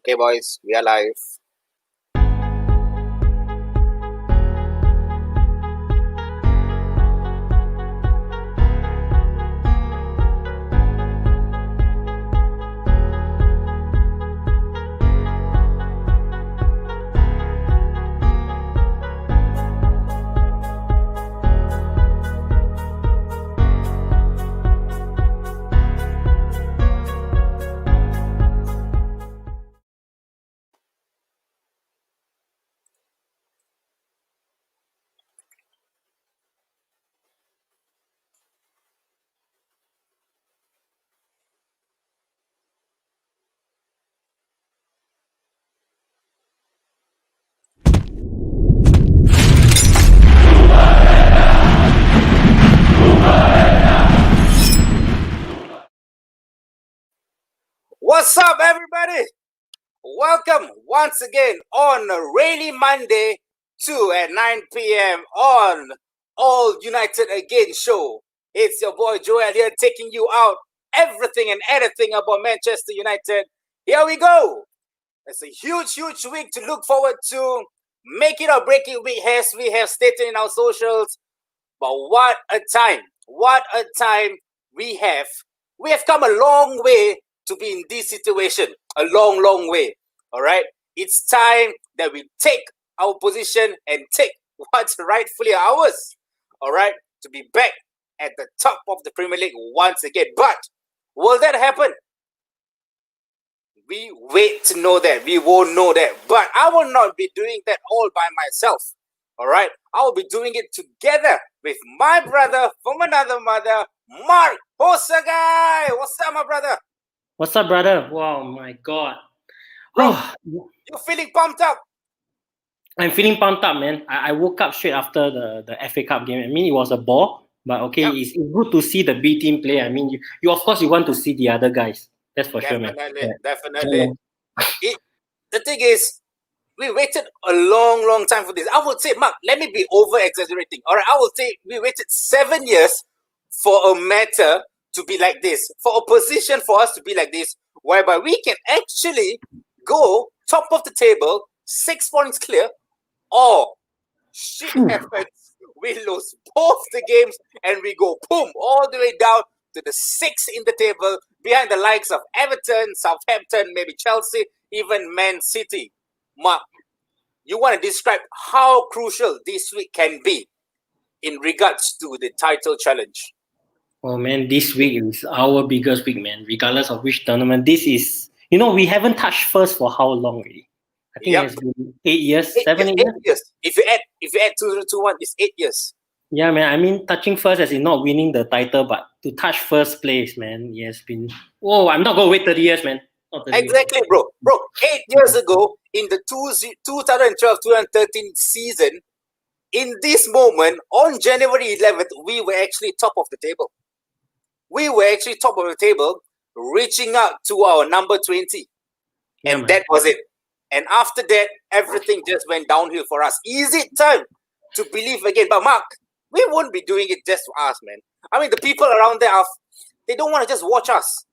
Okay, boys, we are live. What's up, everybody? Welcome once again on a rainy Monday at 9 p.m. on All United Again show. It's your boy Joel here taking you out everything and anything about Manchester United. Here we go. It's a huge week to look forward to. Make it or break it week, as we have stated in our socials. But what a time. What a time we have. We have come a long way to be in this situation. A long way. All right. It's time that we take our position and take what's rightfully ours. All right. To be back at the top of the Premier League once again. But will that happen? We wait to know that. We won't know that. But I will not be doing that all by myself. All right. I will be doing it together with my brother from another mother, Mark Hosagai. What's up, my brother? What's up, brother? Wow, my God. Bro, you feeling pumped up? I'm feeling pumped up, man. I woke up straight after the FA Cup game. I mean, it was a ball, but okay, Yep. it's good to see the B team play. I mean, you of course you want to see the other guys. That's for sure, man. Definitely. The thing is, we waited a long time for this. I would say, Mark, let me be over-exaggerating. All right, I would say we waited 7 years for a matter to be like this, for a position for us to be like this, whereby we can actually go top of the table, 6 points clear, or shit happens, we lose both the games, and we go boom all the way down to the 6th in the table, behind the likes of Everton, Southampton, maybe Chelsea, even Man City. Mark, you want to describe how crucial this week can be in regards to the title challenge? Oh man, this week is our biggest week, man. Regardless of which tournament, this is. We haven't touched first for how long already? I think it's been 8 years, 8 years. If you add 2021, it's 8 years. Yeah, man. I mean, touching first as in not winning the title, but to touch first place, man. It has been. Oh, I'm not gonna wait 30 years, man. Exactly, bro. 8 years ago, in the 2012-2013 season, in this moment, on January 11th, we were actually top of the table. We were actually top of the table, reaching out to our number 20. Yeah, and man. that was it. And after that, everything just went downhill for us. Is it time to believe again? But Mark, we won't be doing it just for us, man. I mean, the people around there, they don't want to just watch us.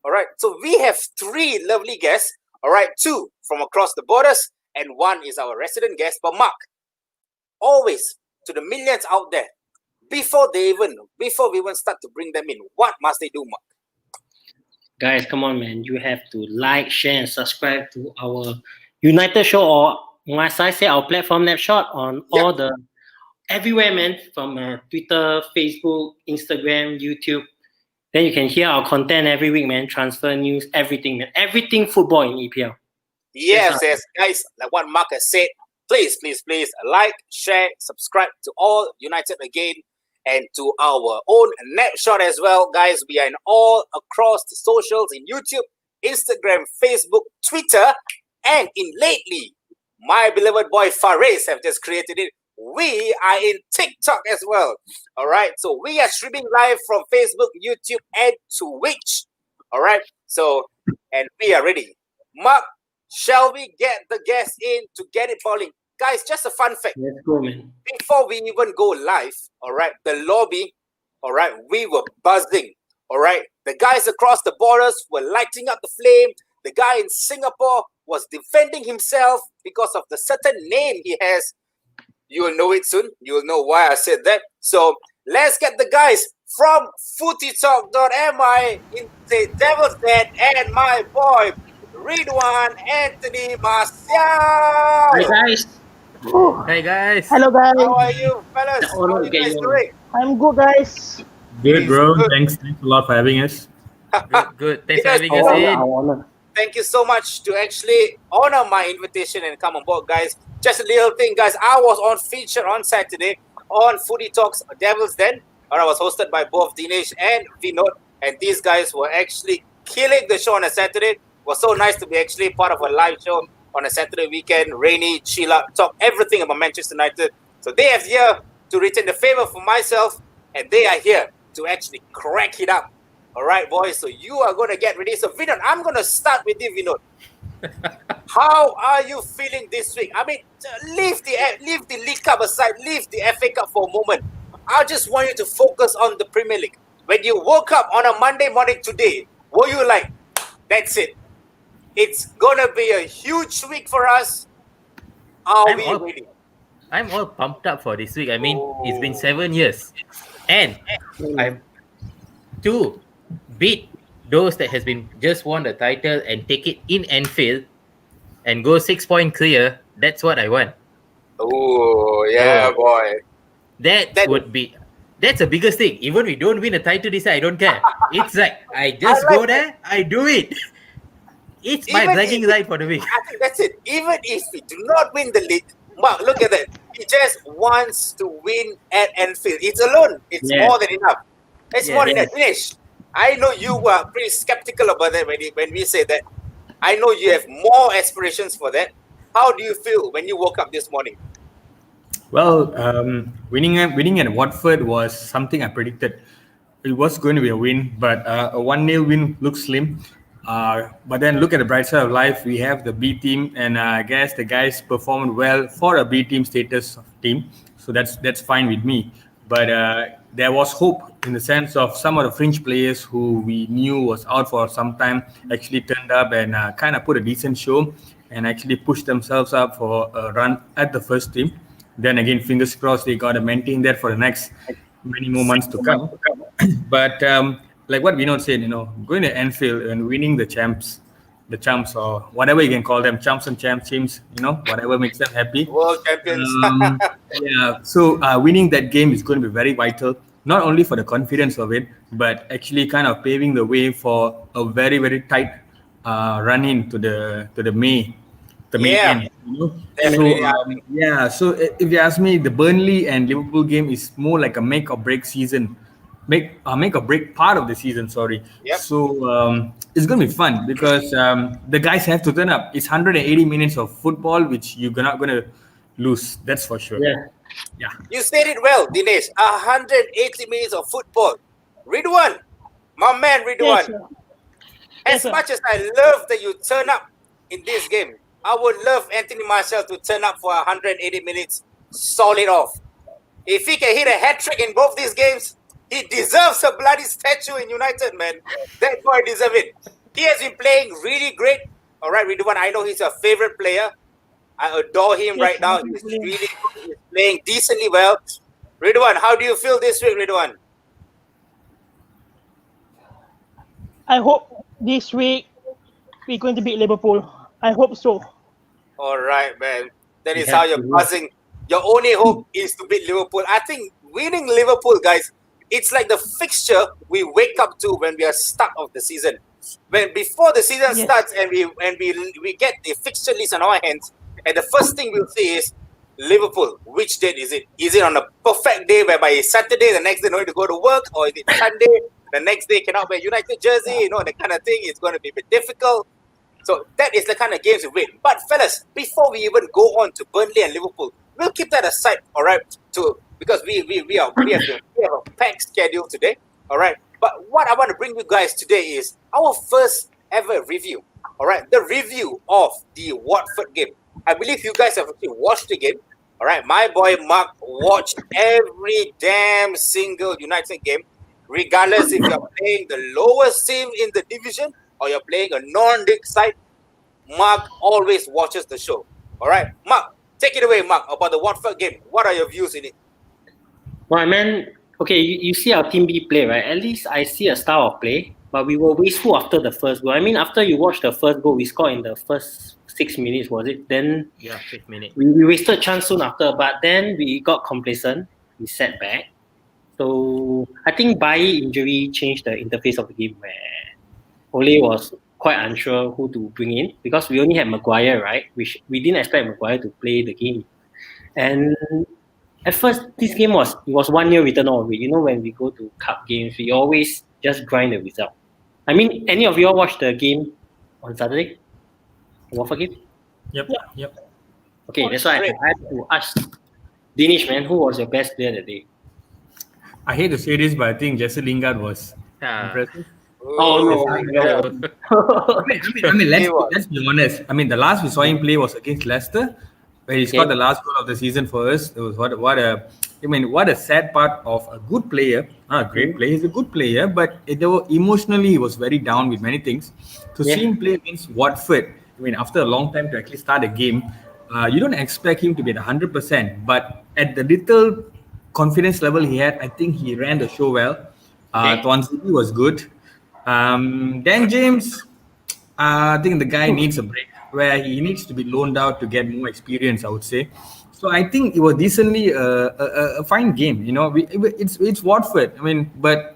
All right. So we have 3 lovely guests. All right. 2 from across the borders, and 1 is our resident guest. But Mark, always to the millions out there, before we even start to bring them in, what must they do, Mark? Guys, come on, man. You have to like, share, and subscribe to our United show, or as I say, our platform Snapshot on all the everywhere, man. From Twitter, Facebook, Instagram, YouTube. Then you can hear our content every week, man. Transfer news, everything, man. Everything football in EPL. Yes, guys. Like what Mark has said, please like, share, subscribe to All United Again, and to our own Snapshot as well, guys. We are in all across the socials, in YouTube, Instagram, Facebook, Twitter, and in lately, my beloved boy Fares have just created it. We are in TikTok as well. All right. So we are streaming live from Facebook, YouTube, and Twitch. All right. So, and we are ready. Mark, shall we get the guests in to get it falling? Guys, just a fun fact. Let's go, man. Before we even go live, all right, the lobby, all right, we were buzzing. All right. The guys across the borders were lighting up the flame. The guy in Singapore was defending himself because of the certain name he has. You will know it soon. You will know why I said that. So let's get the guys from footytalk.mi in the Devil's Den and my boy Ridwan Anthony Marcial. Hi guys. Hey guys. Hello How guys, are you, fellas? The honor How are to you get guys you on. doing? I'm good guys. It Good, is bro. good. Thanks a lot for having us. Good. Thanks for Yes, having Our us honor, in. our honor. Thank you so much to actually honor my invitation and come on board, guys. Just a little thing, guys. I was on feature on Saturday on Footy Talks Devil's Den, or I was hosted by both Dinesh and Vinod, and these guys were actually killing the show on a Saturday. It was so nice to be actually part of a live show on a Saturday weekend, rainy, chill out, talk everything about Manchester United. So they are here to return the favor for myself, and they are here to actually crack it up. All right, boys. So you are going to get ready. So Vinod, I'm going to start with you, Vinod. How are you feeling this week? I mean, leave the League Cup aside, leave the FA Cup for a moment. I just want you to focus on the Premier League. When you woke up on a Monday morning today, were you like, that's it? It's going to be a huge week for us. Are I'm we all- ready? I'm all pumped up for this week. I mean, it's been 7 years, and I'm to beat those that has been just won the title and take it in Anfield and go 6 point clear. That's what I want. Oh, yeah, Oh. boy. That's the biggest thing. Even we don't win a title this year, I don't care. It's like I just I like go there, I do it. It's my Even bragging if- right for the week. I think that's it. Even if we do not win the league, Mark, look at that. He just wants to win at Anfield. It's alone. It's Yeah. more than enough. It's more than Yeah. enough. Dinesh, I know you were pretty skeptical about that when we say that. I know you have more aspirations for that. How do you feel when you woke up this morning? Well, winning at Watford was something I predicted. It was going to be a win, but a 1-0 win looks slim. But then look at the bright side of life. We have the B team, and I guess the guys performed well for a B team status of team. So that's fine with me. But there was hope in the sense of some of the fringe players who we knew was out for some time actually turned up and kind of put a decent show and actually pushed themselves up for a run at the first team. Then again, fingers crossed they got to maintain that for the next many more months to come. But like what Vinod said, going to Anfield and winning the champs, or whatever you can call them, champs and champs teams, whatever makes them happy. World champions. Yeah, so winning that game is going to be very vital, not only for the confidence of it, but actually kind of paving the way for a very, very tight run in to the May Yeah, end. definitely. So if you ask me, the Burnley and Liverpool game is more like a make or break season, make or break part of the season. Sorry. Yep. So it's gonna be fun because the guys have to turn up. It's 180 minutes of football, which you're not gonna lose. That's for sure. Yeah. You said it well, Dinesh. 180 minutes of football. Ridwan, my man Ridwan. Yes, sir. As Yes, sir. much as I love that you turn up in this game, I would love Anthony Martial to turn up for 180 minutes solid off. If he can hit a hat-trick in both these games, he deserves a bloody statue in United, man. That boy deserves it. He has been playing really great. All right, Ridwan, I know he's your favorite player. I adore him Yes, right now. I'm He's playing. really he's playing decently well. Ridwan, how do you feel this week, Ridwan? I hope this week we're going to beat Liverpool. I hope so. All right, man. That We is how have you're to win. buzzing. Your only hope is to beat Liverpool. I think winning Liverpool, guys, it's like the fixture we wake up to when we are start of the season. When before the season Yes. starts and we get the fixture list on our hands, and the first thing we'll see is Liverpool. Which date is it? Is it on a perfect day whereby it's Saturday, the next day no need to go to work, or is it Sunday, the next day cannot wear United jersey, that kind of thing? It's going to be a bit difficult. So that is the kind of games we win. But fellas, before we even go on to Burnley and Liverpool, we'll keep that aside, all right? Because we have a packed schedule today, all right? But what I want to bring you guys today is our first ever review, all right? The review of the Watford game. I believe you guys have actually watched the game, all right? My boy Mark watched every damn single United game, regardless if you're playing the lowest team in the division or you're playing a non-league side. Mark always watches the show. All right, Mark, take it away, Mark, about the Watford game. What are your views in it? Well, man, okay, you see our team B play, right? At least I see a style of play, but we were wasteful after the first goal. I mean, after you watch the first goal, we scored in the first 6 minutes, was it? Then Yeah, 5 minutes. we wasted chance soon after, but then we got complacent. We sat back. So I think Bailly injury changed the interface of the game where Ole was quite unsure who to bring in because we only had Maguire, right? We didn't expect Maguire to play the game. And at first, this game was 1 year return on. You know, when we go to cup games, we always just grind the result. I mean, any of you all watch the game on Saturday? The Watford game? Yep. Okay, that's why I have to ask Dinesh, man, who was your best player that day? I hate to say this, but I think Jesse Lingard was Ah. impressive. Oh, no. I mean, let's be honest. I mean, the last we saw him play was against Leicester, where he scored the last goal of the season for us. It was what a sad part of a good player, not a great player. He's a good player, but emotionally he was very down with many things. To see him play against Watford, I mean, after a long time to actually start a game, you don't expect him to be at 100%, but at the little confidence level he had, I think he ran the show well. Tuanzebe was good. Dan James, I think the guy needs a break where he needs to be loaned out to get more experience, I would say. So I think it was decently a fine game. You know, it's Watford. I mean, but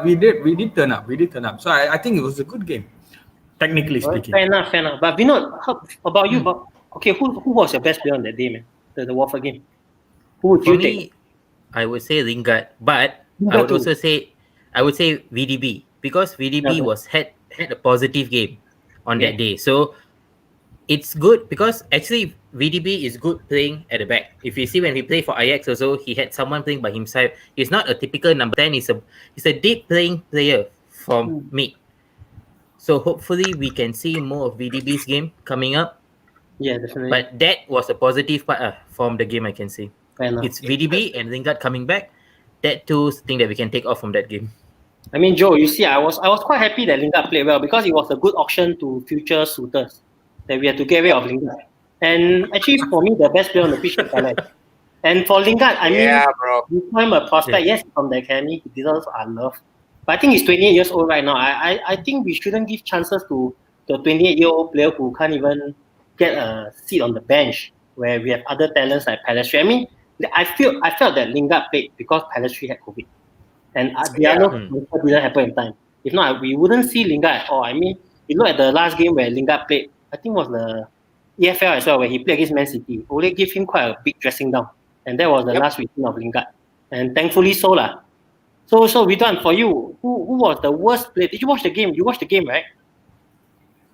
we did turn up. So I think it was a good game, technically speaking. Fair enough. But Vinod, how about you? Okay, who was your best player on that day, man? The Watford game. Who would For you me, take? I would say Lingard, but I would also say VDB because VDB had a positive game on that day. So it's good because actually VDB is good playing at the back. If you see when he played for Ajax also, he had someone playing by himself. He's not a typical number 10. He's a deep playing player from mid. So hopefully we can see more of VDB's game coming up. Yeah, definitely. But that was a positive part from the game, I can say. Fair enough. It's VDB and Lingard coming back. That two thing that we can take off from that game. I mean, Joe, you see, I was quite happy that Lingard played well because it was a good option to future suitors that we had to get rid of Lingard. And actually, for me, the best player on the pitch was Palace. And for Lingard, I mean, we saw him a prospect. Yes, from the academy, he deserves our love. But I think he's 28 years old right now. I think we shouldn't give chances to the 28-year-old player who can't even get a seat on the bench where we have other talents like Palace. I mean, I felt that Lingard played because Palace had COVID. And the other didn't happen in time. If not, we wouldn't see Lingard at all. I mean, you look at the last game where Lingard played, I think it was the EFL as well, where he played against Man City. Ole gave him quite a big dressing down. And that was the last return of Lingard. And thankfully so lah. So Ridwan, for you, who was the worst player? Did you watch the game? You watched the game, right?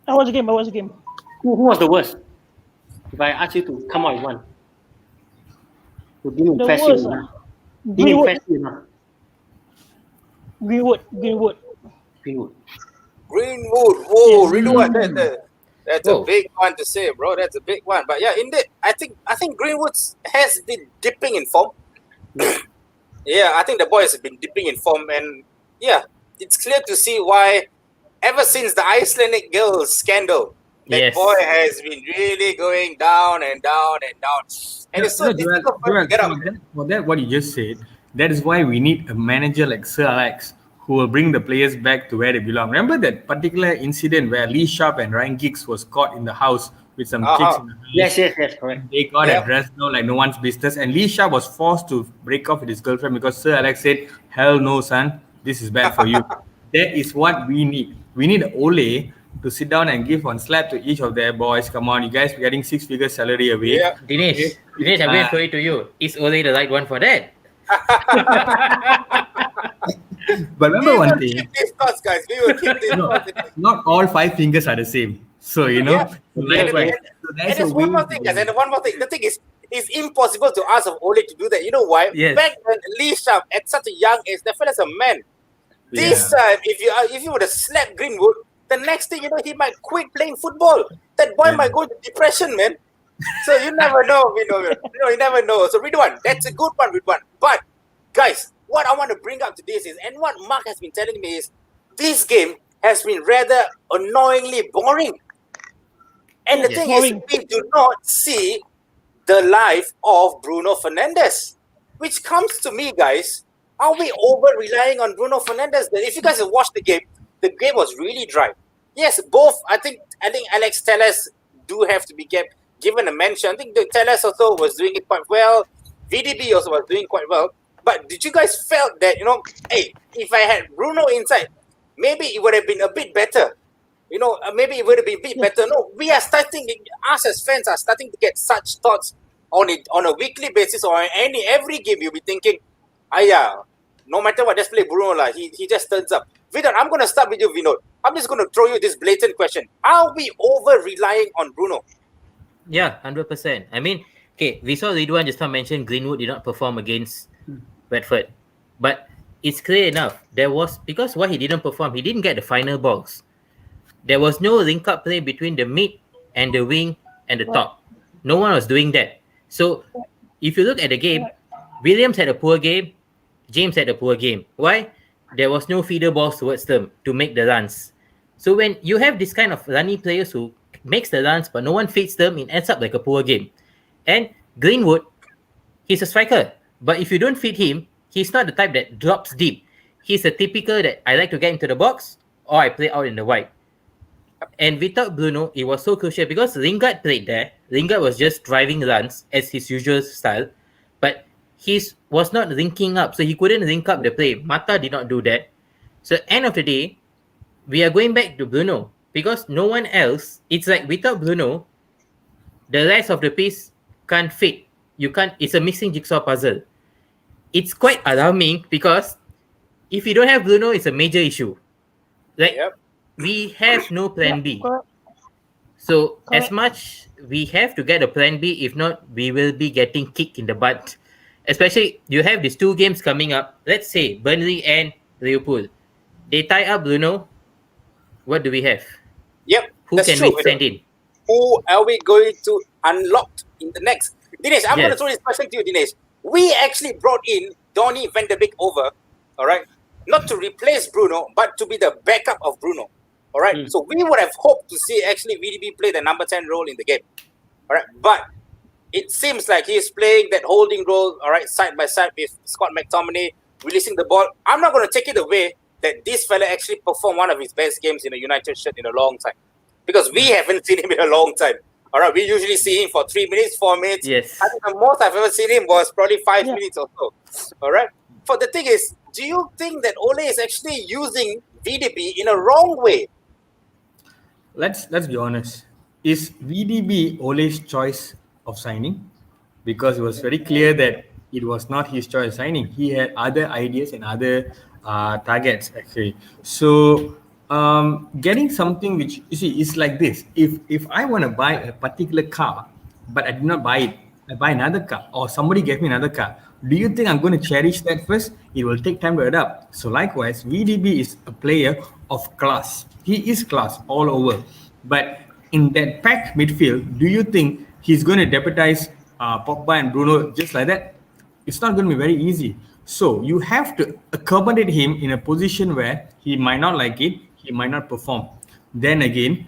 I watched the game. Who was the worst? If I ask you to come out with one. Who didn't impress you? Greenwood. Whoa, Ridwan, that's a big one to say, bro. That's a big one. But yeah, indeed, I think Greenwood has been dipping in form. Yeah, I think the boy has been dipping in form, and yeah, it's clear to see why. Ever since the Icelandic girls scandal, that boy has been really going down and down and down. And it's so difficult for him to get up. For that, what you just said, that is why we need a manager like Sir Alex who will bring the players back to where they belong. Remember that particular incident where Lee Sharp and Ryan Giggs was caught in the house with some chicks in the house? Yes, correct. They got addressed now like no one's business. And Lee Sharp was forced to break off with his girlfriend because Sir Alex said, hell no, son, this is bad for you. That is what we need. We need Ole to sit down and give one slap to each of their boys. Come on, you guys are getting 6-figure salary a week. Yeah. Dinesh, I'm going to throw it to you. Is Ole the right one for that? But remember one thing. Guys. We will keep this not all 5 fingers are the same. So, you know. There's one more thing, guys. And one more thing. The thing is, it's impossible to ask of Ole to do that. You know why? Yes. Back when Lee Sharp at such a young age, the fella's a man. This time, if you would have slapped Greenwood, the next thing you know, he might quit playing football. That boy might go into depression, man. So you never know, you never know. So Ridwan, that's a good one, Ridwan. But guys, what I want to bring up to this is, and what Mark has been telling me is, this game has been rather annoyingly boring. And the Yes. thing is, Boring. we do not see the life of Bruno Fernandes, which comes to me, guys. Are we over relying on Bruno Fernandes? If you guys have watched the game was really dry. Yes, both. I think Alex Telles do have to be given a mention. I think the Telles also was doing it quite well. VDB also was doing quite well. But did you guys felt that, hey, if I had Bruno inside, maybe it would have been a bit better. Maybe it would have been a bit better. No, we are starting. Us as fans are starting to get such thoughts on a weekly basis or every game. You'll be thinking, yeah, no matter what, just play Bruno lah. He just turns up. Vinod, I'm gonna start with you, Vinod. I'm just gonna throw you this blatant question: are we over relying on Bruno? Yeah, 100%. I mean, okay, we saw Ridwan just now mention Greenwood did not perform against Bradford, but it's clear enough. Because why he didn't perform, he didn't get the final balls. There was no link up play between the mid and the wing and the top. No one was doing that. So if you look at the game, Williams had a poor game, James had a poor game. Why? There was no feeder balls towards them to make the runs. So when you have this kind of runny players who makes the runs but no one feeds them, it ends up like a poor game. And Greenwood, he's a striker. But if you don't feed him, he's not the type that drops deep. He's a typical that I like to get into the box or I play out in the wide. And without Bruno, it was so crucial because Lingard played there. Lingard was just driving runs as his usual style. But he was not linking up. So he couldn't link up the play. Mata did not do that. So end of the day, we are going back to Bruno. Because no one else, it's like without Bruno, the rest of the piece can't fit. It's a missing jigsaw puzzle. It's quite alarming because if you don't have Bruno, it's a major issue. Like, we have no plan B. So as much we have to get a plan B, if not, we will be getting kicked in the butt. Especially, you have these 2 games coming up. Let's say Burnley and Liverpool. They tie up Bruno. What do we have? Yep, Who that's can true. we send in? Who are we going to unlock in the next? Dinesh, I'm going to Yes. throw this question to you, Dinesh. We actually brought in Donny van de Beek over, all right? Not to replace Bruno, but to be the backup of Bruno, all right? So we would have hoped to see actually VDB play the number 10 role in the game, all right? But it seems like he's playing that holding role, all right, side by side with Scott McTominay, releasing the ball. I'm not going to take it away that this fella actually performed one of his best games in a United shirt in a long time. Because we haven't seen him in a long time. All right, we usually see him for 3 minutes, 4 minutes. Yes. I think the most I've ever seen him was probably 5 minutes or so. All right. But the thing is, do you think that Ole is actually using VDB in a wrong way? Let's be honest. Is VDB Ole's choice of signing? Because it was very clear that it was not his choice of signing. He had other ideas and other targets actually. So getting something which you see is like this. If I want to buy a particular car, but I did not buy it, I buy another car, or somebody gave me another car. Do you think I'm going to cherish that first? It will take time to adapt. So likewise, VDB is a player of class. He is class all over. But in that packed midfield, do you think he's going to deputize Pogba and Bruno just like that? It's not going to be very easy. So you have to accommodate him in a position where he might not like it, he might not perform. Then again,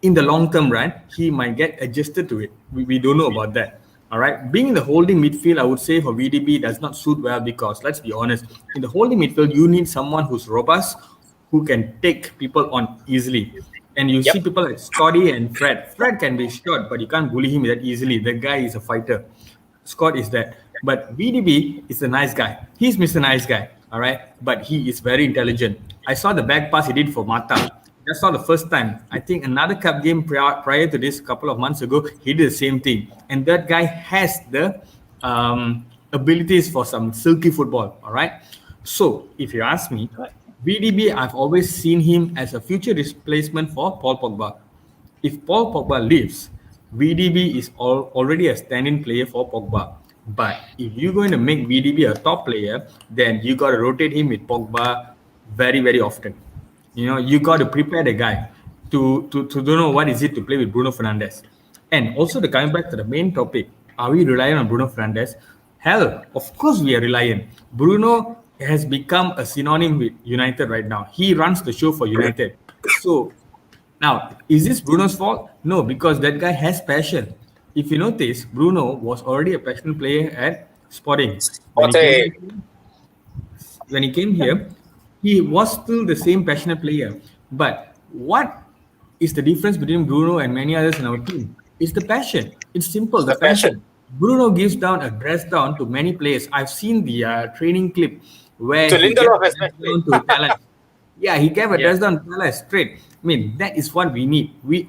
in the long term run, he might get adjusted to it. We don't know about that. All right. Being in the holding midfield, I would say for VDB does not suit well because let's be honest, in the holding midfield, you need someone who's robust, who can take people on easily. And you see people like Scotty and Fred. Fred can be short, but you can't bully him that easily. That guy is a fighter. Scott is that. But VDB is a nice guy. He's Mr. Nice Guy. All right. But he is very intelligent. I saw the back pass he did for Mata. That's not the first time. I think another cup game prior to this, a couple of months ago, he did the same thing. And that guy has the abilities for some silky football. All right. So if you ask me, VDB, I've always seen him as a future replacement for Paul Pogba. If Paul Pogba leaves, VDB is already a stand-in player for Pogba. But if you're going to make VDB a top player, then you got to rotate him with Pogba very, very often. You know, you got to prepare the guy to don't know what is it to play with Bruno Fernandes. And also to coming back to the main topic, are we relying on Bruno Fernandes? Hell, of course we are reliant. Bruno has become a synonym with United right now. He runs the show for United. So Now, is this Bruno's fault? No, because that guy has passion. If you notice, Bruno was already a passionate player at Sporting. When he Sporting. came here, he was still the same passionate player. But what is the difference between Bruno and many others in our team? It's the passion. It's simple, It's the the passion. passion. Bruno gives down a dress down to many players. I've seen the training clip where To he gave Lindelof a dress especially. down to talent. Yeah, he gave a Yeah. dress down to talent straight. I mean, that is what we need. We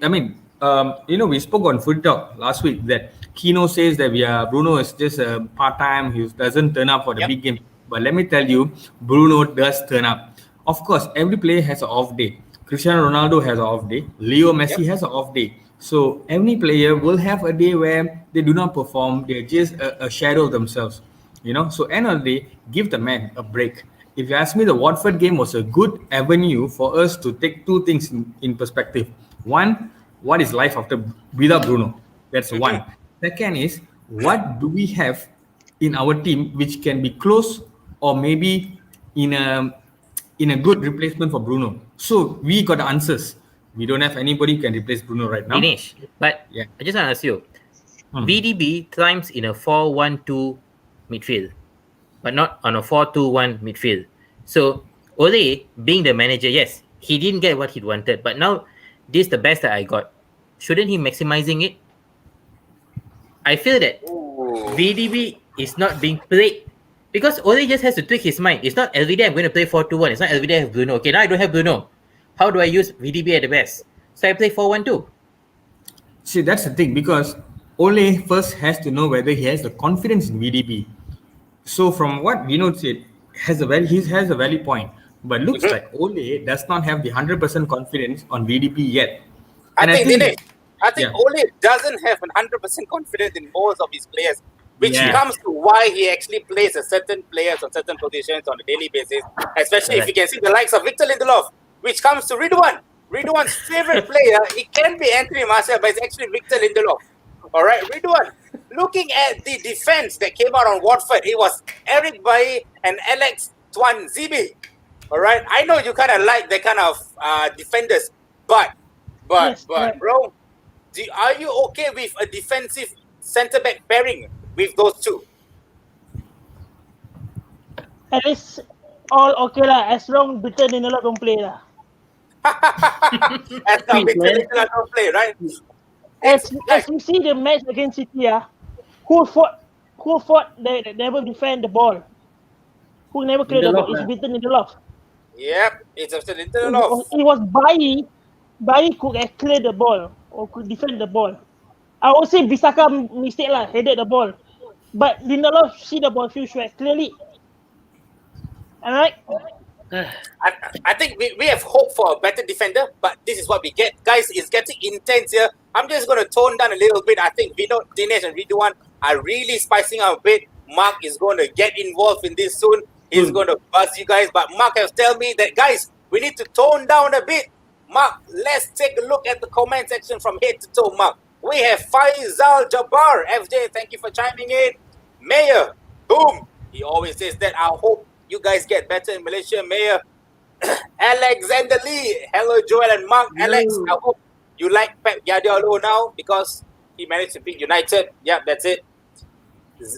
spoke on Food Talk last week that Kino says that Bruno is just a part time. He doesn't turn up for the Yep. big game. But let me tell you, Bruno does turn up. Of course, every player has an off day. Cristiano Ronaldo has an off day. Leo Messi has an off day. So every player will have a day where they do not perform. They're just a shadow of themselves. So end of the day, give the man a break. If you ask me, the Watford game was a good avenue for us to take two things in perspective. One, what is life after without Bruno? That's one. Second is, what do we have in our team which can be close or maybe in a good replacement for Bruno? So we got the answers. We don't have anybody who can replace Bruno right now. Dinesh, but Yeah. I just want to ask you, VDB thrives in a 4-1-2 midfield, but not on a 4-2-1 midfield. So Ole, being the manager, yes, he didn't get what he wanted, but now this is the best that I got. Shouldn't he maximizing it? I feel that VDB is not being played because Ole just has to tweak his mind. It's not every day I'm going to play 4-2-1. It's not every day I have Bruno. Okay, now I don't have Bruno. How do I use VDB at the best? So I play 4-1-2. See, that's the thing because Ole first has to know whether he has the confidence in VDB. So from what Vinod said, he has a valid point. But looks like Ole does not have the 100% confidence on VDB yet. I think Dinesh, Yeah. Ole doesn't have 100% confidence in most of his players, which Yeah. comes to why he actually plays a certain players on certain positions on a daily basis, especially if you can see the likes of Victor Lindelof, which comes to Ridwan. Ridwan's favorite player, it can be Anthony Martial, but it's actually Victor Lindelof. All right, Ridwan, looking at the defense that came out on Watford, it was Eric Bailly and Alex Tuanzebe. All right, I know you kind of like that kind of defenders, but Yes, correct. bro, are you okay with a defensive centre back pairing with those two? At least all okay lah, as long Britain in a lot don't play lah. As now Victor Lindelof don't play, right? As you see the match against City, who fought that never defend the ball? Who never clear the ball? It's Britain in the loft. Yep, it's Victor Lindelof. It was Bailly. Bailly could have cleared the ball or could defend the ball. I would say Bisaka mistake lah, headed the ball. But Lindelof see the ball few should clearly. Alright? I think we have hope for a better defender, but this is what we get. Guys, it's getting intense here. I'm just going to tone down a little bit. I think Vinod, Dinesh and Ridwan are really spicing up a bit. Mark is going to get involved in this soon. He's going to buzz you guys. But Mark has told me that, guys, we need to tone down a bit. Mark, let's take a look at the comment section from head to toe, Mark. We have Faisal Jabbar. FJ, thank you for chiming in. Mayor, boom. He always says that. I hope you guys get better in Malaysia, Mayor. Alexander Lee. Hello, Joel and Mark. Alex, I hope you like Pep Guardiola now because he managed to beat United. Yep, that's it.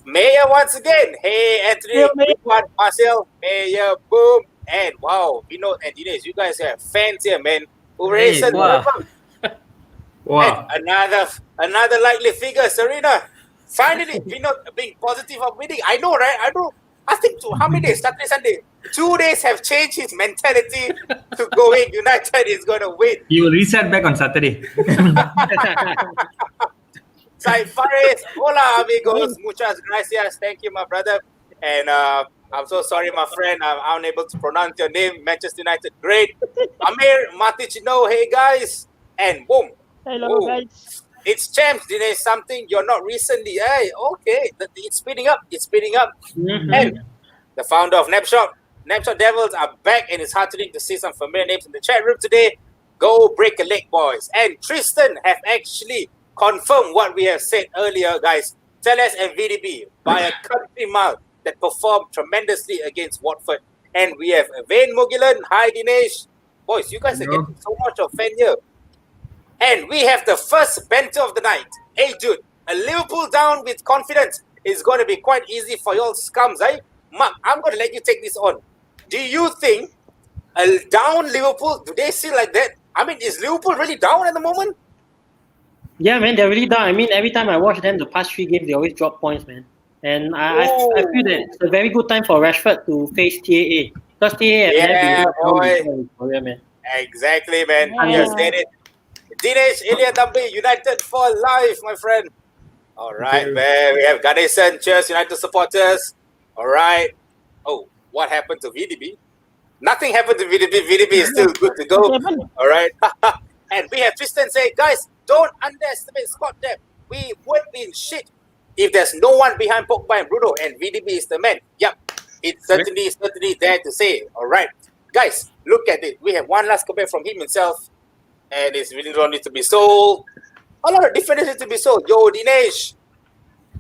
Mayor once again. Hey, Anthony, Ridwan, Marcel, Mayor, boom. And wow, Vinod and Dinesh, you guys have fans here, man. Wow. Wow. And another likely figure, Serena. Finally, Vinod being positive of winning. I know, right? I think how many days? Saturday, Sunday. 2 days have changed his mentality to going United is going to win. You will reset back on Saturday. Sai Fares, hola amigos, muchas gracias. Thank you, my brother. And I'm so sorry, my friend. I'm unable to pronounce your name. Manchester United, great. Amir Maticino, hey guys. And boom. Hello, guys. It's champs. Dinesh, something you're not recently. Hey, okay. It's speeding up. It's speeding up. And the founder of Napshot Devils are back, and it's heartening to see some familiar names in the chat room today. Go break a leg, boys. And Tristan have actually confirmed what we have said earlier, guys. Teles and VDB by a country mile that performed tremendously against Watford. And we have Vane Mugilan. Hi, Dinesh. Boys, you guys are getting so much of fan here. And we have the first banter of the night. Hey, dude, a Liverpool down with confidence is going to be quite easy for y'all scums, eh? Mark, I'm going to let you take this on. Do you think a down Liverpool, do they see like that? I mean, is Liverpool really down at the moment? Yeah, man, they're really down. I mean, every time I watch them, the past 3 games, they always drop points, man. And I feel that it's a very good time for Rashford to face TAA. Because TAA has never been in his career, man. Exactly, man. Yeah. You said it. Dinesh, Ilya Tambi, United for life, my friend. All right, man. We have Ganesan. Cheers, United supporters. All right. Oh, what happened to VDB? Nothing happened to VDB. VDB is still good to go. All right. And we have Tristan say, guys, don't underestimate squad depth. We would be in shit if there's no one behind Pogba and Bruno, and VDB is the man. Yep. It's certainly there to say. All right. Guys, look at it. We have one last comment from him himself. And it's really don't need to be sold. A lot of defenders need to be sold. Yo, Dinesh.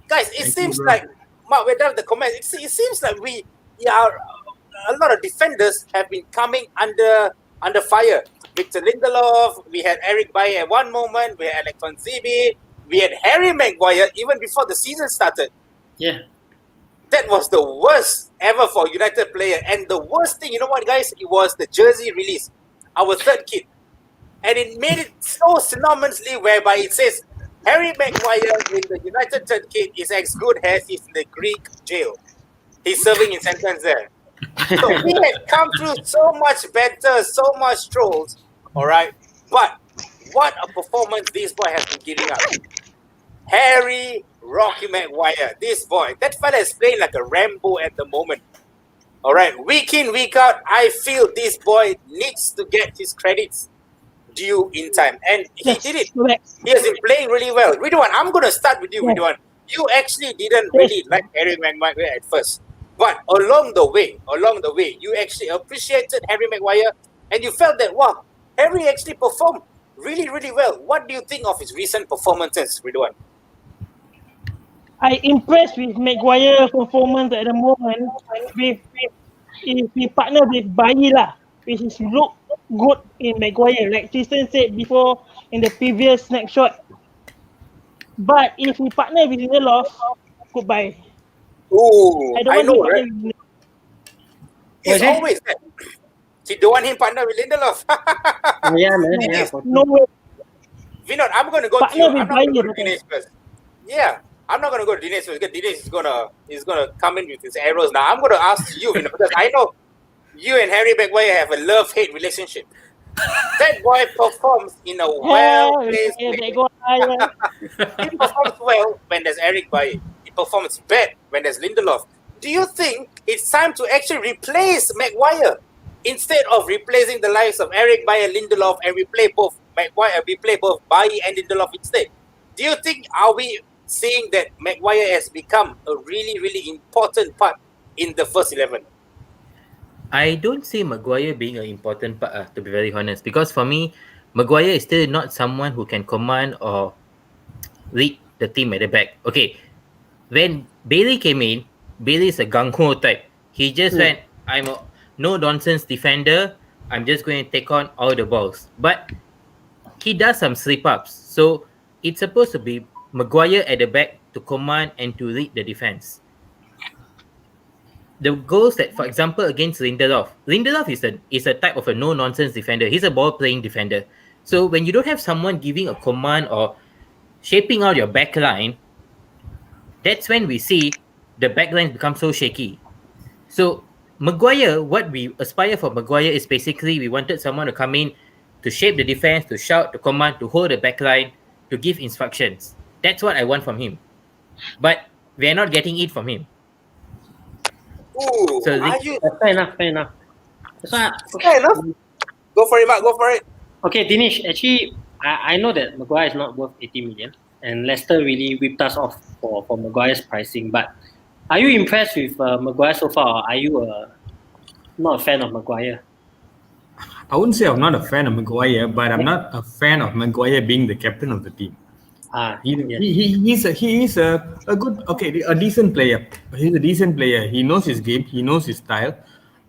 Guys, it seems like, Mark, we're done with the comment. It seems like a lot of defenders have been coming under fire. Victor Lindelof, we had Eric Bailly at one moment, we had Alex Zibi, we had Harry Maguire even before the season started. Yeah. That was the worst ever for United player. And the worst thing, you know what, guys? It was the jersey release. Our third kid. And it made it so synonymously whereby it says Harry Maguire in the United third kid is as good as he's in the Greek jail. He's serving his sentence there. So we had come through so much better, so much trolls. All right. But what a performance this boy has been giving us. Harry Rocky Maguire, this boy, that fella is playing like a Rambo at the moment. All right. Week in, week out, I feel this boy needs to get his credits due in time, and he did it. He has been playing really well. Ridwan, I'm going to start with you, Ridwan. You actually didn't really like Harry Maguire at first, but along the way, you actually appreciated Harry Maguire, and you felt that, wow, Harry actually performed really, really well. What do you think of his recent performances, Ridwan? I impressed with Maguire performance at the moment. If we partner with Bailly lah, which is look good in Maguire, like Tristan said before in the previous snapshot. But if we partner with Lindelof, goodbye. Oh, I know, right? It's Okay. always that. You don't want him partner with Lindelof. Yeah, man. Yeah, No way. Vinod, I'm going to go to you. I'm not going to go to Dinesh first. Yeah, I'm not going to go to Dinesh first because Dinesh is gonna come in with his arrows now. I'm going to ask you, Vinod, because I know you and Harry Maguire have a love-hate relationship. That boy performs in a well-placed way. He performs well when there's Eric Bailly. He performs bad when there's Lindelof. Do you think it's time to actually replace Maguire instead of replacing the likes of Eric Bailly, Lindelof, and we play both Maguire, we play both Bailly and Lindelof instead? Do you think are we seeing that Maguire has become a really, really important part in the first 11? I don't see Maguire being an important part, to be very honest, because for me, Maguire is still not someone who can command or lead the team at the back. Okay, when Bailey came in, Bailey is a gung-ho type. He just went, I'm a no-nonsense defender. I'm just going to take on all the balls. But he does some slip-ups. So it's supposed to be Maguire at the back to command and to lead the defense. The goals that, for example, against Lindelof is a type of a no-nonsense defender. He's a ball-playing defender. So when you don't have someone giving a command or shaping out your back line, that's when we see the back line become so shaky. So Maguire, what we aspire for Maguire is basically we wanted someone to come in to shape the defense, to shout, to command, to hold the back line, to give instructions. That's what I want from him. But we are not getting it from him. Ooh, So Fair enough. That's why, fair enough. Go for it, Mark. Go for it. okay, Dinesh, actually, I know that Maguire is not worth 80 million, and Leicester really whipped us off for Maguire's pricing. But are you impressed with Maguire so far, or are you not a fan of Maguire? I wouldn't say I'm not a fan of Maguire, but I'm not a fan of Maguire being the captain of the team. He is a good, a decent player. He's a decent player. He knows his game. He knows his style.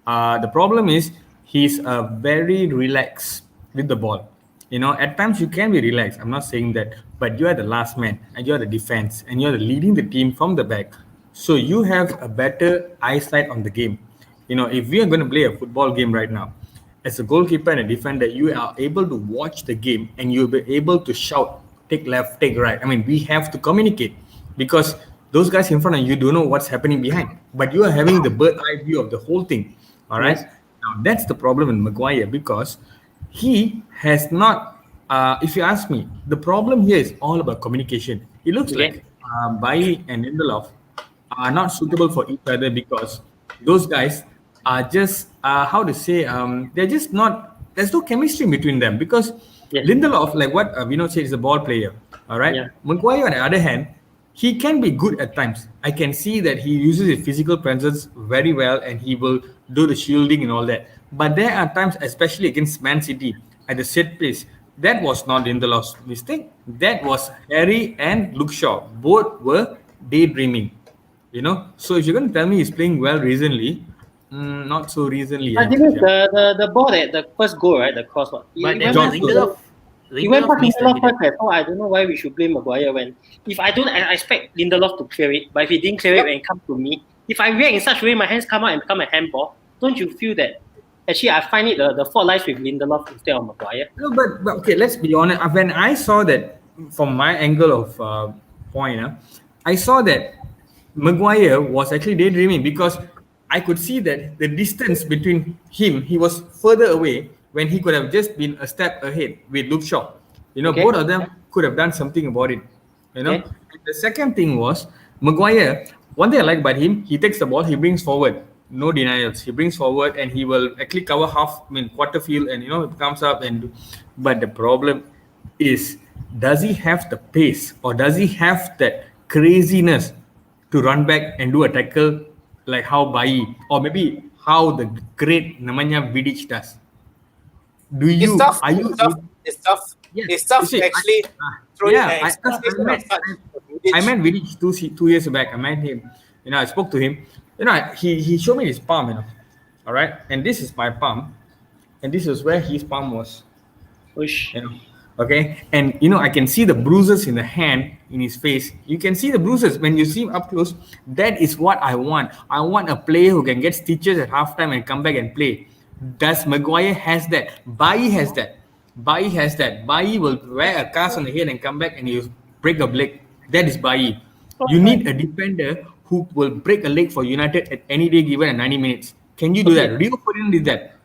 The problem is he's very relaxed with the ball. At times you can be relaxed. I'm not saying that, but you are the last man and you are the defense and you're leading the team from the back. So you have a better eyesight on the game. If we are going to play a football game right now, as a goalkeeper and a defender, you are able to watch the game and you'll be able to shout, take left, take right. I mean, we have to communicate because those guys in front of you don't know what's happening behind, but you are having the bird eye view of the whole thing. All right. Yes. Now that's the problem with Maguire because he has not. If you ask me, the problem here is all about communication. It looks Okay. like Bailly and Lindelof are not suitable for each other because those guys are just how to say they're just not. There's no chemistry between them because Yes. Lindelof, like what Vinod said, is a ball player. All right. Yeah. Maguire, on the other hand, he can be good at times. I can see that he uses his physical presence very well and he will do the shielding and all that. But there are times, especially against Man City at the set piece, that was not Lindelof's mistake. That was Harry and Luke Shaw. Both were daydreaming. So if you're going to tell me he's playing well recently, not so recently. I think the ball at the first goal, right? The cross one. But He then went John past He went past missed a Lindelof hidden. first, so I don't know why we should blame Maguire when I expect Lindelof to clear it, but if he didn't clear it when it comes to me, if I react in such a way, my hands come out and become a handball. Don't you feel that? Actually, I find it the fault lies with Lindelof instead of Maguire. No, but okay, let's be honest. When I saw that from my angle of point, I saw that Maguire was actually daydreaming because I could see that the distance between him, he was further away when he could have just been a step ahead with Luke Shaw. Okay. Both of them could have done something about it. Okay. And the second thing was Maguire. One thing I like about him, he takes the ball, he brings forward, no denials. He brings forward and he will actually cover quarter field, and it comes up but the problem is, does he have the pace or does he have that craziness to run back and do a tackle like how Bailly or maybe how the great Nemanja Vidic does? It's tough. Are you It's tough. It's tough. Yeah. It's tough You see, to actually throw in an expectation of such. I met Vidic 2 years back. I met him. I spoke to him. He showed me his palm. All right, and this is my palm, and this is where his palm was. Push. Okay, and I can see the bruises in the hand, in his face. You can see the bruises when you see him up close. That is what I want. I want a player who can get stitches at halftime and come back and play. Does Maguire has that? Bailly has that. Bailly will wear a cast on the head and come back and he'll break a leg. That is Bailly. You need a defender who will break a leg for United at any day given at 90 minutes. Can you do that? Rio Ferdinand did that.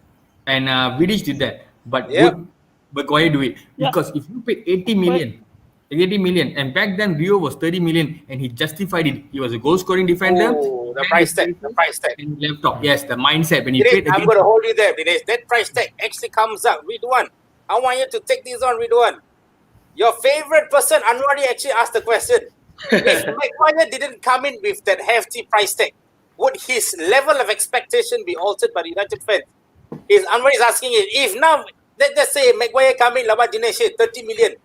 And Vidic did that. But Yeah. would Maguire do it? Yeah. Because if you paid 80 million, and back then Rio was 30 million and he justified it. He was a goal scoring defender. Oh, the price tag. The price tag. And left top. Yes, the mindset when he Dinesh, played I'm against going to hold you there, Dinesh. That price tag actually comes up. Ridwan, I want you to take this on, Ridwan. Your favorite person, Anwari, actually asked the question. If Maguire didn't come in with that hefty price tag, would his level of expectation be altered by the United fans? Anwar is asking it. If now, let's just say Maguire come in, Lama Dinesh, 30 million.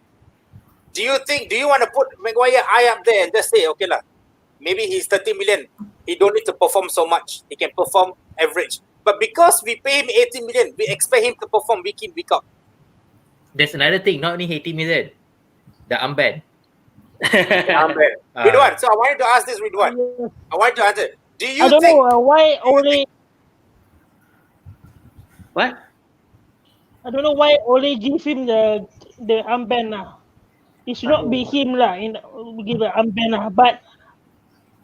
Do you want to put Maguire high up there and just say, okay lah, maybe he's 30 million. He don't need to perform so much. He can perform average. But because we pay him 80 million, we expect him to perform week in, week out. There's another thing, not only 80 million, the armband. Ridwan, so I wanted to ask this, Ridwan. I want to answer. Do you I don't think know why Ole. What? I don't know why Ole give him the armband lah. It should not be him lah. Give the armband lah. But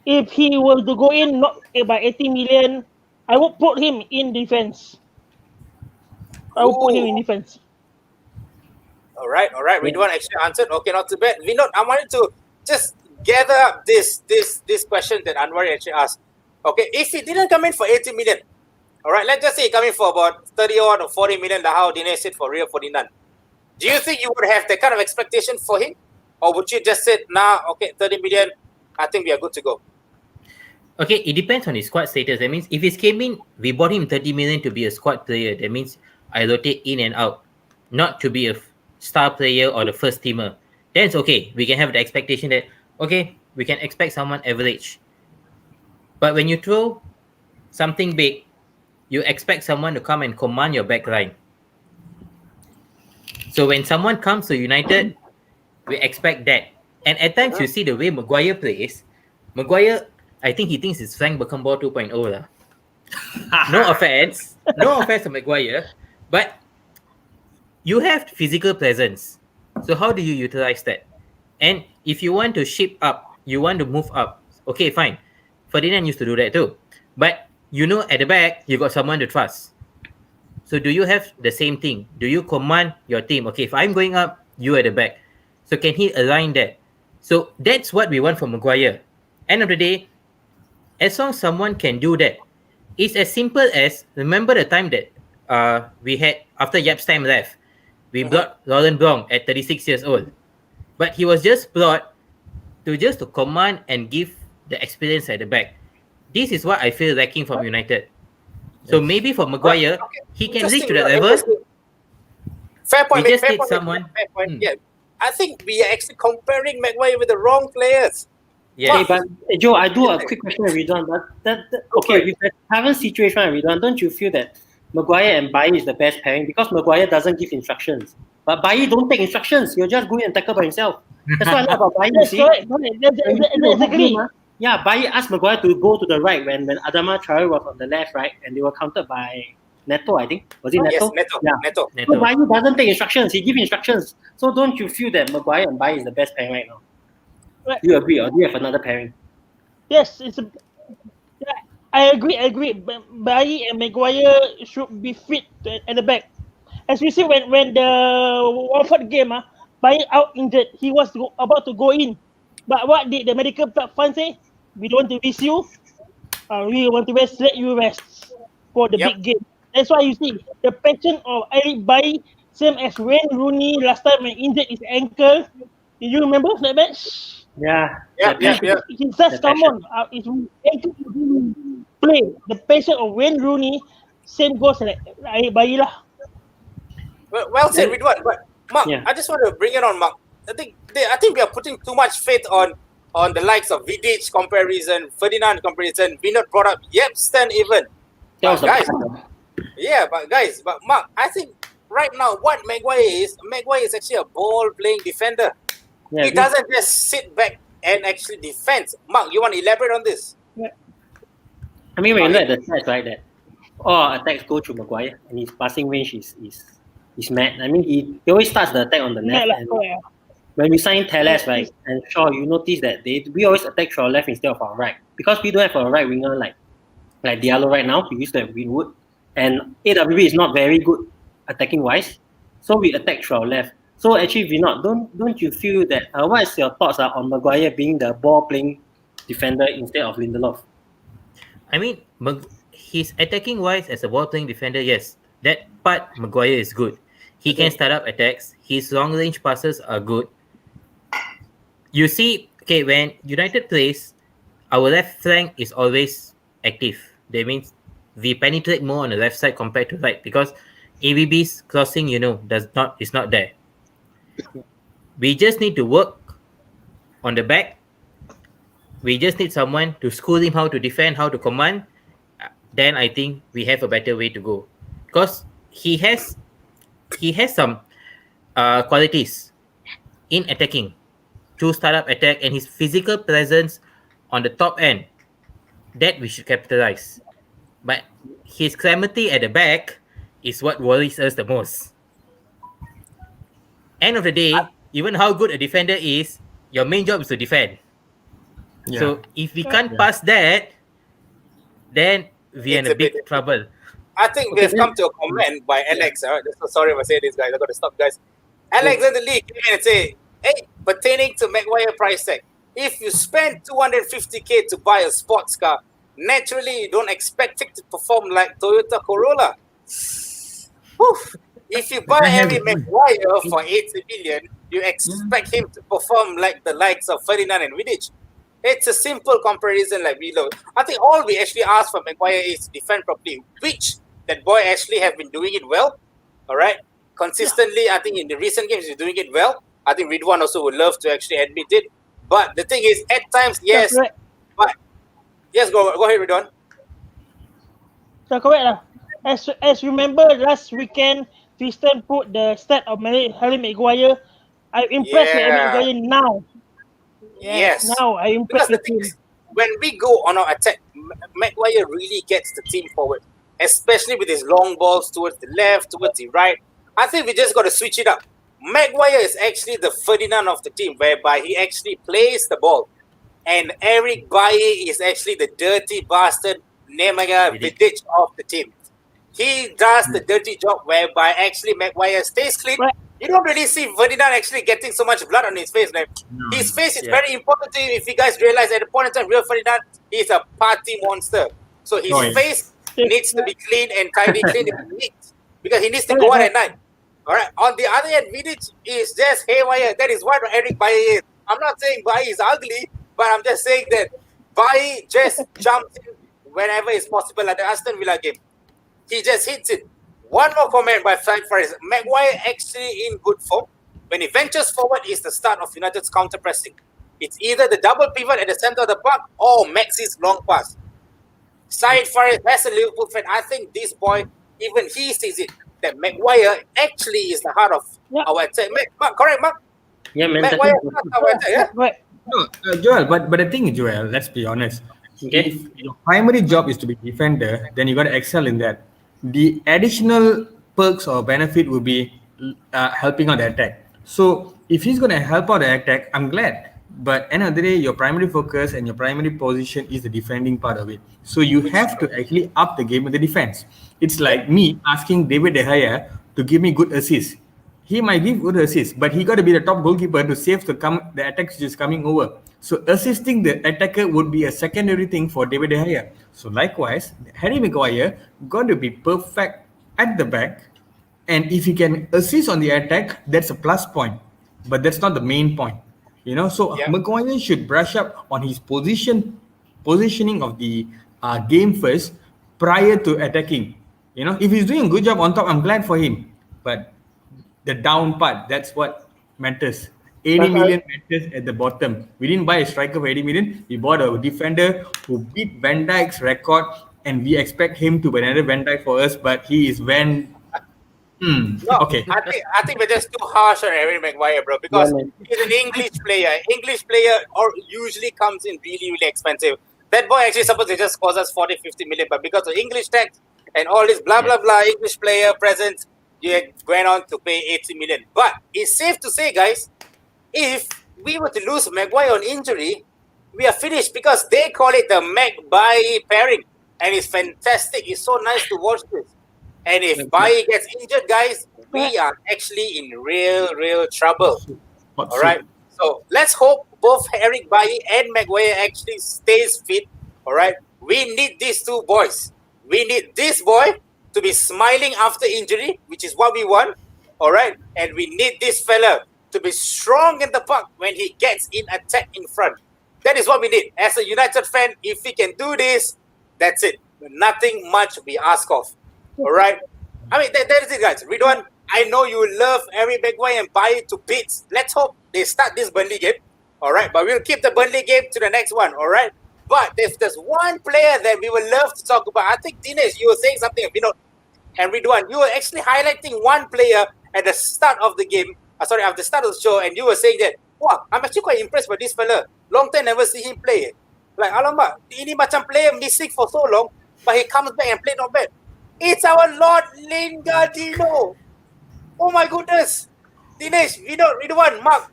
if he were to go in not by 80 million, I would put him in defense. I would put him in defense. All right. Ridwan actually answered. Okay, not too bad. Vinod, I wanted to just gather up this question that Anwar actually asked. Okay, if he didn't come in for 80 million, all right, let's just say he come in for about 30 or 40 million, like how Dinesh said for Rio Ferdinand. Do you think you would have that kind of expectation for him? Or would you just say, nah, okay, 30 million, I think we are good to go? Okay, it depends on his squad status. That means if he came in, we bought him 30 million to be a squad player. That means I rotate in and out, not to be a star player or the first teamer. Then it's okay. We can have the expectation that, okay, we can expect someone average. But when you throw something big, you expect someone to come and command your back line. So when someone comes to United, we expect that. And at times you see the way Maguire plays. Maguire, I think he thinks it's Frank Beckenbauer 2.0 lah. No offense to Maguire, but you have physical presence. So how do you utilize that? And if you want to ship up, you want to move up, okay, fine. Ferdinand used to do that too. But at the back, you got someone to trust. So do you have the same thing? Do you command your team? Okay, if I'm going up, you at the back. So can he align that? So that's what we want from Maguire. End of the day, as long as someone can do that, it's as simple as, remember the time that we had after Yap's time left, we brought Laurent Blanc at 36 years old. But he was just brought to command and give the experience at the back. This is what I feel lacking from United. So maybe for Maguire, he can reach to that level. Fair point. We just fair need point, someone. Fair point. Yeah, I think we are actually comparing Maguire with the wrong players. Yeah. Okay, but Joe, I do a quick question with Ridwan. But with the current situation with Ridwan, don't you feel that Maguire and Bailly is the best pairing? Because Maguire doesn't give instructions. But Bailly don't take instructions. He'll just go in and tackle by himself. That's what I love about Bailly, you That's see. correct. Exactly. Yeah, Bailly asked Maguire to go to the right when Adama Traore was on the left, right? And they were countered by Neto, I think. Was it Neto? Yes, Neto. Yeah. Neto. So Bailly doesn't take instructions. He gives instructions. So don't you feel that Maguire and Bailly is the best pairing right now? Right. Do you agree, or do you have another pairing? Yes, I agree. Bailly and Maguire should be fit at the back. As we see when the Watford game, Bailly out injured. He was about to go in. But what did the medical fund say? We don't want to miss you. We want to let you rest for the big game. That's why you see the passion of Eric Bailly, same as Wayne Rooney last time when injured his ankle. Do you remember that match? Yeah. He just come on. It's play. The passion of Wayne Rooney, same goes like Bailly lah. Well said, Ridwan. But Mark, I just want to bring it on, Mark. I think we are putting too much faith on the likes of Vidic comparison, Ferdinand comparison. We not brought up Yepston even. But Mark, I think right now what Maguire is actually a ball-playing defender. Yeah, he doesn't just sit back and actually defend. Mark, you want to elaborate on this? Yeah. I mean, when you look at the stats, right, that all attacks go through Maguire and his passing range is mad. I mean, he always starts the attack on the left. And when we sign Teles, right, and Shaw, you notice that we always attack through our left instead of our right. Because we don't have a right winger like Diallo right now. We used to have Greenwood. And AWB is not very good attacking wise. So we attack through our left. So actually, Vinod, don't you feel that, what is your thoughts on Maguire being the ball-playing defender instead of Lindelof? I mean, his attacking wise as a ball-playing defender, yes. That part, Maguire is good. He can start up attacks. His long-range passes are good. You see, okay, when United plays, our left flank is always active. That means we penetrate more on the left side compared to right because AVB's crossing, is not there. We just need to work on the back. We just need someone to school him how to defend, how to command. Then I think we have a better way to go. Because he has some qualities in attacking, to start-up attack, and his physical presence on the top end, that we should capitalize. But his calamity at the back is what worries us the most. End of the day, even how good a defender is, your main job is to defend. Yeah. So if we can't pass that, then we are in a big trouble. I think we have come to a comment by Alex. So sorry if I say this, guys. I got to stop, guys. Alex in the league came in and say, hey, pertaining to Maguire price tag, if you spend 250k to buy a sports car, naturally you don't expect it to perform like Toyota Corolla. Whew. If you buy Harry Maguire for 80 million, you expect him to perform like the likes of Ferdinand and Vidic. It's a simple comparison like we look. I think all we actually ask for Maguire is defend properly, which that boy actually have been doing it well. All right. Consistently, I think in the recent games he's doing it well. I think Ridwan also would love to actually admit it. But the thing is, at times, yes. Right. But yes, go ahead, Ridwan. So correct lah. As remember last weekend, Tristan put the stat of Harry Maguire. I'm impressed with Harry Maguire now. Yes. Now I'm Because impressed the with thing him. is, when we go on our attack, Maguire really gets the team forward, especially with his long balls towards the left, towards the right. I think we just got to switch it up. Maguire is actually the Ferdinand of the team, whereby he actually plays the ball. And Eric Bailly is actually the dirty bastard Nemanja Vidic of the team. He does the dirty job whereby actually Maguire stays clean. Right. You don't really see Ferdinand actually getting so much blood on his face. Like, his face is very important to him. If you guys realize at the point in time, real Ferdinand is a party monster. So his face needs to be clean and tidy, clean and neat, because he needs to go out at night. All right. On the other hand, Vidic is just haywire. That is what Eric Bailly is. I'm not saying Bailly is ugly, but I'm just saying that Bailly just jumps in whenever it's possible, like the Aston Villa game. He just hits it. One more comment by Frank Faris. Maguire actually in good form. When he ventures forward, is the start of United's counter pressing. It's either the double pivot at the center of the park or Maxi's long pass. Syed Faris, as a Liverpool fan, I think this boy, even he sees it, that Maguire actually is the heart of our attack. Mark, correct, Mark? Yeah, man. Maguire is the heart of our attack, yeah? Right. No, Joel, but the thing is, Joel, let's be honest. Okay. If your primary job is to be defender, then you got to excel in that. The additional perks or benefit will be helping out the attack. So if he's going to help out the attack, I'm glad. But end of the day, your primary focus and your primary position is the defending part of it. So you have to actually up the game with the defense. It's like me asking David De Gea to give me good assists. He might give good assists, but he got to be the top goalkeeper to save the attack which is coming over. So assisting the attacker would be a secondary thing for David De Gea. So likewise, Harry Maguire got to be perfect at the back, and if he can assist on the attack, that's a plus point. But that's not the main point, So Maguire should brush up on his positioning of the game first prior to attacking. If he's doing a good job on top, I'm glad for him. But the down part, that's what matters. 80 million matters at the bottom. We didn't buy a striker for 80 million. We bought a defender who beat Van Dijk's record, and we expect him to be another Van Dijk for us, but he is No, okay. I think we're just too harsh on Harry Maguire, bro, because he's an English player. English player usually comes in really, really expensive. That boy actually supposed to just cost us 40, 50 million, but because of English tax and all this blah, blah, blah, English player presence, you went on to pay 80 million. But it's safe to say, guys, if we were to lose Maguire on injury, we are finished, because they call it the Maguire pairing, and it's fantastic. It's so nice to watch this. And if Bailly gets injured, guys, we are actually in real, real trouble. All right. So let's hope both Eric Bailly and Maguire actually stays fit. All right. We need these two boys. We need this boy to be smiling after injury, which is what we want. All right. And we need this fella to be strong in the park when he gets in attack in front. That is what we need. As a United fan, if we can do this, that's it. Nothing much we ask of. All right. I mean, that is it, guys. Ridwan, I know you love Harry Maguire and Bailly to bits. Let's hope they start this Burnley game. All right. But we'll keep the Burnley game to the next one. All right. But if there's one player that we would love to talk about, I think, Dinesh, you were saying something, and Ridwan, you were actually highlighting one player at the start of the game. At the start of the show, and you were saying that, wow, I'm actually quite impressed by this fella. Long time never see him play. Like, alamak, ini macam player missing for so long, but he comes back and play not bad. It's our Lord Lingardino. Oh my goodness. Dinesh, Ridwan, Mark.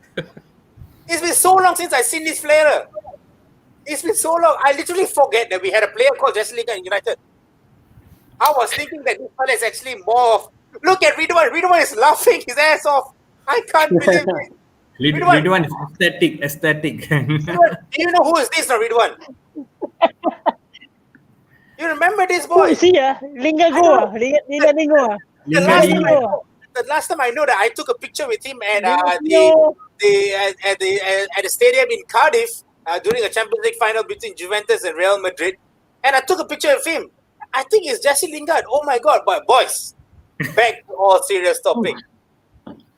It's been so long since I've seen this player. It's been so long. I literally forget that we had a player called Jesse Lingard in United. I was thinking that this fella is actually more of... Look at Ridwan. Ridwan is laughing his ass off. I can't believe it. Ridwan is aesthetic. Ridwan, do you know who is this now, Ridwan? You remember this boy? Who is he? Lingard go. Lingard. The last time I know that I took a picture with him at the stadium in Cardiff during a Champions League final between Juventus and Real Madrid, and I took a picture of him. I think it's Jesse Lingard. Oh my God! But boys, back to all serious topic.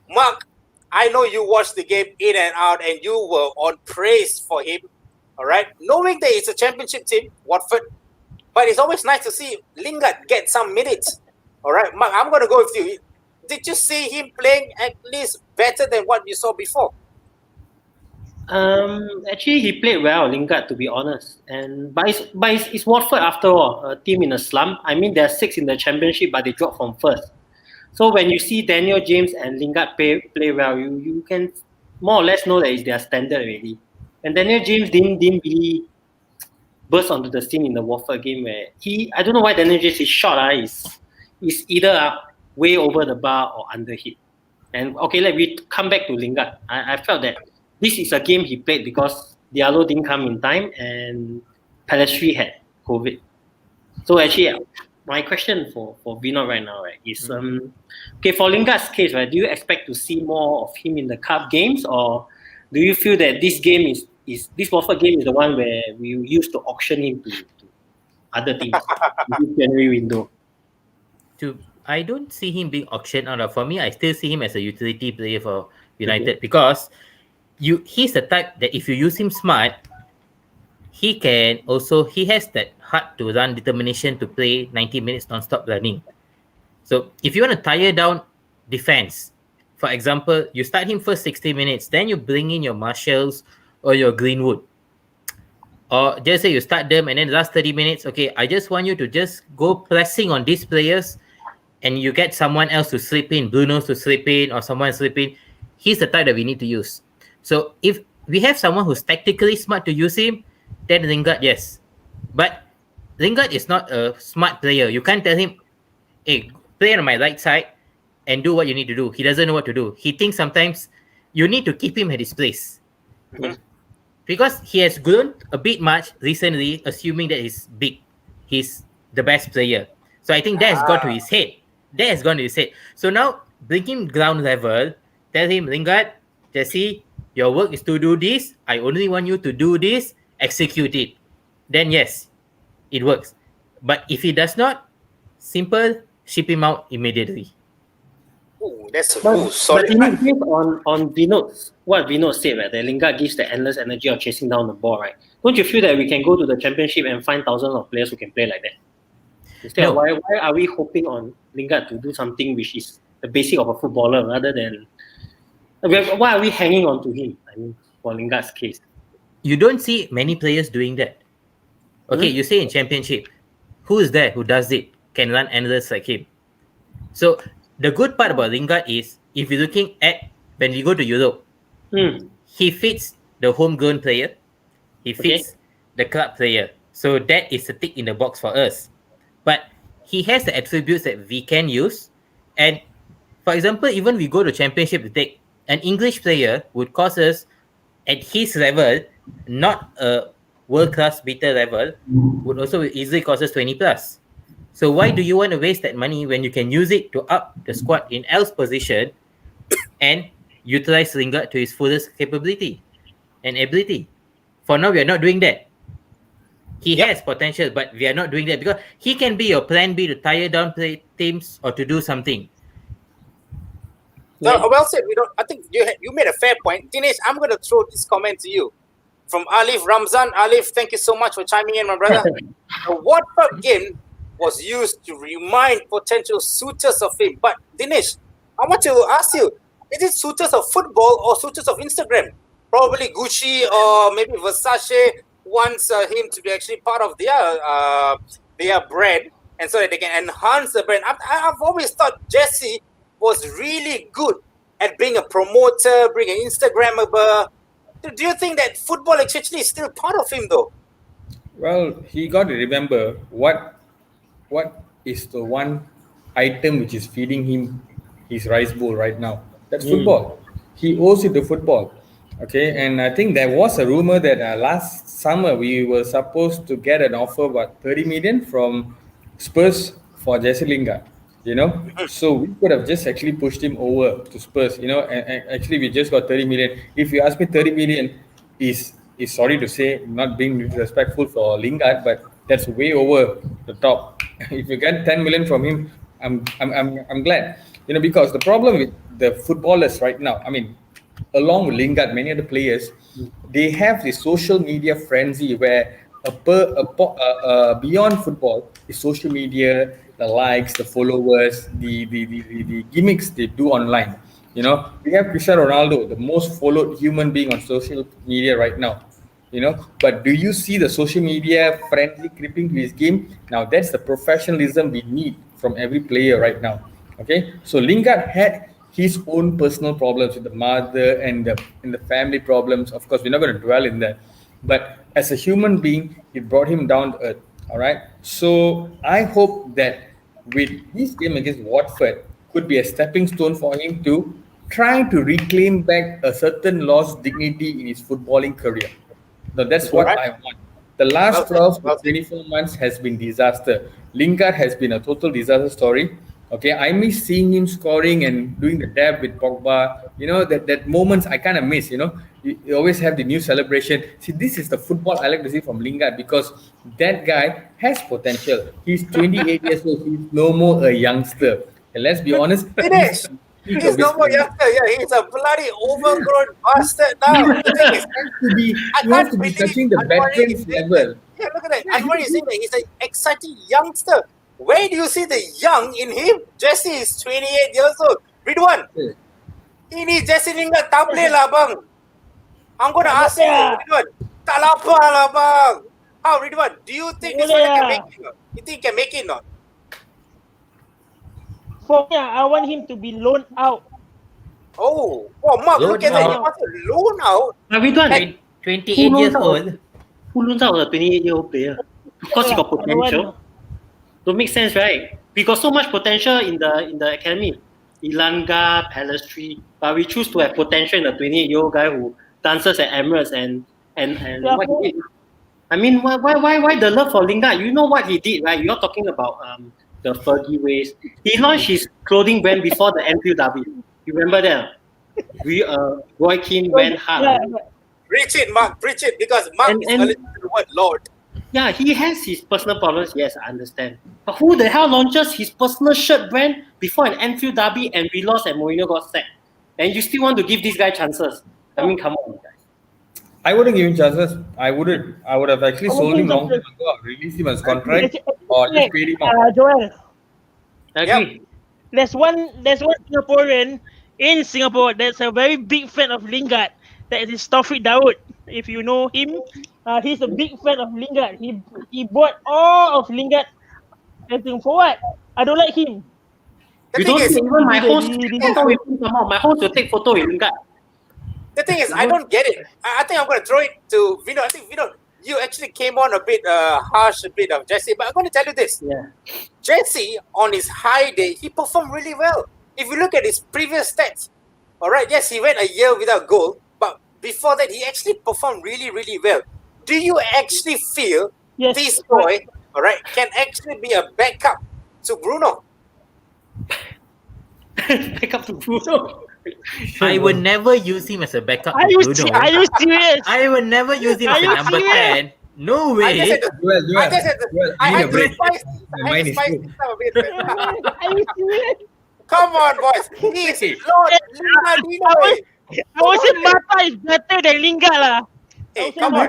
Mark, I know you watched the game in and out, and you were on praise for him. All right, knowing that it's a championship team, Watford, but it's always nice to see Lingard get some minutes. All right, Mark, I'm going to go with you. did you see him playing at least better than what you saw before? Actually, he played well, Lingard, to be honest. It's Watford after all, a team in a slump. I mean, they're 6th in the championship, but they dropped from 1st. So when you see Daniel James and Lingard play well, you can more or less know that it's their standard already. And Daniel James didn't really burst onto the scene in the Watford game where I don't know why Daniel James is shot is either way over the bar or under hit. And okay, let me come back to Lingard. I felt that this is a game he played because Diallo didn't come in time and Pelestri had COVID. So actually, my question for Vino right now, right, is okay, for Lingard's case, right, do you expect to see more of him in the cup games, or do you feel that this game is this Watford game is the one where we used to auction him to other teams in this January window? I don't see him being auctioned out. For me, I still see him as a utility player for United because he's the type that if you use him smart, he has that heart to run, determination to play 90 minutes non-stop running. So if you want to tire down defense, for example, you start him first 60 minutes, then you bring in your Marshalls or your Greenwood. Or just say you start them and then the last 30 minutes, okay, I just want you to just go pressing on these players and you get someone else to slip in, Bruno to slip in or someone slip in. He's the type that we need to use. So if we have someone who's tactically smart to use him, then Lingard, yes. But Lingard is not a smart player. You can't tell him, hey, play on my right side and do what you need to do. He doesn't know what to do. He thinks sometimes you need to keep him at his place. Mm-hmm. Because he has grown a bit much recently, assuming that he's big. He's the best player. So I think that has gone to his head. So now bring him ground level, tell him, Lingard, Jesse, your work is to do this. I only want you to do this, execute it. Then yes, it works. But if he does not, simple, ship him out immediately. Ooh, that's But solid. based on what Vino said, right, that Lingard gives the endless energy of chasing down the ball, right? Don't you feel that we can go to the championship and find thousands of players who can play like that? Instead, No. why are we hoping on Lingard to do something which is the basic of a footballer rather than why are we hanging on to him? I mean, for Lingard's case, You don't see many players doing that. Okay, you say in championship, who is there who does it, can run endless like him? So the good part about Lingard is, if you're looking at when we go to Europe, he fits the homegrown player, he fits the club player. So that is a tick in the box for us. But he has the attributes that we can use. And for example, even we go to championship to take an English player would cost us at his level, not a world-class beta level, would also easily cost us 20 plus. So why do you want to waste that money when you can use it to up the squad in L's position and utilize Lingard to his fullest capability and ability? For now, we are not doing that. He has potential, but we are not doing that because he can be your plan B to tire down teams or to do something. No, well said. I think you made a fair point. Dinesh, I'm going to throw this comment to you from Alif Ramzan. Alif, thank you so much for chiming in, my brother. The Watford game was used to remind potential suitors of him. But Dinesh, I want to ask you, is it suitors of football or suitors of Instagram? Probably Gucci or maybe Versace wants him to be actually part of their brand, and so that they can enhance the brand. I've always thought Jesse was really good at being a promoter, being an Instagrammer. Do you think that football actually is still part of him though? Well, he got to remember what is the one item which is feeding him his rice bowl right now. That's football. He owes it to football. Okay, and I think there was a rumor that last summer we were supposed to get an offer about 30 million from Spurs for Jesse Lingard. So we could have just actually pushed him over to Spurs. And actually we just got 30 million. If you ask me, 30 million is sorry to say, not being disrespectful for Lingard, but that's way over the top. If you get 10 million from him, I'm glad. Because the problem with the footballers right now, I mean, along with Lingard, many other players, they have this social media frenzy where beyond football is social media, the likes, the followers, the gimmicks they do online. We have Cristiano Ronaldo, the most followed human being on social media right now. But do you see the social media friendly creeping to his game? Now that's the professionalism we need from every player right now. Okay, so Lingard had his own personal problems with the mother and the family problems. Of course, we're not going to dwell in that. But as a human being, it brought him down to earth. All right. So I hope that with this game against Watford could be a stepping stone for him to try to reclaim back a certain lost dignity in his footballing career. No, that's what I want. The last 12 to 24 months has been disaster. Lingard has been a total disaster story. Okay, I miss seeing him scoring and doing the dab with Pogba. That moments I kind of miss. You always have the new celebration. See, this is the football I like to see from Lingard because that guy has potential. He's 28 years old. He's no more a youngster. And let's be honest. Finish. He's no more youngster. Yeah, he's a bloody overgrown bastard now. The thing is, he has to be touching the veterans level. Yeah, look at that. Anwar is saying that he's an exciting youngster. Where do you see the young in him? Jesse is 28 years old. Ridwan, ini Jesse Lingard tak boleh lah bang. I'm going to ask you, Ridwan. Tak lapar lah bang. How, Ridwan? Do you think this one can make it? You think he can make it or not? For me, I want him to be loaned out. Oh, Mark, look at that. You want to loan out? Ridwan, 28 years old. Who loans out a 28-year-old player? Of course, he got potential. Don't make sense, right? We got so much potential in the academy. Ilanga, Palestri, but we choose to have potential in a 28-year-old guy who dances at Emirates and what he did. I mean, why the love for Lingard? You know what he did, right? You're talking about the Fergie ways. He launched his clothing brand before the Anfield derby. You remember that? Roy Keane went hard. Preach it, Mark. Preach it, because Mark is allergic to the word Lord. Yeah, he has his personal problems. Yes, I understand. But who the hell launches his personal shirt brand before an Anfield derby and we lost and Mourinho got sacked? And you still want to give this guy chances? I mean, come on, guys. I wouldn't give him chances. I would have actually sold him long time ago, released him as contract, or just paid him off. Joel, I agree. there's one Singaporean in Singapore that's a very big fan of Lingard. That is Taufik Daud. If you know him, he's a big fan of Lingard. He bought all of Lingard. I think for what? I don't like him. The You thing don't is, see even my host take photo with him somehow. My host will take photo with Lingard. the thing is, I don't get it. I think I'm going to throw it to Vino. I think, Vino, you actually came on a bit harsh, a bit of Jesse, but I'm going to tell you this. Yeah. Jesse, on his high day, he performed really well. If you look at his previous stats, all right, yes, he went a year without goal, but before that, he actually performed really, really well. Do you actually feel this boy, all right, can actually be a backup to Bruno? Backup to Bruno. I would never use him as a backup Are to you Bruno. serious? I would never use him as a number 10. No I way. just had to, I had to spice it up a bit. Are you serious? Come on, boys. He is Lord Lingardino. I would say Mata is better than Lingard lah. Hey, come on.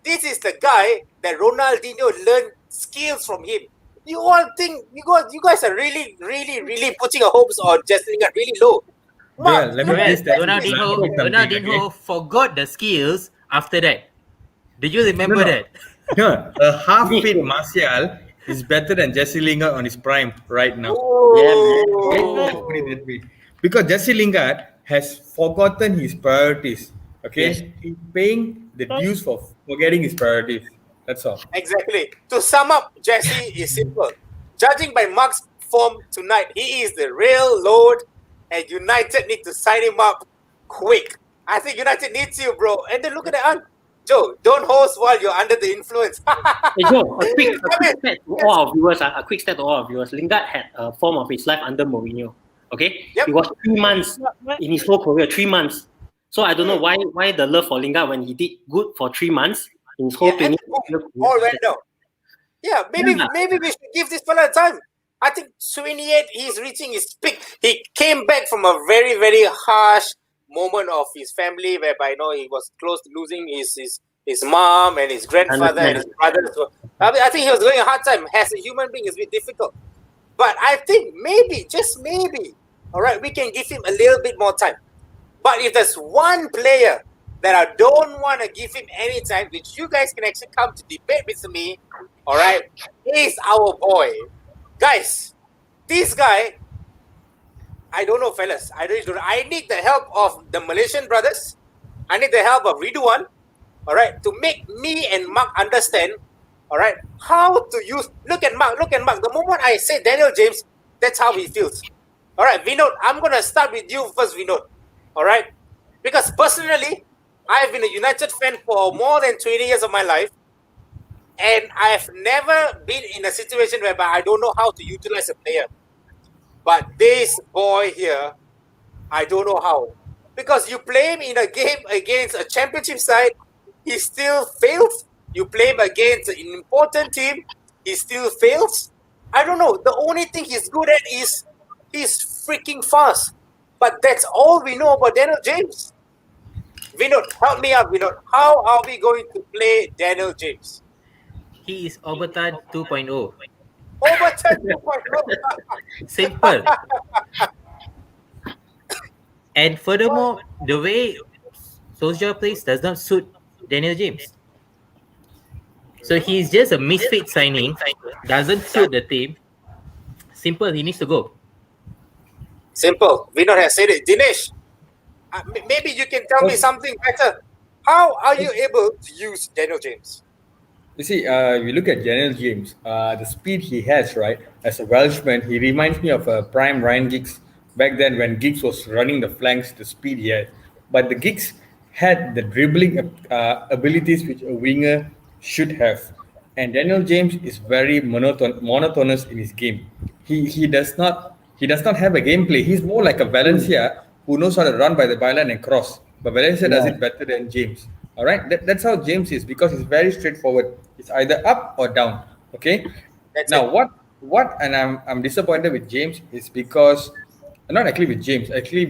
This is the guy that Ronaldinho learned skills from him. You all think you guys are really, really, really putting your hopes on Jesse Lingard really low. Well, let me please tell you Ronaldinho forgot the skills after that. Did you remember that? No, a half-fit Martial is better than Jesse Lingard on his prime right now. Let's put it that way. Because Jesse Lingard has forgotten his priorities. Okay, Yes. he's paying the dues for forgetting his priorities. That's all. Exactly. To sum up, Jesse is simple. Judging by Mark's form tonight, he is the real Lord, and United need to sign him up quick. I think United needs you, bro. And then look at that. Joe, don't host while you're under the influence. Hey Joe, a quick stat to all our viewers. A quick stat to all our viewers. Lingard had a form of his life under Mourinho. Okay, Yep. it was 3 months in his whole career. 3 months. So I don't know why the love for Lingard when he did good for 3 months in his whole and 20 all went down. Yeah, maybe we should give this fella time. I think 28, he's reaching his peak. He came back from a very, very harsh moment of his family, whereby he was close to losing his mom and his grandfather and his brothers. I think he was going a hard time. As a human being, it's a bit difficult. But I think maybe, just maybe, all right, we can give him a little bit more time. But if there's one player that I don't want to give him any time, which you guys can actually come to debate with me, all right, is our boy. Guys, this guy, I don't know, fellas. I really don't know. I need the help of the Malaysian brothers. I need the help of Ridwan, all right, to make me and Mark understand, all right, how to use. Look at Mark. The moment I say Daniel James, that's how he feels. All right, Vinod, I'm going to start with you first, Vinod. All right? Because personally, I've been a United fan for more than 20 years of my life. And I've never been in a situation whereby I don't know how to utilize a player. But this boy here, I don't know how. Because you play him in a game against a championship side, he still fails. You play him against an important team, he still fails. I don't know. The only thing he's good at is he's freaking fast. But that's all we know about Daniel James. Vinod, help me out, Vinod. How are we going to play Daniel James? He is Overton 2.0. Overton 2.0. Simple. And furthermore, the way Solskjaer plays does not suit Daniel James. So he's just a misfit signing, doesn't suit the team. Simple, he needs to go. Simple. Vinod has said it. Dinesh, maybe you can tell me something better. How are you able to use Daniel James? You see, if you look at Daniel James, the speed he has, right, as a Welshman, he reminds me of a prime Ryan Giggs back then when Giggs was running the flanks, the speed he had. But the Giggs had the dribbling abilities which a winger should have. And Daniel James is very monotonous in his game. He does not have a gameplay. He's more like a Valencia who knows how to run by the byline and cross. But Valencia does it better than James. All right, that's how James is because he's very straightforward. It's either up or down. Okay. What and I'm disappointed with James is because not actually with James, actually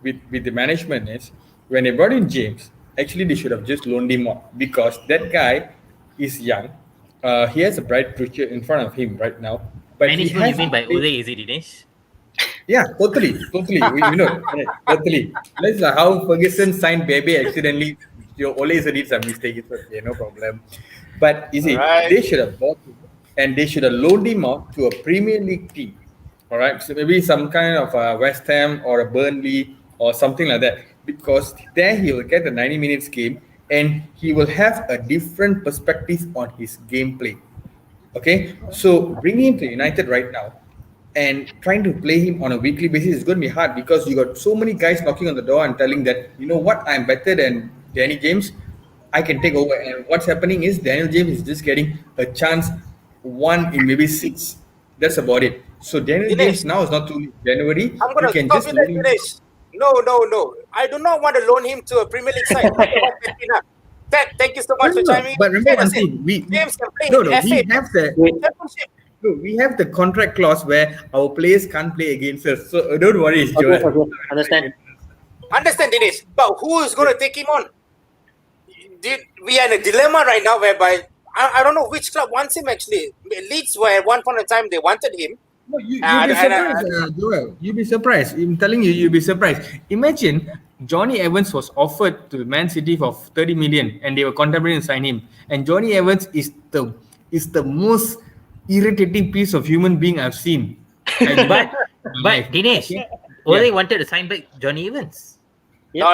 with the management is when they brought in James, actually they should have just loaned him out because that guy is young. He has a bright future in front of him right now. But management you mean by Ole, is it, Dinesh? Yeah, totally. We know, totally. That's like how Ferguson signed Bebe accidentally. Ole did some mistake. It's okay, no problem. But you see, they should have bought him and they should have loaned him out to a Premier League team. All right, so maybe some kind of a West Ham or a Burnley or something like that. Because there he will get the 90 minutes game and he will have a different perspective on his gameplay. Okay, so bringing him to United right now and trying to play him on a weekly basis is going to be hard because you got so many guys knocking on the door and telling that, you know what, I'm better than Danny James, I can take over. And what's happening is Daniel James is just getting a chance 1 in maybe 6. That's about it. So Daniel James now is not too January. I'm going to stop you there, Dinesh. No. I do not want to loan him to a Premier League side. Thank you so much for chiming. But remember one thing, James can play in FA Championship. No, we have the contract clause where our players can't play against us. So don't worry, Joel. Okay. Understand, Dinesh. But who is going to take him on? We are in a dilemma right now whereby I don't know which club wants him actually. Leeds were at one point in time they wanted him. No, you'll be surprised, Joel. You'll be surprised. I'm telling you, you'll be surprised. Imagine Johnny Evans was offered to Man City for 30 million and they were contemplating to sign him. And Johnny Evans is the most irritating piece of human being I've seen. But Dinesh, Ole wanted to sign back Johnny Evans. No.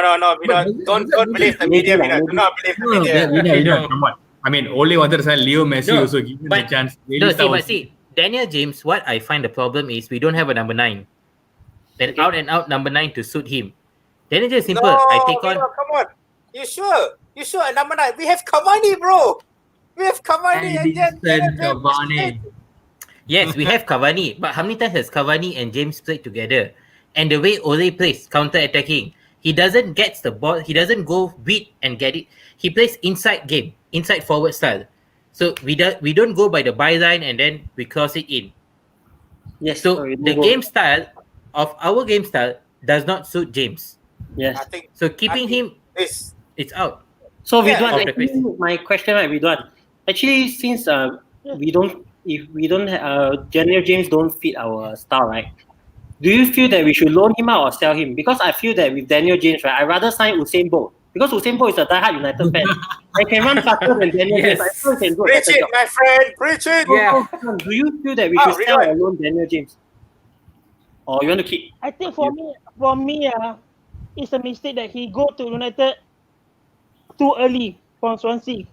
Don't believe the media. Do not believe the media. Come on. I mean, Ole wanted to sign Leo Messi also give him the chance. See, Daniel James, what I find the problem is we don't have a number 9. Then out and out number 9 to suit him. Daniel James simple. I take on. Come on. You sure? At number 9? We have Cavani, bro. We have Cavani Cavani. Yes, we have Cavani. But how many times has Cavani and James played together? And the way Ole plays, counter-attacking, he doesn't get the ball. He doesn't go beat and get it. He plays inside forward style. So we don't go by the byline and then we cross it in. Yes. So the game style of our game style does not suit James. Yes. So keeping him, it's out. So Vidwan, my question, right, Vidwan. Actually, since if we don't Daniel James don't fit our style, right? Do you feel that we should loan him out or sell him? Because I feel that with Daniel James, right, I rather sign Usain Bolt because Usain Bolt is a diehard United fan. I can run faster than Daniel James. I know he can do a Preach better it, job. my friend. Preach it. Yeah. So, do you feel that we Oh, should sell really? or loan Daniel James, or you want to keep? I think for me, it's a mistake that he go to United too early from Swansea.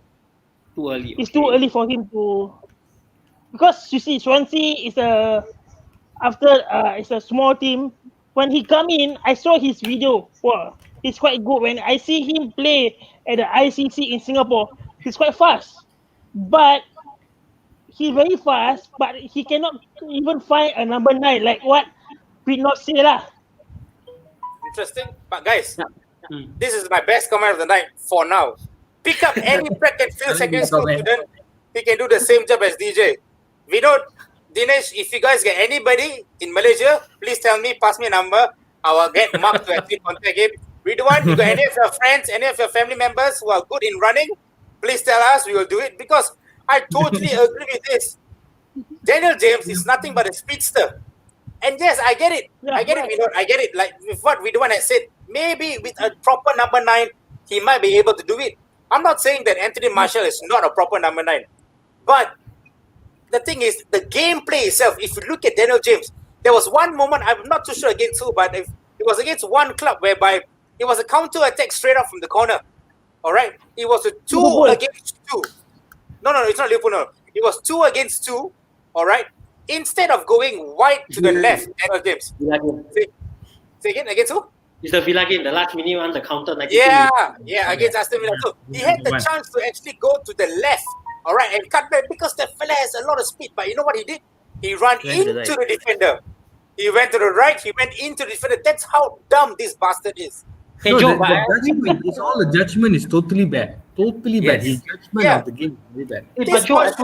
Too early. It's too early for him to, because you see Swansea is it's a small team. When he come in, I saw his video. Wow, he's quite good. When I see him play at the ICC in Singapore, he's quite fast. But he's very fast, but he cannot even find a number 9. Like what we not say lah. Interesting. But guys, Hmm. this is my best comment of the night for now. Pick up any track and field secondary school student. He can do the same job as DJ. Vinod, Dinesh, if you guys get anybody in Malaysia, please tell me, pass me a number. I will get Mark to actually contact him. Ridwan, you got any of your friends, any of your family members who are good in running? Please tell us, we will do it. Because I totally agree with this. Daniel James is nothing but a speedster. And yes, I get it. Yeah, I get it, Vinod. I get it. Like with what Ridwan had said, maybe with a proper number 9, he might be able to do it. I'm not saying that Anthony Martial is not a proper number 9. But the thing is, the gameplay itself, if you look at Daniel James, there was one moment, I'm not too sure against who, but if it was against one club whereby it was a counter attack straight up from the corner. All right? It was a 2 Liverpool. against 2. No, it's not Liverpool, no. It was 2 against 2. All right? Instead of going wide to the left, Daniel James. Villa game. Say again, against who? It's the Villa game, the last minute one, the counter. 92 Yeah, minutes. against Aston Villa. So he had the chance to actually go to the left, all right, and cut back because the fella has a lot of speed. But you know what he did? He ran Went to the into the defender. He went to the right. He went into the defender. That's how dumb this bastard is. Hey, No, Joe, the but I agree judgment, it's all the judgment is totally bad. Totally bad. Yes. His judgment Yeah. of the game is very bad. Hey, This but Joe, I was-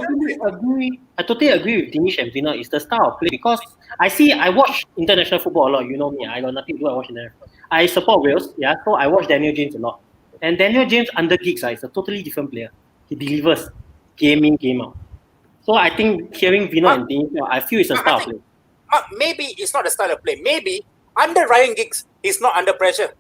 totally agree with Dinesh and Vina. It's the style of play because I watch international football a lot. You know me, I got nothing to do. I watch international. I support Wales, yeah. So I watch Daniel James a lot, and Daniel James under Giggs is a totally different player. He delivers game in, game out. So I think hearing Vina and Dinesh, I feel it's a style of play. Maybe it's not a style of play. Maybe under Ryan Giggs, he's not under pressure.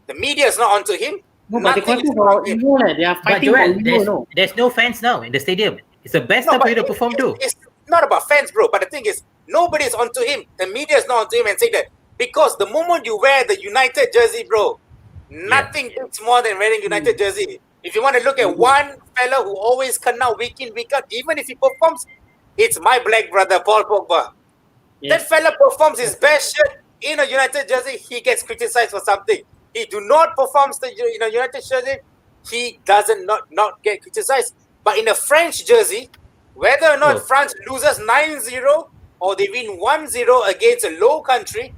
The media is not onto him. No, but the Nothing question is for wrong with him. Ego, they are But fighting for Joel, Ego, no. there's no fans now in the stadium. It's the best time but for you to perform too. It's not about fans, bro. But the thing is, nobody is onto him. The media is not onto him and saying that because the moment you wear the United jersey, bro, nothing beats more than wearing United jersey. If you want to look at one fella who always come out week in, week out, even if he performs, it's my black brother, Paul Pogba. Yeah. That fella performs his best shirt in a United jersey, he gets criticized for something. He do not perform in a United jersey, he doesn't not get criticized. But in a French jersey, whether or not France loses 9-0 or they win 1-0 against a low country,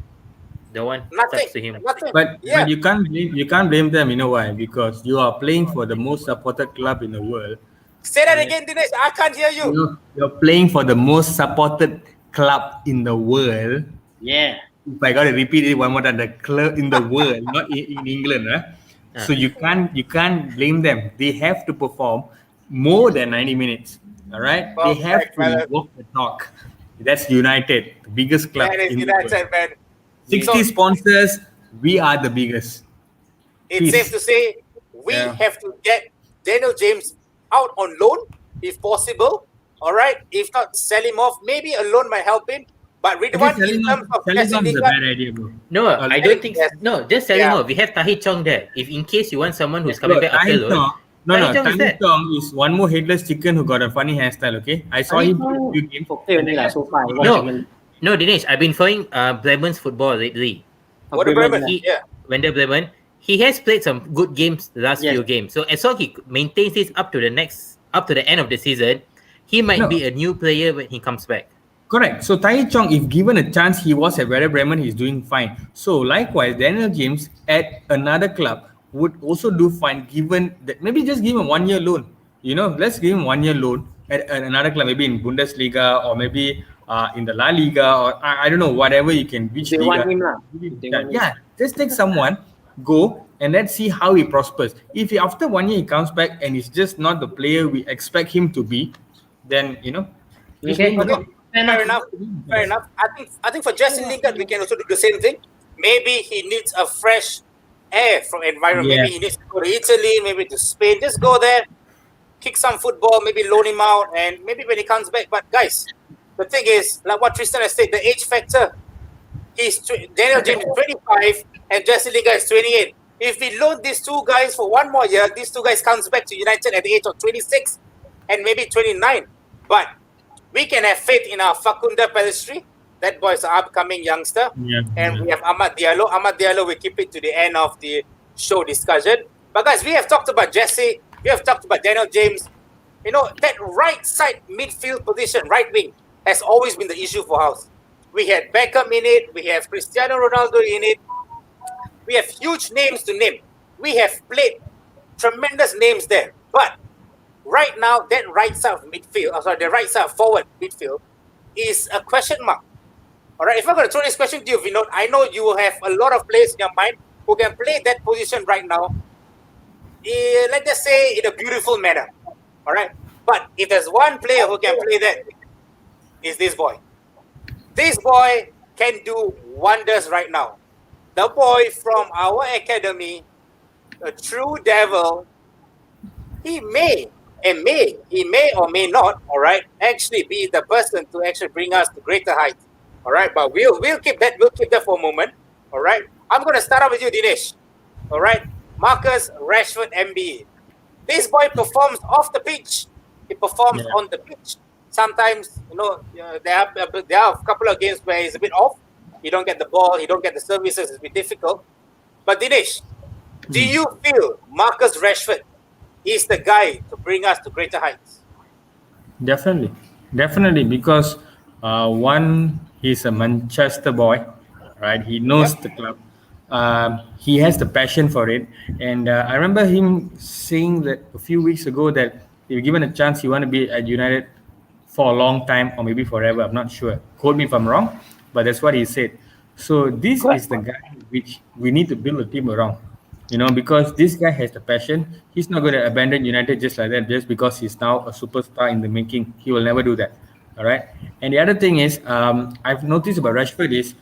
The one nothing. sucks to him. Nothing. But, yeah. but you can't blame them. You know why? Because you are playing for the most supported club in the world. Say that again, Dinesh. I can't hear you. You're playing for the most supported club in the world. Yeah. If I gotta repeat it one more time, the club in the world, not in England, So you can't blame them. They have to perform more than 90 minutes. All right, they have Perfect, brother. to walk the talk. That's United, the biggest club That is in the world. United, man. 60 So- sponsors. We are the biggest. It's Please. safe to say we Yeah. have to get Daniel James out on loan if possible. All right. If not, sell him off. Maybe a loan might help him. But Ridwan, in terms of Selling Jesse off is a Lingard, bad idea, bro. No, I don't think. yes. No, just selling Yeah. off. We have Tahir Chong there. If in case you want someone who's coming back after loan, No, Tahir Chong is Tahir there. Chong is one more headless chicken who got a funny hairstyle, okay? I saw Tahir him Chong- play a few games. Okay, only lah, so far. I watch No. him. No, Dinesh, I've been following Bremen's football lately. what about Bremen? He, Yeah. Wender Bremen, he has played some good games the last Yes. few games. So as long as he maintains this up to the end of the season, he might No. be a new player when he comes back. Correct. So Tahir Chong, if given a chance, he was at Werder Bremen, he's doing fine. So likewise, Daniel James at another club would also do fine given that maybe just give him a 1 year loan. Let's give him 1 year loan at another club, maybe in Bundesliga or maybe in the La Liga or I don't know, whatever you can reach. They want him lah. Just take someone, go and let's see how he prospers. If after 1 year he comes back and he's just not the player we expect him to be, then he's Okay. doing the job. Fair enough. Fair enough. I think for Jesse Lingard, we can also do the same thing. Maybe he needs a fresh air from environment. Yeah. Maybe he needs to go to Italy, maybe to Spain. Just go there, kick some football, maybe loan him out, and maybe when he comes back. But guys, the thing is, like what Tristan has said, the age factor. Daniel James is 25 and Jesse Lingard is 28. If we loan these two guys for one more year, these two guys comes back to United at the age of 26 and maybe 29. But we can have faith in our Facunda Pellistri. That boy is an upcoming youngster. Yeah. And we have Ahmad Diallo. Ahmad Diallo, we keep it to the end of the show discussion. But guys, we have talked about Jesse. We have talked about Daniel James. That right side midfield position, right wing, has always been the issue for House. We had Beckham in it. We have Cristiano Ronaldo in it. We have huge names to name. We have played tremendous names there. But right now, that right side of midfield, the right side of forward midfield is a question mark. All right, if I'm going to throw this question to you, Vinod, I know you will have a lot of players in your mind who can play that position right now, let's just say in a beautiful manner. All right, but if there's one player who can play that, is this boy. This boy can do wonders right now. The boy from our academy, a true devil, he may or may not, all right, actually be the person to actually bring us to greater heights. All right, but we'll keep that for a moment. All right. I'm gonna start off with you, Dinesh. All right. Marcus Rashford MBE. This boy performs off the pitch. He performs on the pitch. Sometimes, there are a couple of games where he's a bit off. He don't get the ball, he don't get the services, it's a bit difficult. But Dinesh, do you feel Marcus Rashford is the guy to bring us to greater heights? Definitely, because one, he's a Manchester boy, right? He knows the club. He has the passion for it, and I remember him saying that a few weeks ago that if given a chance, he want to be at United for a long time or maybe forever. I'm not sure. Quote me if I'm wrong, but that's what he said. So this is the guy which we need to build a team around. Because this guy has the passion. He's not going to abandon United just like that, just because he's now a superstar in the making. He will never do that. All right. And the other thing is, I've noticed about Rashford is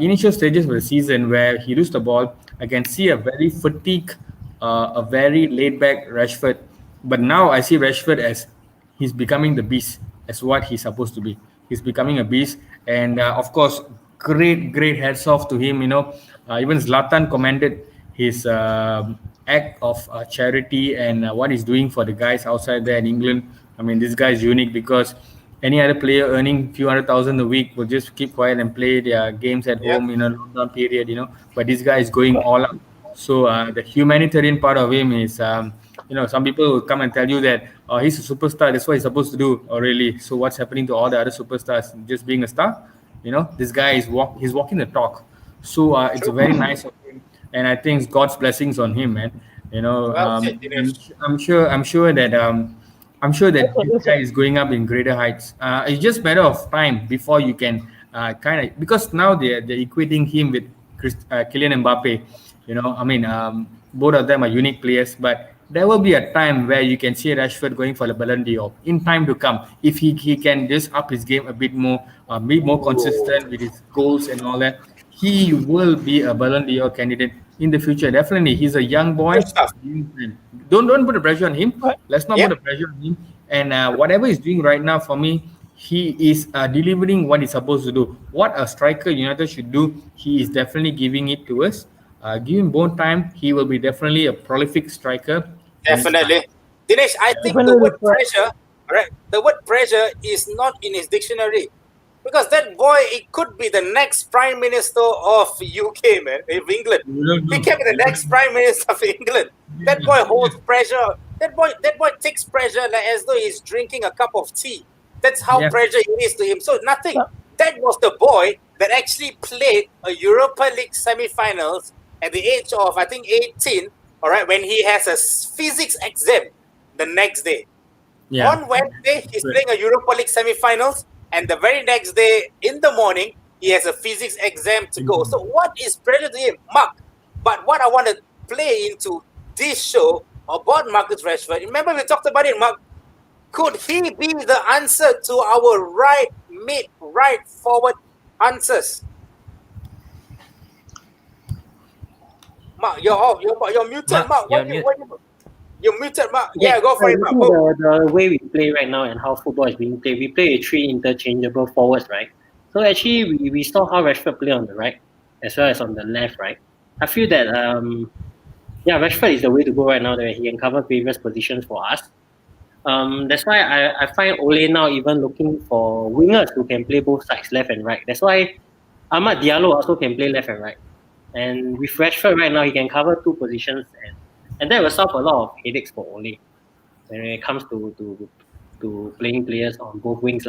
initial stages of the season where he loses the ball, I can see a very fatigued, a very laid-back Rashford. But now I see Rashford as he's becoming the beast, as what he's supposed to be. He's becoming a beast. And of course, great hats off to him. Even Zlatan commended his act of charity and what he's doing for the guys outside there in England. I mean, this guy is unique because any other player earning a few 100,000 a week will just keep quiet and play their games at home in a lockdown period, But this guy is going all out. So the humanitarian part of him is, some people will come and tell you that he's a superstar, that's what he's supposed to do. Oh, really? So what's happening to all the other superstars? Just being a star? This guy is he's walking the talk. So it's a very nice of him, and I think it's God's blessings on him, man. I'm sure that this guy is going up in greater heights. It's just a matter of time before you can because now they're equating him with Kylian Mbappe. Both of them are unique players, but there will be a time where you can see Rashford going for the Ballon d'Or in time to come. If he can just up his game a bit more, be more consistent with his goals and all that, he will be a Ballon d'Or candidate in the future. Definitely, he's a young boy. Don't put the pressure on him. Let's not put the pressure on him. And whatever he's doing right now, for me, he is delivering what he's supposed to do. What a striker United should do, he is definitely giving it to us. Give him more time, he will be definitely a prolific striker. Definitely. Dinesh, I think the word pressure, right? The word pressure is not in his dictionary. Because that boy, it could be the next Prime Minister of UK, man, of England. He can be the next Prime Minister of England. That boy holds pressure. That boy takes pressure like as though he's drinking a cup of tea. That's how pressure it is to him. So nothing. That was the boy that actually played a Europa League semi-finals at the age of, I think, 18, all right, when he has a physics exam the next day. On Wednesday, he's playing a Europa League semi-finals, and the very next day, in the morning, he has a physics exam to go. So what is pressure to him? Mark. But what I want to play into this show about Marcus Rashford, remember we talked about it, Mark, Could he be the answer to our right mid, right forward answers? Mark, you're off. You're muted, Mark, Mark. you're mute. You're muted, Mark. Yeah, go for it, Mark. Looking Go. at the way we play right now and how football is being played, we play with three interchangeable forwards, right? So actually, we saw how Rashford play on the right as well as on the left, right? I feel that Rashford is the way to go right now. That he can cover previous positions for us. That's why I find Ole now even looking for wingers who can play both sides, left and right. That's why Ahmad Diallo also can play left and right. And with Rashford right now, he can cover two positions, and that will solve a lot of headaches for Ole when it comes to playing players on both wings.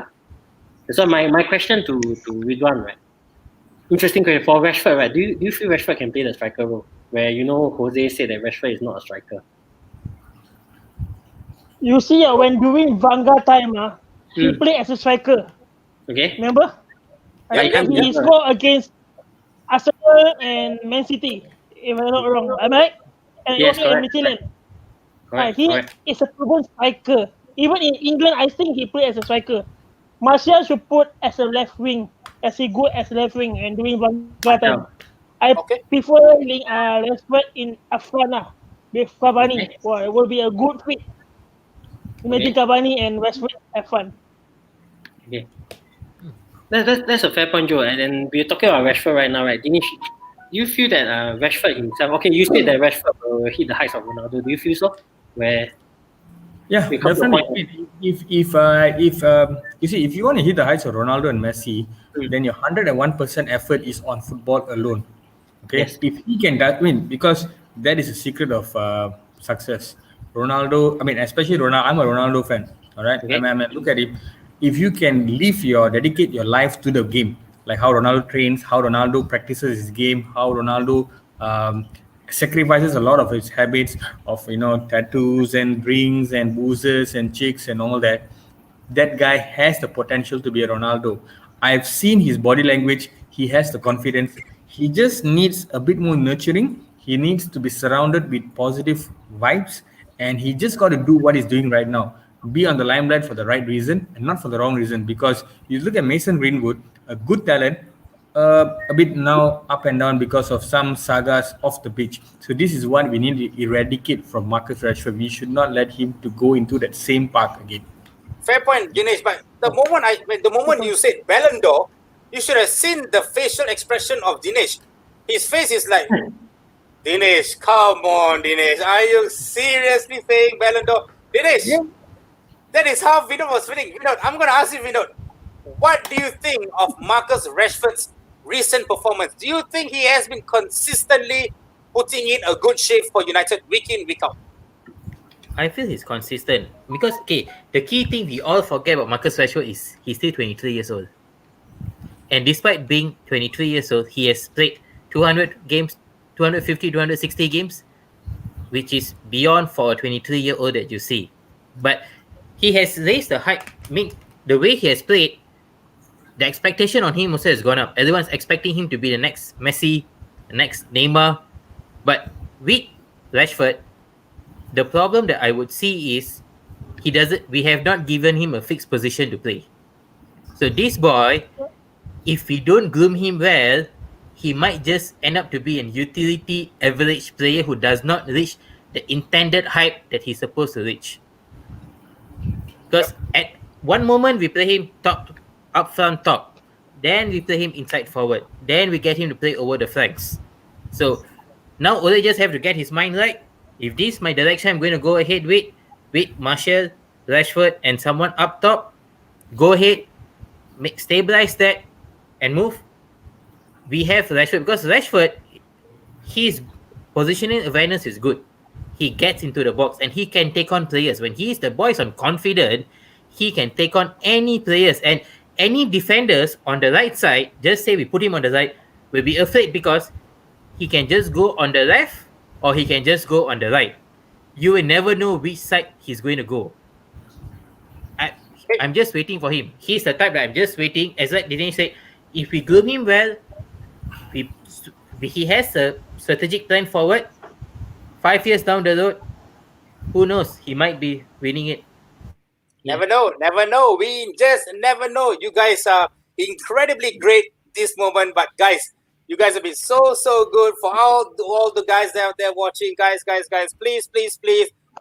So my question to Ridwan, right? Interesting question for Rashford, right? Do you feel Rashford can play the striker role? Where Jose said that Rashford is not a striker. You see, when during Vanga time, he played as a striker. Okay. Remember? Yeah, I think he scored against Arsenal and Man City, if I'm not wrong. Am I right? And Yes, also in correct. Midtjylland. Correct. He Correct. is a proven striker. Even in England, I think he played as a striker. Martial should put as a left wing, as he good as left wing and doing Vanga time. I Okay. prefer Rashford in Afrana with Cavani. Okay. Wow, it will be a good fit. Imagine Cavani and Rashford have fun. Okay. That's a fair point, Joe. And then we're talking about Rashford right now, right? Dinesh, do you feel that Rashford himself? Okay, you said that Rashford will hit the heights of Ronaldo. Do you feel so? Where Yeah, we come to a definitely. point If you see, if you want to hit the heights of Ronaldo and Messi, then your 101% effort is on football alone. Okay, Yes. if he can because that is a secret of success. Ronaldo, I mean, especially Ronaldo. I'm a Ronaldo fan. All right, Okay. look at him. If you can dedicate your life to the game, like how Ronaldo trains, how Ronaldo practices his game, how Ronaldo sacrifices a lot of his habits of tattoos and rings and boozes and chicks and all that. That guy has the potential to be a Ronaldo. I've seen his body language. He has the confidence. He just needs a bit more nurturing. He needs to be surrounded with positive vibes, and he just got to do what he's doing right now. Be on the limelight for the right reason and not for the wrong reason. Because you look at Mason Greenwood, a good talent, a bit now up and down because of some sagas off the pitch. So this is what we need to eradicate from Marcus Rashford. We should not let him to go into that same path again. Fair point, Dinesh. But the moment you said Ballon d'Or, you should have seen the facial expression of Dinesh. His face is like, Dinesh, come on, Dinesh. Are you seriously saying Ballon d'Or? Dinesh, that is how Vinod was feeling. Vinod, I'm going to ask you, Vinod, what do you think of Marcus Rashford's recent performance? Do you think he has been consistently putting in a good shape for United week in, week out? I feel he's consistent because the key thing we all forget about Marcus Rashford is he's still 23 years old. And despite being 23 years old, he has played 200 games, 250, 260 games, which is beyond for a 23-year-old that you see. But he has raised the height. I mean, the way he has played, the expectation on him also has gone up. Everyone's expecting him to be the next Messi, the next Neymar. But with Rashford, the problem that I would see is we have not given him a fixed position to play. So this boy, if we don't groom him well, he might just end up to be an utility average player who does not reach the intended height that he's supposed to reach. Because at one moment we play him up front top, then we play him inside forward, then we get him to play over the flanks. So now Ole just have to get his mind right. If this is my direction, I'm going to go ahead with Martial, Rashford, and someone up top. Go ahead, stabilize that, and move. We have Rashford because Rashford, his positioning awareness is good. He gets into the box and he can take on players. When the boy is on confident, he can take on any players and any defenders on the right side. Just say we put him on the right, will be afraid because he can just go on the left or he can just go on the right. You will never know which side he's going to go. I'm just waiting for him. He's the type that I'm just waiting. As like Dinesh said, if we groom him well, he has a strategic plan forward. 5 years down the road, who knows? He might be winning it. Never know. We just never know. You guys are incredibly great this moment, but guys, you guys have been so good. For all the guys out there watching, guys, please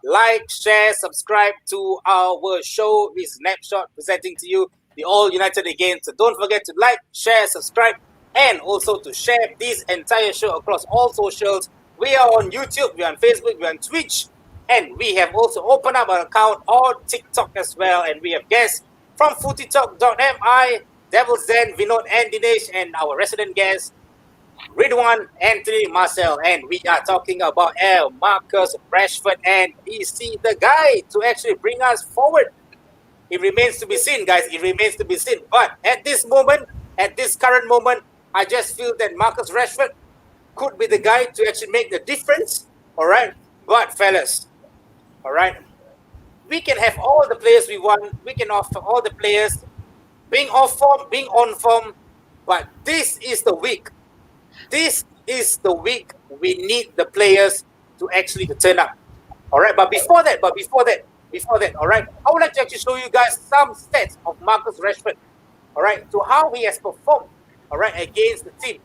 like, share, subscribe to our show. This Snapshot presenting to you the All United Again. So don't forget to like, share, subscribe, and also to share this entire show across all socials. We are on YouTube, we're on Facebook, we're on Twitch, and we have also opened up an account on TikTok as well. And we have guests from footytalk.mi, Devil Zen, Vinod, and Dinesh, and our resident guest, Ridwan, Anthony, Marcel. And we are talking about Marcus Rashford, and is he the guy to actually bring us forward? It remains to be seen, guys. It remains to be seen. But at this moment, at this current moment, I just feel that Marcus Rashford could be the guy to actually make the difference. All right. But fellas, all right, we can have all the players we want. We can offer all the players being off form, being on form. But this is the week. This is the week we need the players to actually turn up. All right. But before that, all right, I would like to actually show you guys some stats of Marcus Rashford. All right, to how he has performed. All right, against the teams.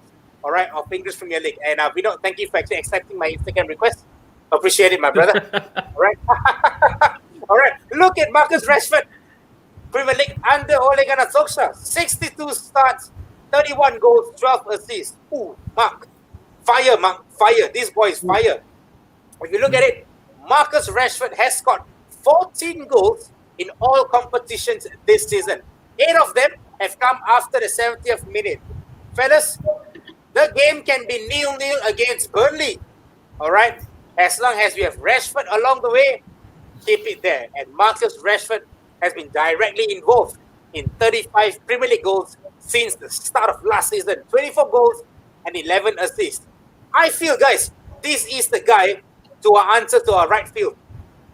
All right, of English Premier League. And Vinod, thank you for actually accepting my Instagram request. Appreciate it, my brother. All right. All right. Look at Marcus Rashford. Premier League under Ole Gunnar Solskjaer. 62 starts, 31 goals, 12 assists. Ooh, Mark. Fire, Mark. Fire. This boy is fire. If you look at it, Marcus Rashford has scored 14 goals in all competitions this season. 8 of them have come after the 70th minute. Fellas, the game can be 0-0 against Burnley. All right? As long as we have Rashford along the way, keep it there. And Marcus Rashford has been directly involved in 35 Premier League goals since the start of last season. 24 goals and 11 assists. I feel, guys, this is the guy to our answer to our right field.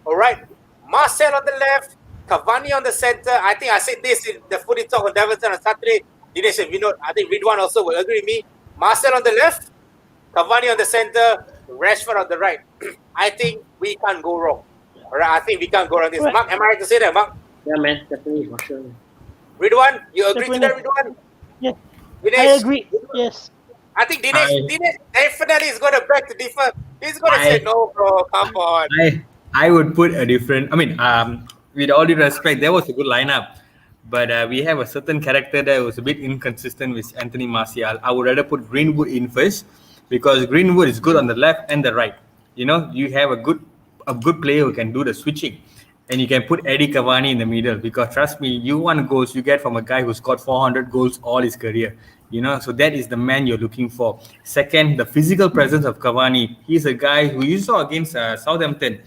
All right? Marcel on the left, Cavani on the center. I think I said this in the Footy Talk on Davidson on Saturday. Dinesh and Vinod, I think Ridwan also will agree with me. Marcel on the left, Cavani on the center, Rashford on the right. I think we can't go wrong. All right, I think we can't go wrong this. Mark, am I right to say that, Mark? Yeah, man, definitely for sure. Ridwan, you agree to that, Ridwan? Yeah, Dinesh? I agree. Yes. I think Dinesh definitely is going to beg to differ. He's going to say, no, bro, come on. I would put a different. I mean, with all due respect, that was a good lineup, but we have a certain character that was a bit inconsistent with Anthony Martial. I would rather put Greenwood in first because Greenwood is good on the left and the right. You know, you have a good player who can do the switching, and you can put Eddie Cavani in the middle because trust me, you want goals you get from a guy who scored 400 goals all his career. You know, so that is the man you're looking for. Second, the physical presence of Cavani. He's a guy who you saw against Southampton.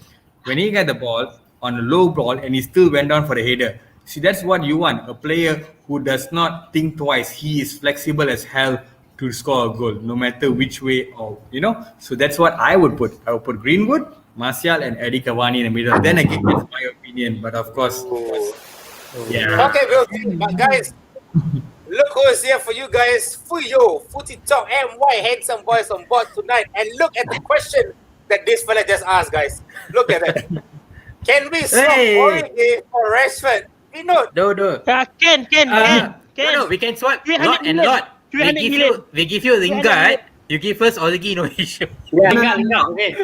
When he got the ball on a low ball and he still went down for the header. See, that's what you want. A player who does not think twice. He is flexible as hell to score a goal, no matter which way or, you know. So that's what I would put. I would put Greenwood, Martial, and Eddie Cavani in the middle. Then again, that's my opinion. But of course, yeah. Okay, we'll see. But guys, look who is here for you guys. Fuyo, Footy Talk, MY, handsome boys on board tonight. And look at the question that this fella just asked, guys. Look at that. Can we swap Origi for Rashford? You know. No. Can. No, we can swap 300 lot and million. lot. 300 million. We give you Lingard. You give us Origi, no issue. Yeah, Lingard, okay.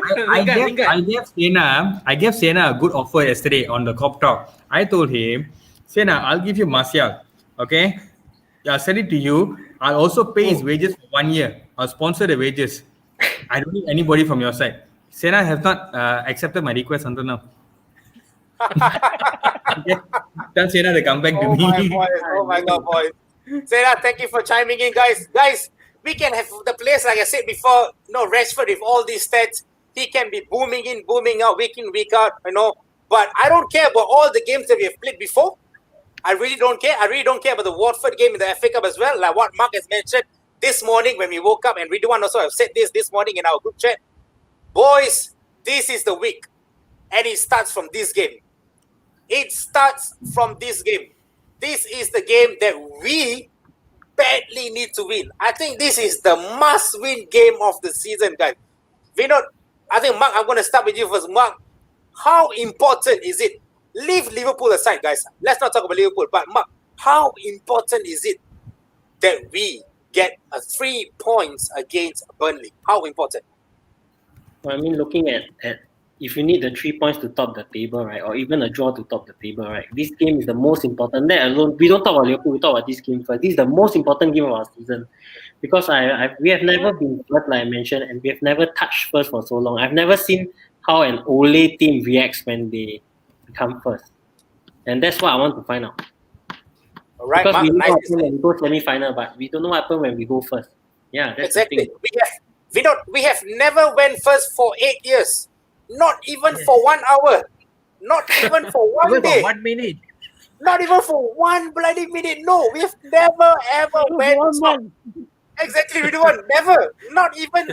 I gave Sena a good offer yesterday on the Cop Talk. I told him, Sena, I'll give you Martial. Okay? I'll send it to you. I'll also pay his wages for 1 year. I'll sponsor the wages. I don't need anybody from your side. Sena has not accepted my request until now. Tell Sena to come back to me. Oh my God, boys. Sena, thank you for chiming in, guys. Guys, we can have the players, like I said before, Rashford with all these stats, he can be booming in, booming out, week in, week out, But I don't care about all the games that we have played before. I really don't care. I really don't care about the Watford game in the FA Cup as well. Like what Mark has mentioned this morning when we woke up, and Ridwan also have said this morning in our group chat. Boys, this is the week. And it starts from this game. It starts from this game. This is the game that we badly need to win. I think this is the must-win game of the season, guys. Vinod, I think, Mark, I'm going to start with you first. Mark, how important is it leave Liverpool aside, guys. Let's not talk about Liverpool. But Mark, how important is it that we get 3 points against Burnley? How important? Well, I mean, looking at if you need the 3 points to top the table, right, or even a draw to top the table, right, this game is the most important. That alone, we don't talk about Liverpool, we talk about this game first. This is the most important game of our season because we have never been first, like I mentioned, and we have never touched first for so long. I've never seen how an Ole team reacts when they become first, and that's what I want to find out. All right, Because Mark, we know nice what to see. happens when we go semi-final, but we don't know what happens when we go first. Yeah, that's Exactly. the thing. We have never went first for 8 years. Not even for 1 hour. Not even for one Even day. for 1 minute. Not even for one bloody minute. No, we've never ever went One top. month. Exactly, we don't. Never. Not even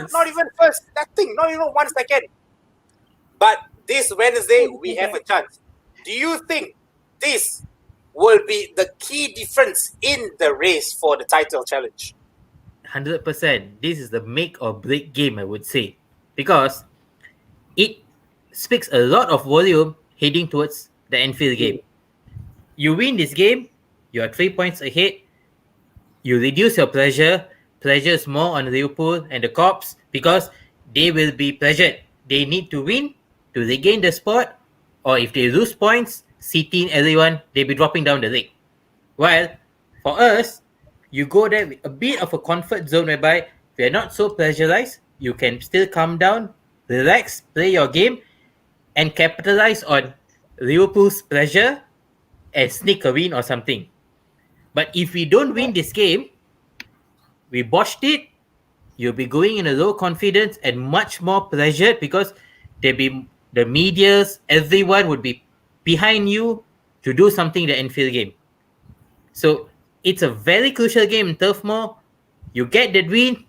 first. Nothing. Not even 1 second. But this Wednesday we have a chance. Do you think this will be the key difference in the race for the title challenge? 100%. This is the make or break game, I would say, because it speaks a lot of volume heading towards the Anfield game. You win this game, you are 3 points ahead. You reduce your pressure. Pressure is more on Liverpool and the Cops because they will be pressured. They need to win to regain the spot, or if they lose points, City and everyone, they'll be dropping down the league. While for us, you go there with a bit of a comfort zone whereby we are not so pressurized. You can still calm down, relax, play your game, and capitalize on Liverpool's pressure and sneak a win or something. But if we don't win this game, we botched it. You'll be going in a low confidence and much more pressured because the medias, everyone would be behind you to do something in the Anfield game. So it's a very crucial game in Turf Moor. You get that win,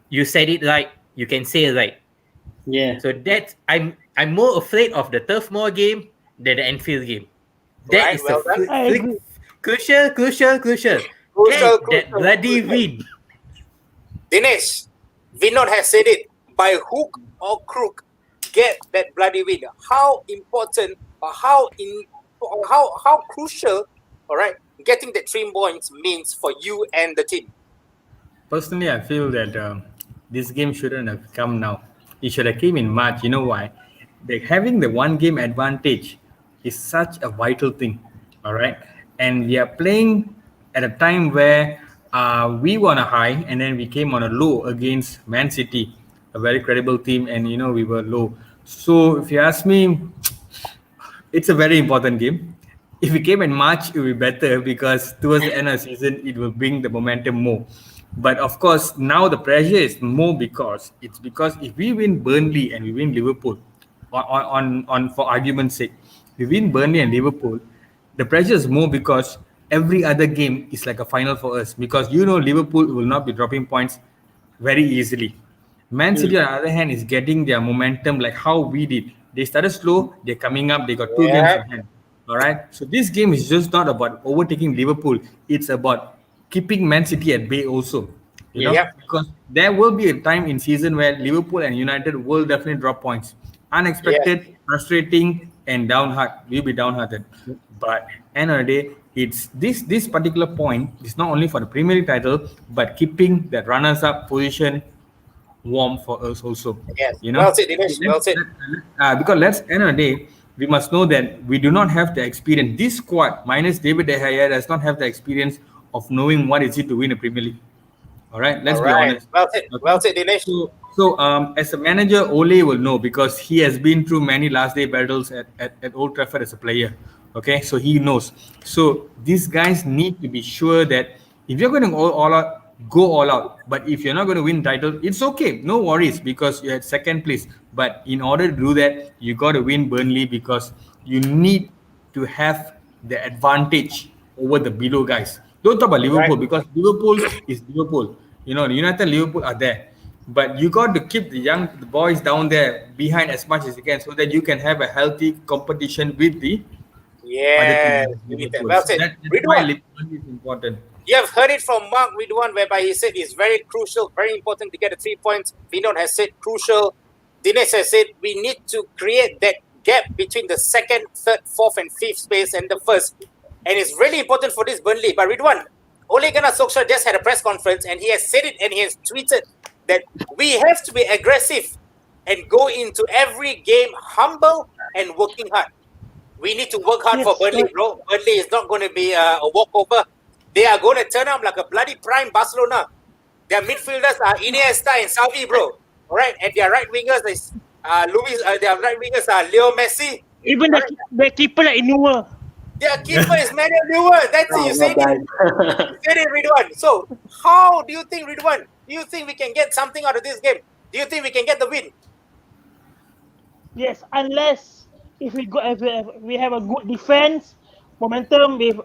you said it right. You can say it right. Yeah. So that's I'm more afraid of the Turf Moor game than the Anfield game. That Right, is well done. the I agree. crucial. Crucial, That bloody crucial. win. Dinesh, Vinod has said it. By hook or crook, get that bloody win. How important or how crucial, all right, getting the 3 points means for you and the team. Personally, I feel that this game shouldn't have come now. It should have came in March. You know why? Having the 1 game advantage is such a vital thing. All right, and we are playing at a time where we were on a high and then we came on a low against Man City, a very credible team, and we were low. So if you ask me, it's a very important game. If we came in March, it will be better because towards the end of the season, it will bring the momentum more. But of course, now the pressure is more because if we win Burnley and we win Liverpool, on for argument's sake, we win Burnley and Liverpool, the pressure is more because every other game is like a final for us because Liverpool will not be dropping points very easily. Man City, on the other hand, is getting their momentum like how we did. They started slow, they're coming up, they got 2 games in hand. All right. So this game is just not about overtaking Liverpool, it's about keeping Man City at bay also. Because there will be a time in season where Liverpool and United will definitely drop points. Unexpected, frustrating, and downhearted. We'll be downhearted. But end of the day, it's this particular point is not only for the Premier League title, but keeping the runners-up position warm for us also. Yes. Well said, Dinesh. Well said. Because let's end of the day, we must know that we do not have the experience. This squad minus David De Gea does not have the experience of knowing what is it to win a Premier League. All right, let's be honest. Well said. Well said, Dinesh. So, as a manager, Ole will know because he has been through many last day battles at Old Trafford as a player. Okay, so he knows. So these guys need to be sure that if you're going to go all out. But if you're not going to win title, it's okay. No worries because you're at second place. But in order to do that, you got to win Burnley because you need to have the advantage over the below guys. Don't talk about Liverpool because Liverpool is Liverpool. United and Liverpool are there. But you got to keep the boys down there behind as much as you can so that you can have a healthy competition with the other teams. Well said. That's why Liverpool is important. You have heard it from Mark Ridwan, whereby he said it's very crucial, very important to get the 3 points. Vinod has said crucial. Dinesh has said we need to create that gap between the second, third, fourth, and fifth space and the first. And it's really important for this Burnley. But Ridwan, Ole Gunnar Solskjaer just had a press conference and he has said it and he has tweeted that we have to be aggressive and go into every game humble and working hard. We need to work hard for Burnley, bro. Burnley is not going to be a walkover. They are going to turn up like a bloody prime Barcelona. Their midfielders are Iniesta and Xavi, bro. All right, and their right wingers is their right wingers are Leo Messi. Even the keeper like Neuer. Their keeper is Manuel Neuer. That's it. You said it. You said it, Ridwan. So, how do you think, Ridwan? Do you think we can get something out of this game? Do you think we can get the win? Yes, unless if we have a good defense, momentum with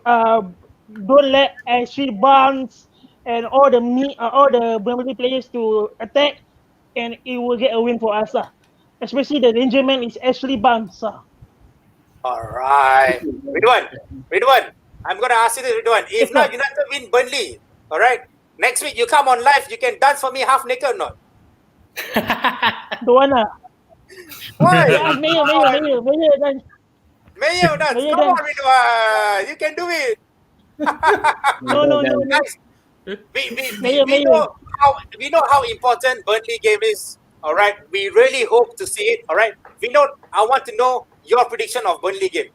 don't let Ashley Barnes and all the Burnley players to attack, and it will get a win for us. Especially the danger man is Ashley Barnes. All right. Ridwan, I'm going to ask you this, Ridwan. If not United win Burnley, all right, next week you come on live, you can dance for me half naked or not? Don't wanna. Why? Mayor dance. Mayo dance. Come on, Ridwan. You can do it. No. Guys, we know how important Burnley game is. All right. We really hope to see it. All right. I want to know your prediction of Burnley game.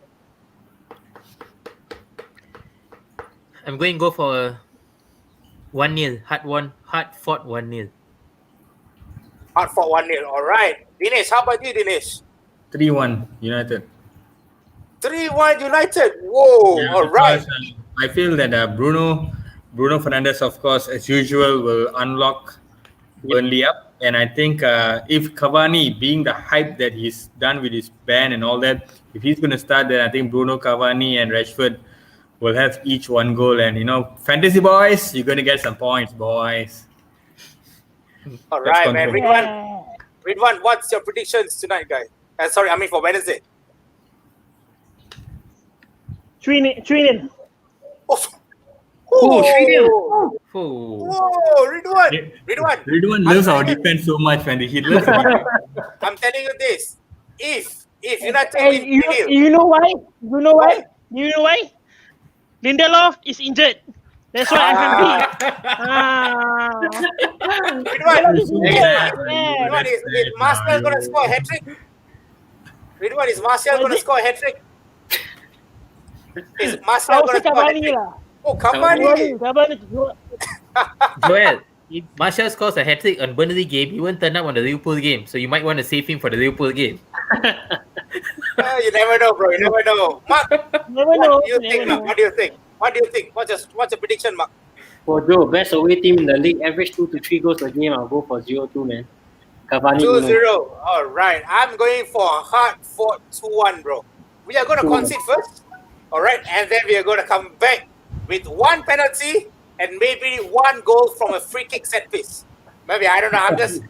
I'm going to go for a 1-0. Hard-fought 1-0. Hard for 1-0. All right. Dinesh, how about you, Dinesh? 3-1 United. 3-1 United. Whoa. Yeah, all right. because, I feel that Bruno Fernandes, of course, as usual, will unlock Burnley up. And I think if Cavani, being the hype that he's done with his band and all that, if he's going to start, then I think Bruno, Cavani, and Rashford will have each one goal. And, fantasy boys, you're going to get some points, boys. All right, man. Ridwan, what's your predictions tonight, guys? For Wednesday. 3-0. Oh, 3-0. Oh. Ridwan. Ridwan loves our defense so much, man. He loves the defense. I'm telling you this. If United And win 3-0. you know why? You know why? Lindelof is injured. That's why I'm happy. Ridwan, is Martial going to score a hat-trick? Ridwan, is Martial going to score a hat-trick? Is Martial going to score a hat-trick? Oh, Cavani. Joel, if Martial scores a hat-trick on Burnley game, he won't turn up on the Liverpool game. So you might want to save him for the Liverpool game. You never know, bro. You never know. Mark, what do you think, Mark? What do you think? What's your prediction, Mark? For Joe, best away team in the league, average 2 to 3 goals a game. I'll go for 0-2, man. Cavani. 2-0. All right. I'm going for a hard-fought 2-1, bro. We are going to concede first. All right. And then we are going to come back with one penalty and maybe one goal from a free kick set piece. Maybe, I don't know. I'm just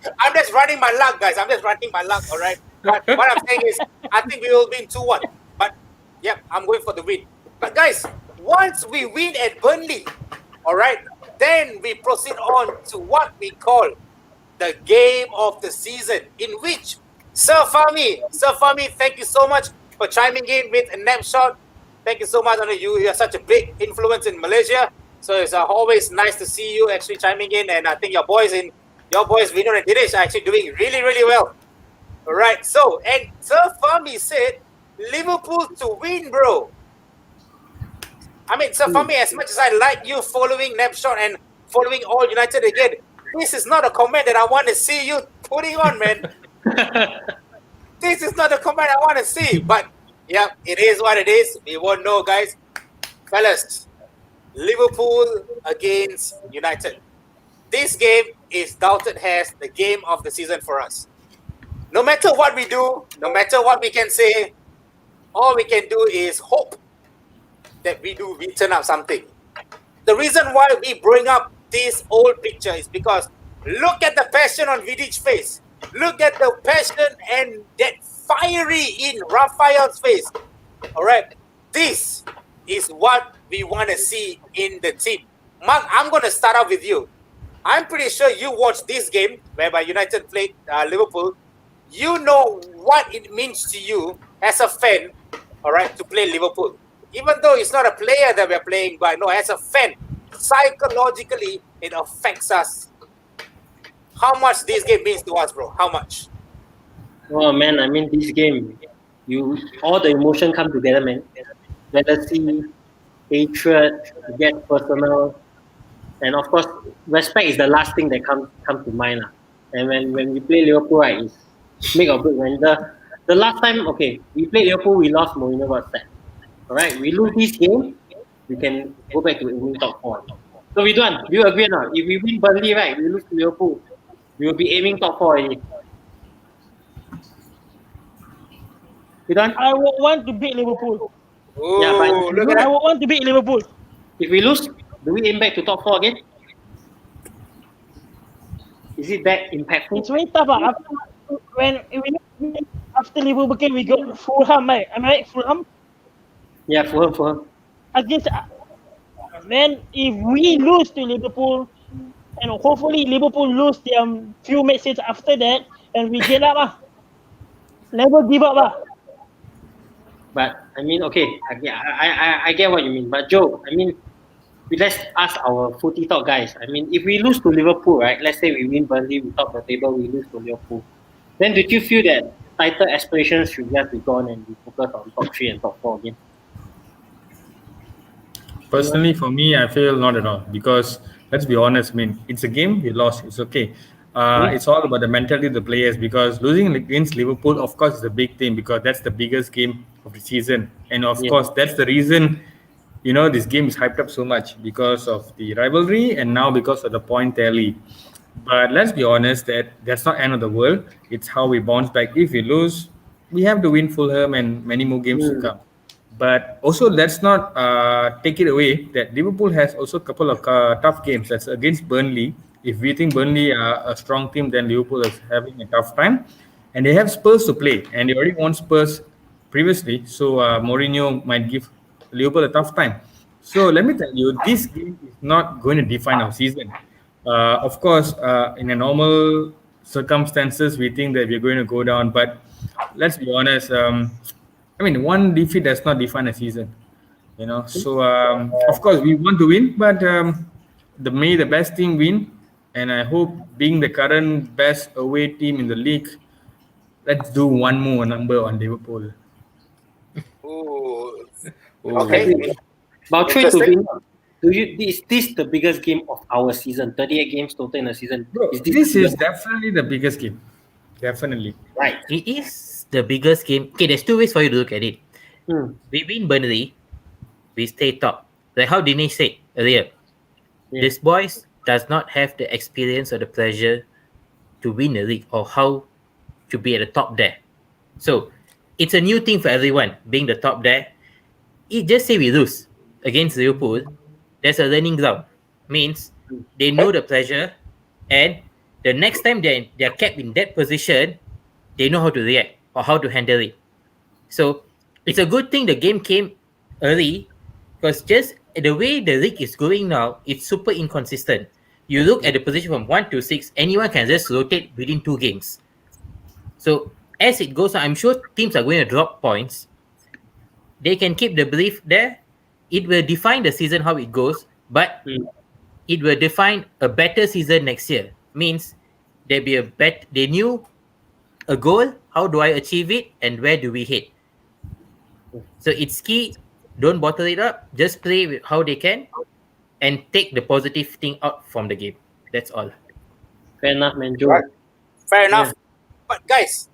running my luck, guys. I'm just running my luck, all right? But what I'm saying is, I think we will win 2-1. But, yeah, I'm going for the win. But, guys, once we win at Burnley, all right, then we proceed on to what we call the game of the season, in which Sir Fahmi, thank you so much for chiming in with a snapshot. Thank you so much. I know you are such a big influence in Malaysia. So it's always nice to see you actually chiming in. And I think your boys, Vino and Dinesh, are actually doing really, really well. All right. So, and Sir Fahmi said, Liverpool to win, bro. I mean, Sir Fahmi, as much as I like you following Napshot and following All United again, this is not a comment that I want to see you putting on, man. This is not a comment I want to see. But, yeah, it is what it is. We won't know, guys. Fellas, Liverpool against United. This game is doubted as the game of the season for us. No matter what we do, no matter what we can say, all we can do is hope that we turn up something. The reason why we bring up this old picture is because look at the passion on Vidic's face. Look at the passion and that fiery in Raphael's face. All right. This is what we want to see in the team. Mark, I'm going to start off with you. I'm pretty sure you watched this game whereby United played Liverpool. you know what it means to you as a fan, all right, to play Liverpool. Even though it's not a player that we're playing, but no, as a fan, psychologically, it affects us. How much this game means to us, bro? How much? Oh man, I mean this game, all the emotion come together, man. Jealousy, hatred, it gets personal, and of course, respect is the last thing that comes to mind, lah. And when we play Liverpool, right, it's make or break. When the last time, okay, we played Liverpool, we lost. Mourinho got sacked. All right, we lose this game, we can go back to aiming top four. So we don't. Do you agree or not? If we win Burnley, right, we lose to Liverpool, we will be aiming top four already. You don't? I would want to beat Liverpool. Ooh, Yeah, but look at I that. would want to beat Liverpool. if we lose, do we aim back to top four again? Is it that impactful? It's very tough. After Liverpool game, we got Fulham, right? Am I right? Fulham Yeah, Fulham. against. Man, if we lose to Liverpool, and hopefully Liverpool lose their few matches after that, and we get up, never give up, But I mean, okay, I get what you mean. But Joe, I mean, let's ask our footy talk guys. I mean, if we lose to Liverpool, right? Let's say we win Burnley, we top the table, we lose to Liverpool. Then did you feel that title aspirations should just be gone and we focus on top 3 and top 4 again? Personally, for me, I feel not at all because let's be honest. I mean, it's a game you lost. It's okay. It's all about the mentality of the players because losing against Liverpool, of course, is a big thing because that's the biggest game of the season, and of course, that's the reason this game is hyped up so much because of the rivalry and now because of the point tally. But let's be honest, that's not end of the world. It's how we bounce back. If we lose, we have to win Fulham and many more games to come. But also, let's not take it away that Liverpool has also a couple of tough games. That's against Burnley. If we think Burnley are a strong team, then Liverpool is having a tough time. And they have Spurs to play. And they already won Spurs previously. So Mourinho might give Liverpool a tough time. So let me tell you, this game is not going to define our season. Of course, in a normal circumstances, we think that we're going to go down. But let's be honest. I mean, one defeat does not define a season, So of course we want to win, but may the best team win, and I hope being the current best away team in the league, let's do one more number on Liverpool. Ooh. Okay. But trade to Interesting. win. Is this the biggest game of our season? 38 games total in a season. Bro, this is definitely the biggest game. Definitely. Right. It is the biggest game. Okay, there's two ways for you to look at it. We win Burnley, we stay top. Like how Dinesh said earlier, this boys does not have the experience or the pleasure to win the league or how to be at the top there. So it's a new thing for everyone being the top there. Just say we lose against Liverpool, there's a learning ground. Means they know the pleasure, and the next time they're kept in that position, they know how to react or how to handle it. So it's a good thing the game came early because just the way the league is going now, it's super inconsistent. You look at the position from 1 to 6, anyone can just rotate within 2 games. So as it goes on, I'm sure teams are going to drop points. They can keep the belief there. It will define the season how it goes, but it will define a better season next year. Means there be they knew a goal, how do I achieve it, and where do we hit? So it's key, don't bottle it up, just play with how they can and take the positive thing out from the game. That's all. Fair enough, man, Joe. Right. Fair enough. But guys,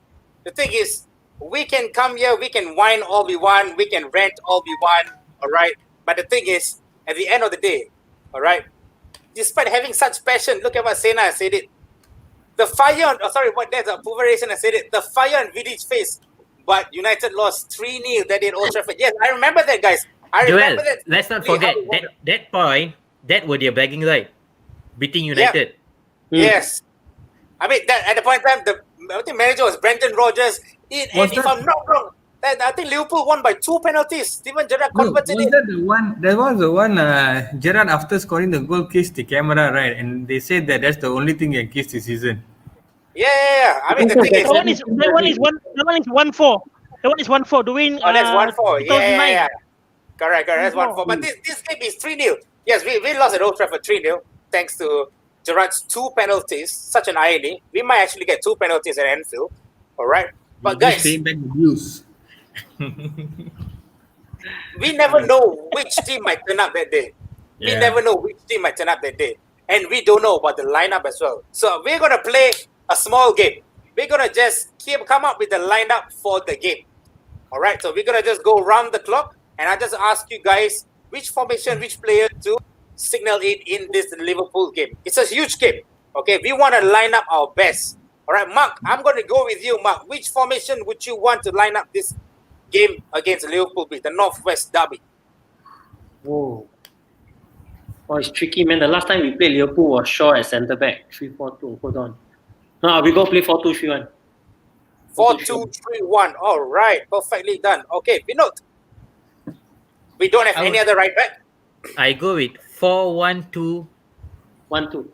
the thing is, we can come here, we can whine all we want, we can rant all we want, all right? But the thing is, at the end of the day, all right, despite having such passion, look at what Sena said it. The fire on, there's a Pulverization has said it. The fire on Vidić's face, but United lost 3-0 that day at Old Trafford. Yes, I remember that, guys. I remember that. Let's not forget that point, that was their bragging right, beating United. Yes. I mean, that, at the point in time, I think manager was Brendan Rodgers. And if I'm not wrong, I think Liverpool won by 2 penalties. Steven Gerrard converted it. There was the one Gerrard after scoring the goal kissed the camera, right? And they said that's the only thing he kissed this season. Yeah. I mean, the thing is, That one is 1-4. That one is 1-4. Doing that's 1-4. 2009. Yeah. Correct. That's 1-4. But this game is 3-0. Yes, we lost at Old Trafford 3-0 thanks to Gerrard's 2 penalties. Such an irony. We might actually get 2 penalties at Anfield. All right. But guys, paying back the dues. we never know which team might turn up that day. We Yeah. never know which team might turn up that day. And we don't know about the lineup as well. So we're going to play a small game. We're going to just come up with the lineup for the game. All right. So we're going to just go round the clock. And I just ask you guys which formation, which player to signal in this Liverpool game. It's a huge game. Okay. We want to line up our best. All right. Mark, I'm going to go with you, Mark. Which formation would you want to line up this game against Liverpool with the Northwest Derby? Whoa. Oh, it's tricky, man. The last time we played Liverpool was Shaw at centre back. 3-4-2. Hold on. No, we go play 4-2-3-1. 4-2-3-1. All right. Perfectly done. Okay, Vinod. We don't have any other right back. I go with 4-1-2. 1-2.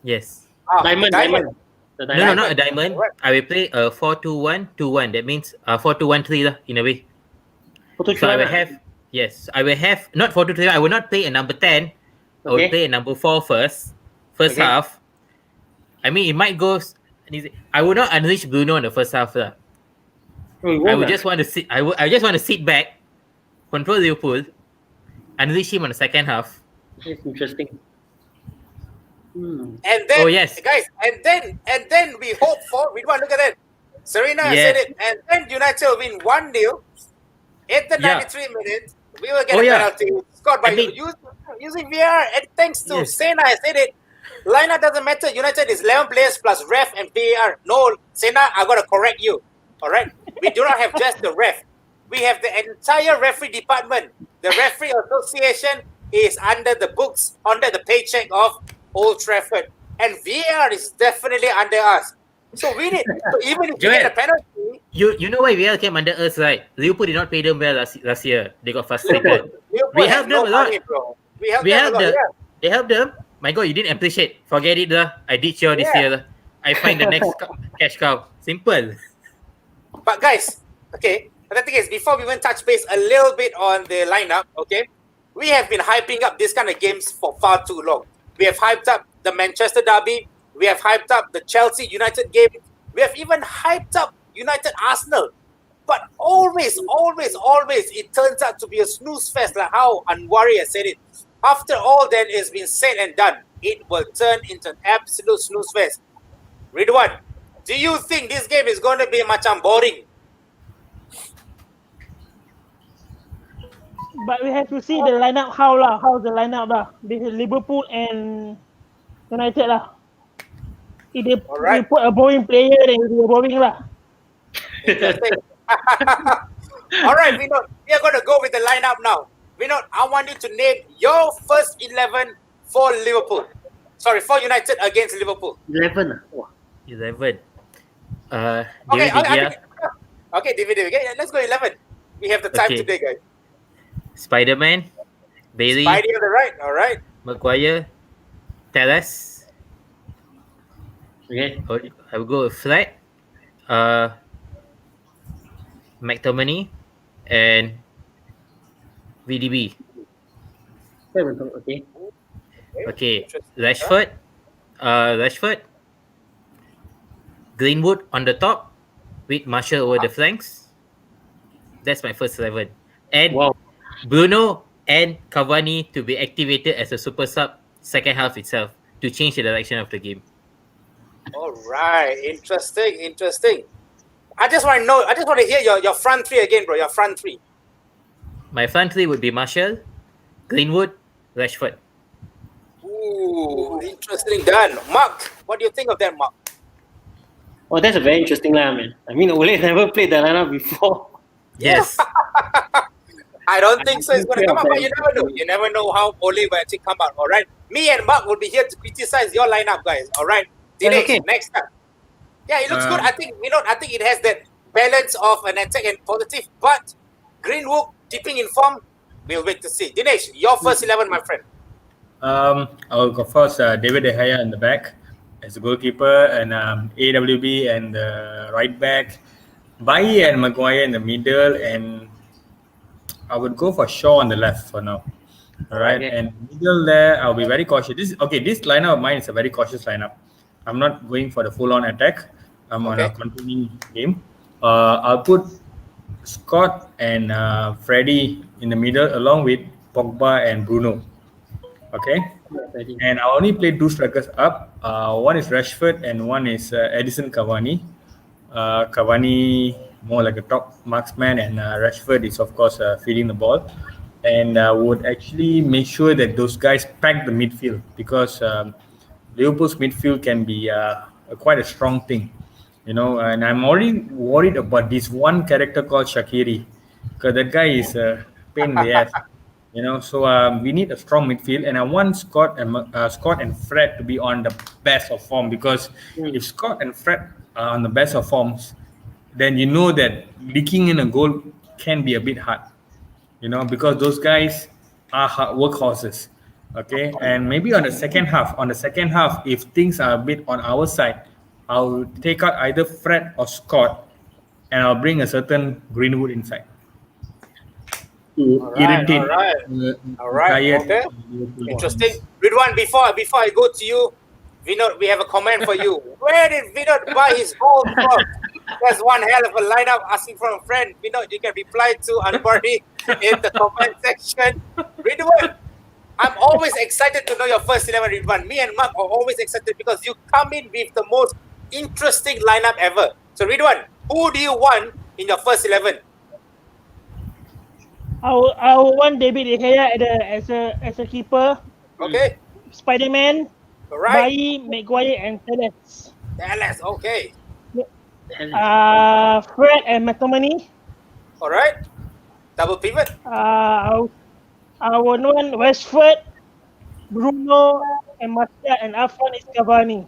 Yes. Diamond. The No, diamond. not a diamond. Right. I will play a 4-2-1-2-1. That means 4-2-1-3 lah, in a way. 4-2-3-1. So I will have, yes, I will have, not 4-2-3-1. I will not play a number 10. I will Okay. play a number 4 first. First Okay. half. I mean, it might go. I will not unleash Bruno in the first half lah. I would just want to sit. I just want to sit back, control Liverpool, unleash him on the second half. That's interesting. And then, Oh, yes. guys, and then we hope for. We want to look at that. Serena Yes. said it, and then United will win 1-0 at the Yeah. 93 minutes. We will get Oh, a yeah. penalty scored by I think- using VR, and thanks to Yes. Sena, I said it. Lineup doesn't matter. United is 11 players plus ref and VAR. No, Sena, I gotta correct you. All right, we do not have just the ref. We have the entire referee department. The referee association is under the books, under the paycheck of Old Trafford, and VAR is definitely under us. So we need. So even if we Joel. get a penalty, You know why VAR came under us, right? Liverpool did not pay them well last year. They got frustrated. Liverpool We has helped them a lot. money, bro. We helped We them helped a lot. them. Yeah. They helped them. My God, you didn't appreciate. Forget it lah. I ditch you this Yeah. year lah. I find the next cash cow. Simple. But guys, okay, the thing is, before we went touch base a little bit on the lineup, okay, we have been hyping up this kind of games for far too long. We have hyped up the Manchester Derby. We have hyped up the Chelsea United game. We have even hyped up United Arsenal. But always, it turns out to be a snooze fest, like how Anwari has said it. After all that has been said and done, it will turn into an absolute snooze fest. Ridwan, do you think this game is going to be macam boring? But we have to see the lineup how's the lineup lah. This is Liverpool and United lah. If they, Alright. they put a boring player, then it will be boring lah. Interesting. All right, Vinod, we are going to go with the lineup now. Vinod, I want you to name your first 11 for Liverpool. Sorry, for United against Liverpool. 11. Wow. 11. Okay, David De Gea, okay, David. Okay, let's go 11. We have the time Okay. today, guys. Spider-Man, Bailey, Spidey on the right. All right. Maguire, Teles. Okay. I will go with Fred, McTominay, and VDB. Okay. Okay, Interesting. Rashford, Greenwood on the top, with Marshall over the flanks. That's my first 11. And Wow. Bruno and Cavani to be activated as a super sub second half itself to change the direction of the game. All right. Interesting. I just want to hear your front three again, bro. Your front three. My front three would be Marshall, Greenwood, Rashford. Ooh, interesting done. Mark, what do you think of that, Mark? Oh, that's a very interesting line, man. I mean, Ole never played the lineup before. Yes. I don't think so. It's going to come out, but you never know. You never know how Ole will actually come out. All right. Me and Mark will be here to criticize your lineup, guys. All right. Dinesh, Okay. next time. Yeah, it looks good. I think it has that balance of an attack and positive, but Greenwood keeping in form. We'll wait to see. Dinesh, your first 11, my friend. I'll go first. David De Gea in the back. as a goalkeeper, and AWB and the right back, Bailly and Maguire in the middle, and I would go for Shaw on the left for now. All right, Okay. and middle there, I'll be very cautious. This lineup of mine is a very cautious lineup. I'm not going for the full-on attack. I'm on a Okay. containing game. I'll put Scott and Freddie in the middle, along with Pogba and Bruno. Okay, and I only play two strikers up. One is Rashford and one is Edison Cavani. Cavani more like a top marksman, and Rashford is of course feeding the ball. And would actually make sure that those guys pack the midfield, because Liverpool's midfield can be quite a strong thing, And I'm already worried about this one character called Shaqiri, because that guy is a pain in the ass. So we need a strong midfield, and I want Scott and Fred to be on the best of form, because if Scott and Fred are on the best of forms, then you know that leaking in a goal can be a bit hard, because those guys are workhorses. Okay, and maybe on the second half, if things are a bit on our side, I'll take out either Fred or Scott, and I'll bring a certain Greenwood inside to irritate All right. Okay. Interesting. Ridwan, before I go to you, Vinod, we have a comment for you. Where did Vinod buy his gold from? That's one hell of a lineup. Asking from a friend. Vinod, you can reply to Anbari in the comment section. Ridwan, I'm always excited to know your first 11, Ridwan. Me and Mark are always excited because you come in with the most interesting lineup ever. So Ridwan, who do you want in your first 11? I would want David De Gea as a keeper. Okay. Spider-Man, All right. Bailly, Maguire, and Teles. Dallas. Okay. Fred and McTominay. All right. Double pivot. I would want Rashford, Bruno, and Martial, and up front is Cavani.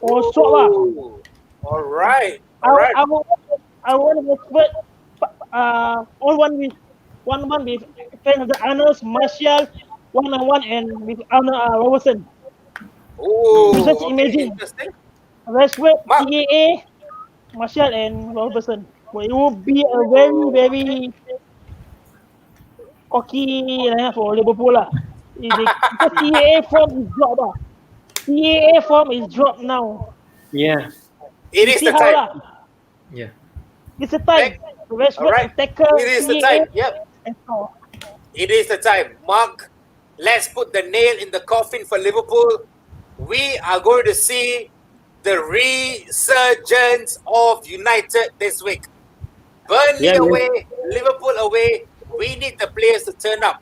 Or swap lah. Ooh. All right. All right. I want Rashford. One with fans of the Arnold, Martial, 1-on-1, and with Robertson. Ooh. Just Okay. imagine. Interesting. Rashford, Mark. TAA, Martial, and Robertson. Well, it will be a very, very cocky lineup for Liverpool lah. Because TAA form is dropped lah. TAA form is dropped now. Yeah. It is See the how time. lah. Yeah. It's the time. Rashford Alright. and tackle. It is the TAA, time. Yep. and so. It is the time. Mark, let's put the nail in the coffin for Liverpool. We are going to see the resurgence of United this week. Burnley Yeah, away, Liverpool away. We need the players to turn up.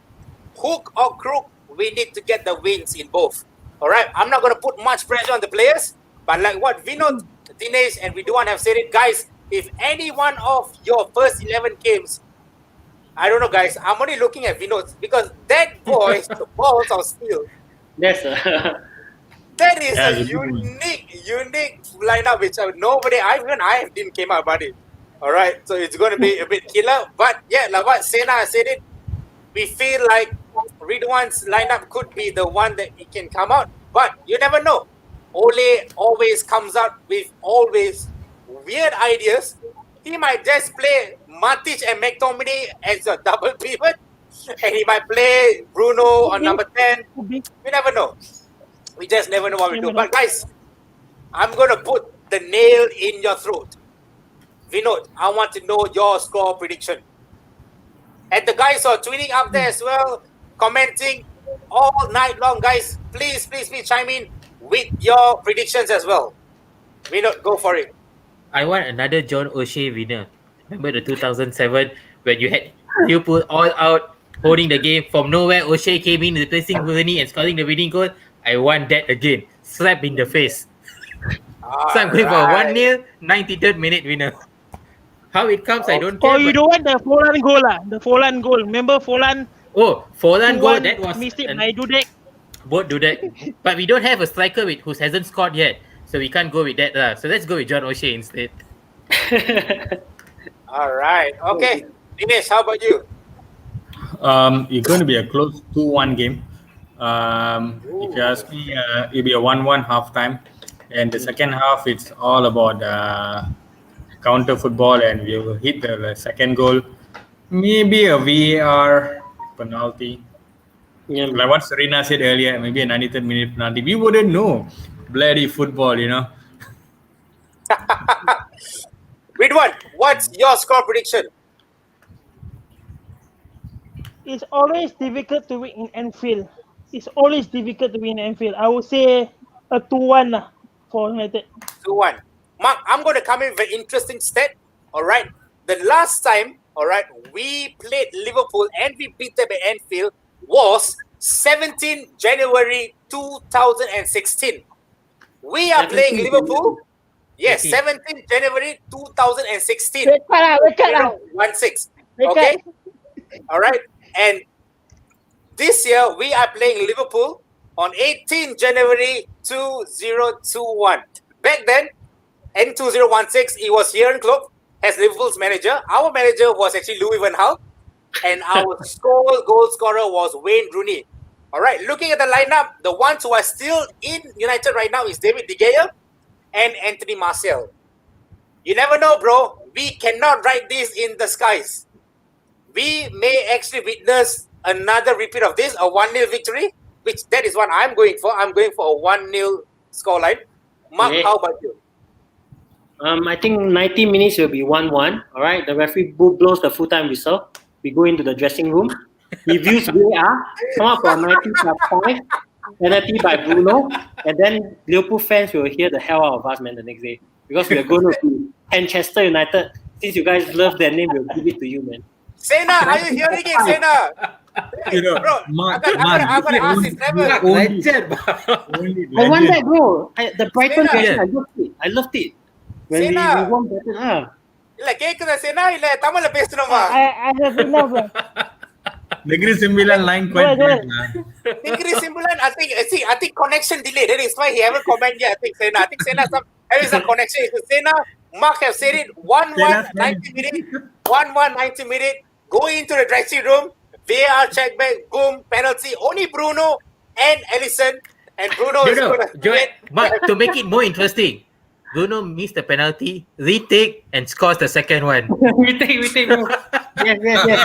Hook or crook, we need to get the wins in both. All right, I'm not going to put much pressure on the players, but like what Vinod, Dinesh, and Ridwan have said it, guys, if any one of your first 11 games, I don't know, guys, I'm only looking at Vinod because that boy, the balls of steel. That's That is Yeah, a it's a good one. unique lineup which even I didn't came out about it. All right, so it's going to be a bit killer. But yeah, like what Sena said it, we feel like Ridwan's lineup could be the one that he can come out. But you never know. Ole always comes out with always weird ideas. He might just play Matic and McTominay as a double pivot, and he might play Bruno on number 10. We never know. We just never know what we do. But guys, I'm going to put the nail in your throat. Vinod, I want to know your score prediction. And the guys who are tweeting up there as well, commenting all night long, guys, please chime in with your predictions as well. Vinod, go for it. I want another John O'Shea winner. Remember the 2007 when you had Liverpool all out holding the game from nowhere? O'Shea came in replacing Rooney and scoring the winning goal. I want that again. Slap in the face. So I'm going for 1-0, 93rd minute winner. How it comes, I don't care. Oh, you don't want the Forlan goal lah? The Forlan goal. Remember Forlan? Oh, Forlan goal, that was mistake by Dudek. both do that. But we don't have a striker who hasn't scored yet. So we can't go with that. So let's go with John O'Shea instead. All right. Okay. Dinesh, how about you? It's going to be a close 2-1 game. If you ask me, it'll be a 1-1 halftime. And the second half, it's all about counter football, and we will hit the second goal. Maybe a VAR penalty. Yeah, Like what Serena said earlier, maybe a 93rd minute penalty. We wouldn't know. Bloody football, you know. Ridwan, what's your score prediction? It's always difficult to win in Anfield. It's always difficult to win in Anfield. I would say a 2-1 for United. 2-1. Mark, I'm going to come in with an interesting stat. All right. The last time, all right, we played Liverpool and we beat them at Anfield was 17 January 2016. We are playing Liverpool. Yes, 17 January 2016. Wake up. 16. Okay. All right. And this year we are playing Liverpool on 18 January 2021. Back then, in 2016, he was here in club as Liverpool's manager. Our manager was actually Louis van Gaal, and our goal scorer was Wayne Rooney. All right, looking at the lineup, the ones who are still in United right now is David De Gea and Anthony Martial. You never know, bro. We cannot write this in the skies. We may actually witness another repeat of this, a 1-0 victory, which that is what I'm going for. I'm going for a 1-0 scoreline. Mark, Okay. how about you? I think 90 minutes will be 1-1. All right. The referee blows the full-time whistle. We go into the dressing room. Reviews VAR. Come up for a 90+5. Penalty by Bruno. And then Liverpool fans will hear the hell out of us, man, the next day. Because we are going to be Manchester United. Since you guys love their name, we'll give it to you, man. Sena, are you hearing it, Sena? You know, Bro, Mark, I'm gonna ask this never. Legend. I want that, bro. The Brighton Sena. version, I loved it. When we Sena. won Brighton, இல்ல கேக்குதா சேனா இல்ல தமிழ்ல பேசணுமா? I have enough. Negeri Sembilan line quite Go bad. ahead. Negeri Sembilan, I think connection delay. That is why he haven't comment yet. I think Sena having some connection issue. Sena, Mark have said it. 1-1 90 minute. 1-1 90 minute. Go into the dressing room. VAR check back. Boom. Penalty. Only Bruno and Ellison. And Bruno is gonna Joel, but to make it more interesting, Bruno missed the penalty, retake, and scores the second one. we take, bro. Yes.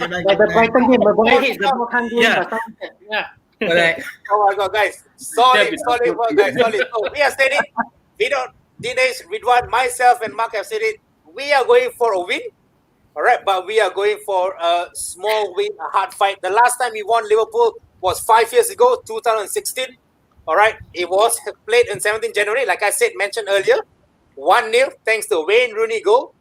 Like the Brighton game, Maguire hits the ball, can't go in, Yeah. but something like that. Yeah. Correct. Oh my god, guys. Solid work, guys. Solid. So we have said it. We don't Dinesh, Ridwan, myself and Mark have said it. We are going for a win. Alright, but we are going for a small win, a hard fight. The last time we won Liverpool was 5 years ago, 2016. Alright, it was played on 17 January, like I said, mentioned earlier. 1-0, thanks to Wayne Rooney goal.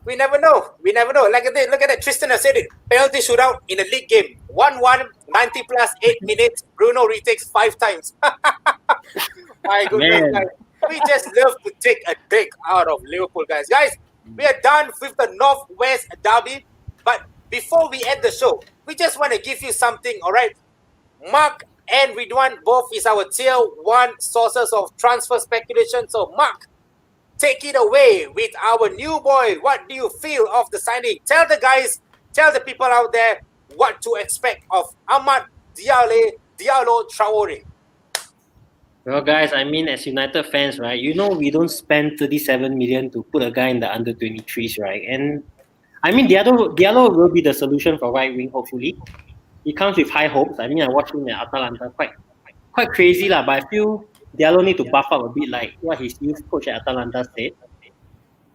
We never know. Look at that. Tristan has said it. Penalty shootout in a league game. 1-1, 90 plus 8 minutes. Bruno retakes 5 times. My goodness, Man. guys. We just love to take a dig out of Liverpool, guys. Guys, we are done with the Northwest Derby. But before we end the show, we just want to give you something, all right? Mark and Ridwan both is our tier 1 sources of transfer speculation. So, Mark, take it away with our new boy. What do you feel of the signing? Tell the people out there what to expect of Ahmad Diallo Traore. Well, guys, I mean, as United fans, right, you know we don't spend 37 million to put a guy in the under 23s, right? And I mean, Diallo will be the solution for right wing, hopefully. He comes with high hopes. I mean, I watched him at Atalanta, quite crazy, but I feel Diallo need to buff up a bit like what his youth coach at Atalanta said.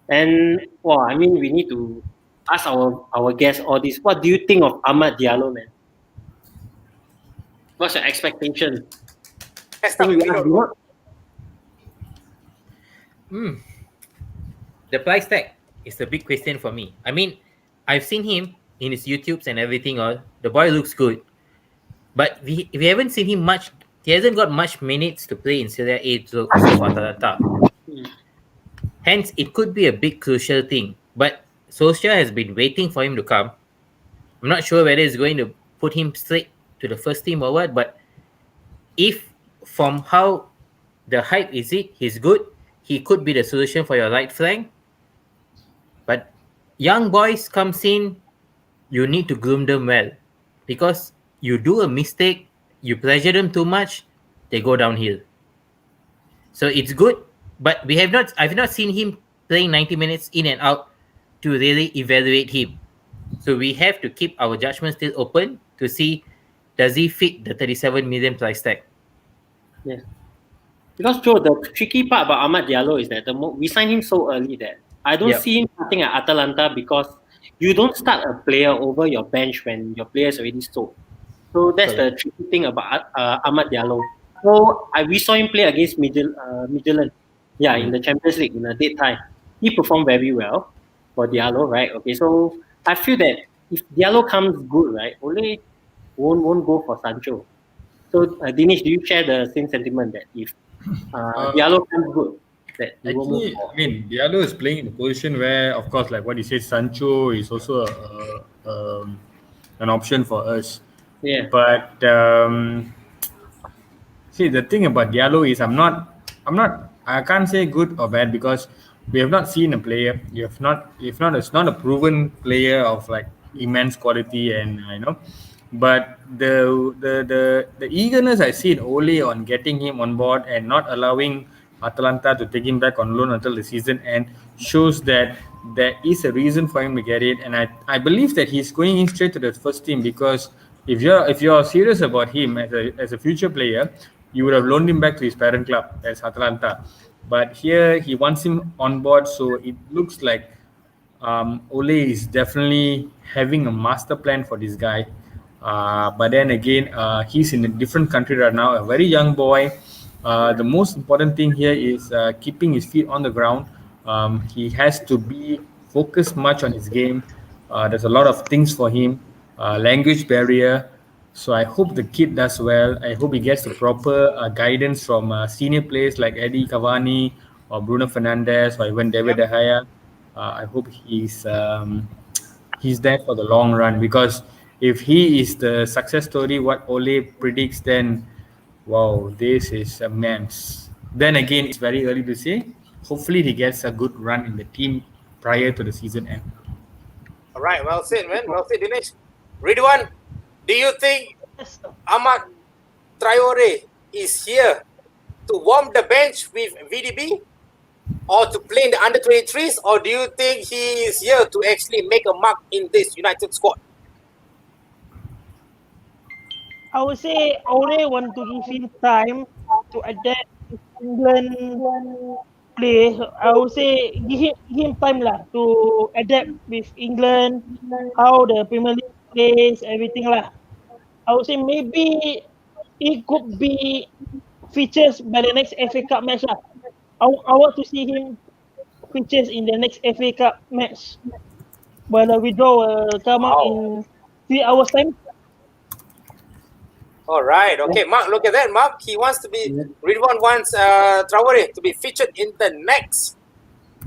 And, well, I mean, we need to ask our guests all this. What do you think of Ahmad Diallo, man? What's your expectation? Let's start with Vino. The price tag is the big question for me. I mean, I've seen him in his YouTubes and everything. All the boy looks good, but we haven't seen him much. He hasn't got much minutes to play in Serie A so for Atalanta. Hence, it could be a big crucial thing. But Solskjaer has been waiting for him to come. I'm not sure whether he's going to put him straight to the first team or what. But if from how the hype is he's good, he could be the solution for your right flank. But young boys comes in, you need to groom them well, because you do a mistake, you pressure them too much, they go downhill. So it's good, but I've not seen him playing 90 minutes in and out to really evaluate him. So we have to keep our judgment still open to see does he fit the 37 million price tag. Yes. Because Joe, the tricky part about Amad Diallo is that we signed him so early that I don't Yep. see him starting at Atalanta because you don't start a player over your bench when your player is already sold. So that's the tricky thing about Amad Diallo. So we saw him play against Midtjylland, in the Champions League in a dead tie. He performed very well for Diallo, right? Okay, so I feel that if Diallo comes good, right, Ole won't go for Sancho. So Dinesh, do you share the same sentiment that if Diallo comes good, that you will move Actually, for? I mean, Diallo is playing in a position where, of course, like what you said, Sancho is also an option for us. Yeah. But see, the thing about Diallo is I can't say good or bad because we have not seen a player. It's not a proven player of like immense quality and but the eagerness I see in Ole on getting him on board and not allowing Atalanta to take him back on loan until the season end shows that there is a reason for him to get it, and I believe that he's going in straight to the first team because if you're serious about him as a future player, you would have loaned him back to his parent club as Atalanta. But here he wants him on board, so it looks like Ole is definitely having a master plan for this guy. But then again, he's in a different country right now, a very young boy. The most important thing here is keeping his feet on the ground. He has to be focused much on his game. There's a lot of things for him, language barrier. So I hope the kid does well. I hope he gets the proper guidance from senior players like Eddie Cavani or Bruno Fernandes or even David De Gea. I hope he's there for the long run because if he is the success story, what Ole predicts, then wow, this is immense. Then again, it's very early to say. Hopefully, he gets a good run in the team prior to the season end. All right, well said, man. Well said, Dinesh. Ridwan, do you think Amad Traore is here to warm the bench with VDB or to play in the under 23s, or do you think he is here to actually make a mark in this United squad? I would say Ole want to give him time to adapt to England play. I would say give him time lah to adapt with England, how the Premier League plays, everything lah. I would say maybe it could be features by the next FA Cup match lah. I want to see him features in the next FA Cup match. When the withdrawal will come out in 3 hours time. All right, okay, Mark, look at that, Mark. He wants to be, Ridwan wants Traore to be featured in the next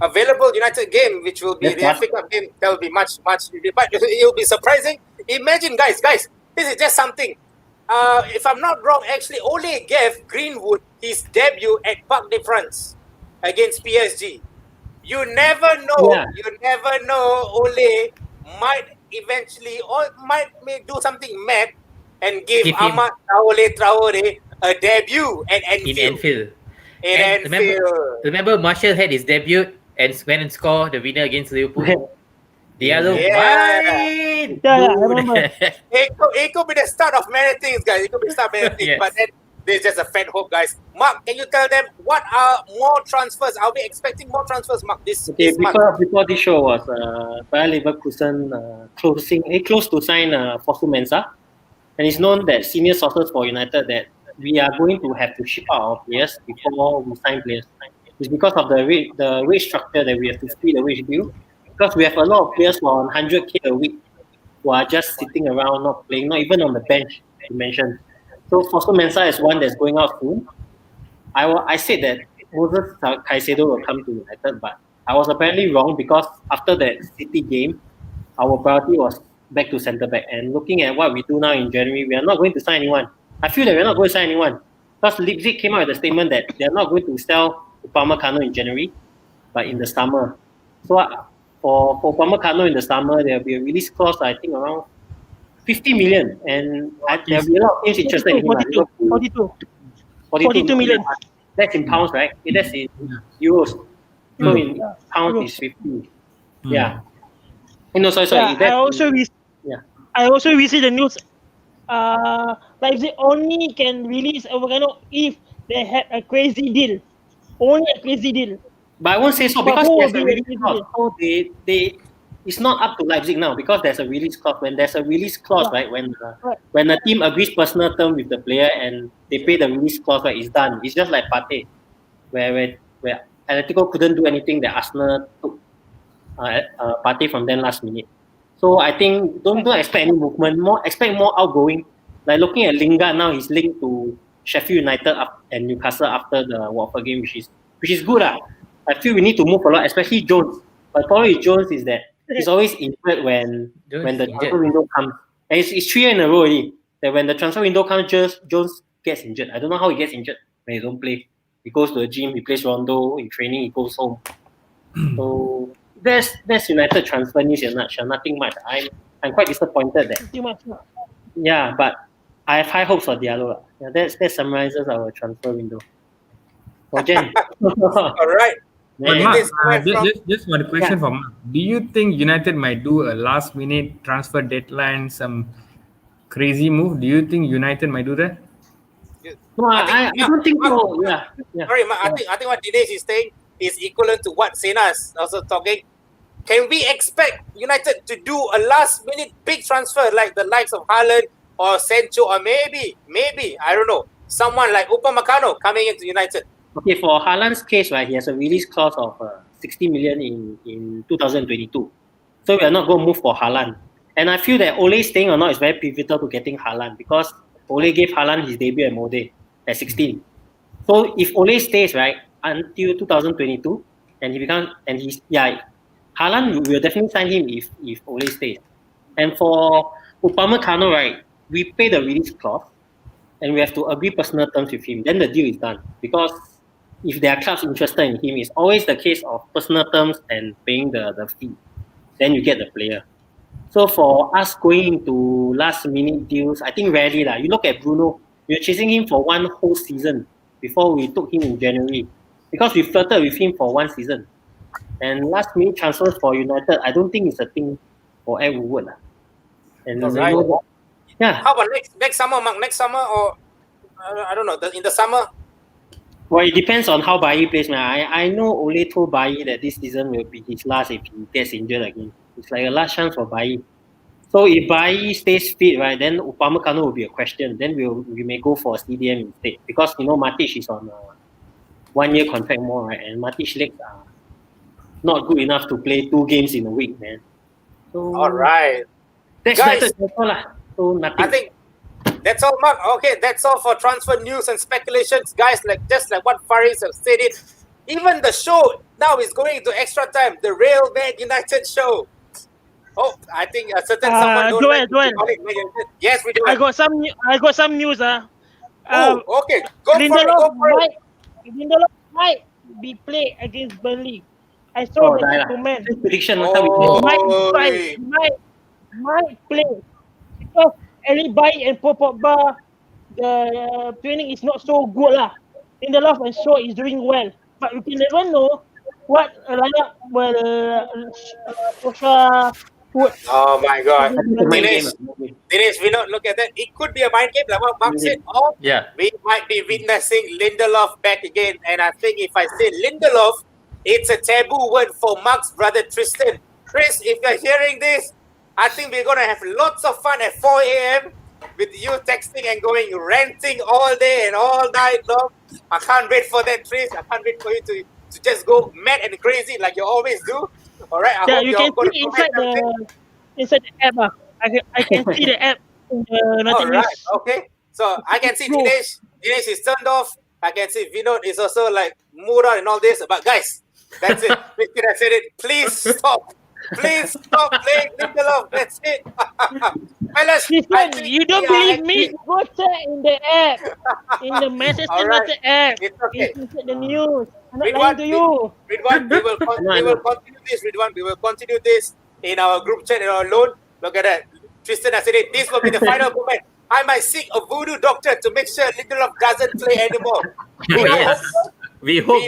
available United game, which will be the FA Cup game. That will be much, but it will be surprising. Imagine, guys, this is just something. If I'm not wrong, actually, Ole gave Greenwood his debut at Parc des France against PSG. You never know, Ole might eventually or might do something mad and give Amad Traore a debut at Anfield. In Anfield. Remember Martial had his debut and went and scored the winner against Liverpool. Diallo, I remember. It could be the start of many things, guys. It could be the start of many things, Yes. but then there's just a fan hope, guys. Mark, can you tell them what are more transfers? Are we expecting more transfers, Mark? This month? Before this show was Bayer Leverkusen close to sign Fosu Mensah, and it's known that senior sources for United that we are going to have to ship out our players before we sign players. It's because of the wage structure that we have to split the wage bill. Because we have a lot of players who are on 100k a week who are just sitting around, not playing, not even on the bench, you mentioned. So Fosu Mensah is one that's going out soon. I said that Moses Caicedo will come to United, but I was apparently wrong because after that City game, our priority was back to centre back. And looking at what we do now in January, we are not going to sign anyone. I feel that we're not going to sign anyone because Leipzig came out with a statement that they're not going to sell Upamecano in January, but in the summer. So for Upamecano in the summer, there will be a release clause, I think around 50 million, and there will be a lot of teams interested in him. 42 million. That's in pounds, right? That's in euros. So in pounds euros. is 50. Yeah. No, sorry. Yeah, That's I also received the news. Leipzig only can release Overnano if they have a crazy deal. Only a crazy deal. But I won't say so But because who will there's a be the release crazy clause. deal? So they it's not up to Leipzig now because there's a release clause. When there's a release clause, Yeah. right? Right. When the team agrees personal term with the player and they pay the release clause, right? It's done. It's just like Partey, where Atletico couldn't do anything that Arsenal took Partey from them last minute. So I think don't expect any movement. Expect more outgoing. Like looking at Lingard now, he's linked to Sheffield United and Newcastle after the Watford game, which is good. I feel we need to move a lot, especially Jones. But the problem with Jones is that he's always injured when the transfer window comes. And it's 3 years in a row already. That when the transfer window comes, Jones gets injured. I don't know how he gets injured when he don't play. He goes to the gym, he plays Rondo, in training, he goes home. So that's United transfer news in a nutshell. Nothing much. I'm quite disappointed that. Too much. Yeah, but I have high hopes for Diallo. Yeah, that summarizes our transfer window. For Jen. All right. But Yeah. Mark, just one question for Mark. Do you think United might do a last minute transfer deadline, some crazy move? Do you think United might do that? No, I don't think so. Yeah. Sorry, Mark, I think what Dinesh is saying is equivalent to what Sena is also talking. Can we expect United to do a last minute big transfer like the likes of Haaland or Sancho or maybe I don't know, someone like Upamecano coming into United? Okay, for Haaland's case, right, he has a release clause of 60 million in 2022. So we are not going to move for Haaland. And I feel that Ole staying or not is very pivotal to getting Haaland because Ole gave Haaland his debut at Molde at 16. So if Ole stays, right, until 2022, Haaland will definitely sign him if Ole stays. And for Upamecano, right, we pay the release clause and we have to agree personal terms with him. Then the deal is done because if there are clubs interested in him, it's always the case of personal terms and paying the fee. Then you get the player. So for us going into last minute deals, I think rarely lah. You look at Bruno, we were chasing him for one whole season before we took him in January because we flirted with him for one season. And last minute transfers for United, I don't think it's a thing for Ed Woodward lah. And Right. Yeah. How about next summer, Mark? Next summer or I don't know, in the summer? Well, it depends on how Bailly plays, man. I know Ole told Bailly that this season will be his last if he gets injured again. It's like a last chance for Bailly. So if Bailly stays fit, right, then Upamecano will be a question. Then we may go for a CDM instead because Matic is on a 1 year contract more, right? And Matic legs are not good enough to play 2 games in a week, man. So All right. that's Guys, So nothing. I think that's all, Mark. Okay, that's all for transfer news and speculations, guys. Just like what Faris have said it. Even the show now is going into extra time. The Real Man United show. Oh, I think a certain someone don't like to call it Man United. Yes, we do. I got some news. Oh, okay. Go for it. Lindelof might be played against Burnley. I saw the comment. Prediction. Might play because Bailly and Pogba, the training is not so good lah. Lindelof and Shaw is doing well, but we can never know what lineup will put. Oh my God, Dinesh, we not look at that. It could be a mind game, like what Mark said. Or we might be witnessing Lindelof back again. And I think if I say Lindelof, it's a taboo word for Mark's brother Tristan. Chris, if you're hearing this, I think we're going to have lots of fun at 4 a.m. with you texting and going ranting all day and all night long. I can't wait for that, Tris. I can't wait for you to just go mad and crazy like you always do. All right, I hope you you're can see inside the app. I can see the app in the all right, okay. So I can see Dinesh is turned off. I can see Vinod is also like mood on and all this. But guys, that's it. I said it. Please stop. Please stop playing Lindelof. That's it. Fellas, you don't believe me? Go check in the app. In the Manchester United app. It's okay. It's the news. I'm not Ridwan, lying to you. Ridwan, we will continue this. Ridwan, we will continue this in our group chat and our loan. Look at that. Tristan has said it. This will be the final comment. I might seek a voodoo doctor to make sure Lindelof doesn't play anymore. Yes. We hope.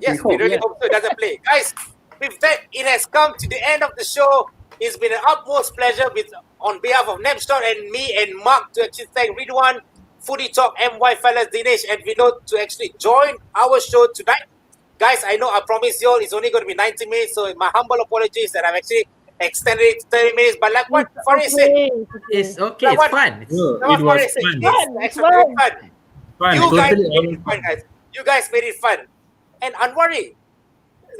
Yes, We we really hope, hope so. It doesn't play. Guys, with that, it has come to the end of the show. It's been an utmost pleasure on behalf of Napshot and me and Mark to actually thank Ridwan, Footy Talk, MY Fellas, Dinesh, and Vinod to actually join our show tonight. Guys, I know I promised you all it's only going to be 90 minutes, so my humble apologies that I've actually extended it to 30 minutes. But like what Farid said, It's okay. It's fun. It was fun. it's actually fun. Fun. You guys Totally made it fun, guys. You guys made it fun. And Anwari,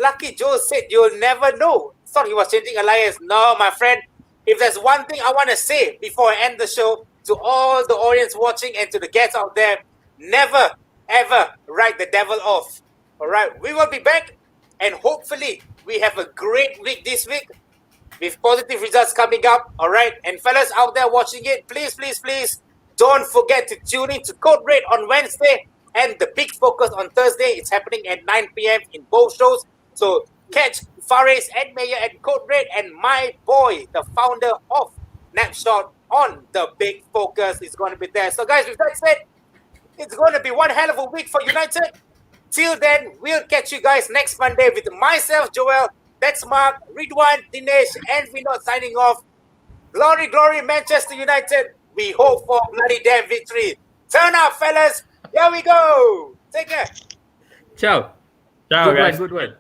Lucky Joe said you'll never know. Thought he was changing alliance. No, my friend. If there's one thing I want to say before I end the show to all the audience watching and to the guests out there, never, ever write the devil off. All right? We will be back and hopefully we have a great week this week with positive results coming up. All right? And fellas out there watching it, please, please, please don't forget to tune in to Code Red on Wednesday and the Big Focus on Thursday. It's happening at 9 p.m. in both shows. So catch Faris and Mayor and Code Red and my boy, the founder of Napshot on the Big Focus is going to be there. So guys, with that said, it's going to be one hell of a week for United. Till then, we'll catch you guys next Monday with myself, Joel, that's Mark, Ridwan, Dinesh, and Vinod signing off. Glory, glory, Manchester United. We hope for a bloody damn victory. Turn up, fellas. Here we go. Take care. Ciao. Ciao, Good guys. one.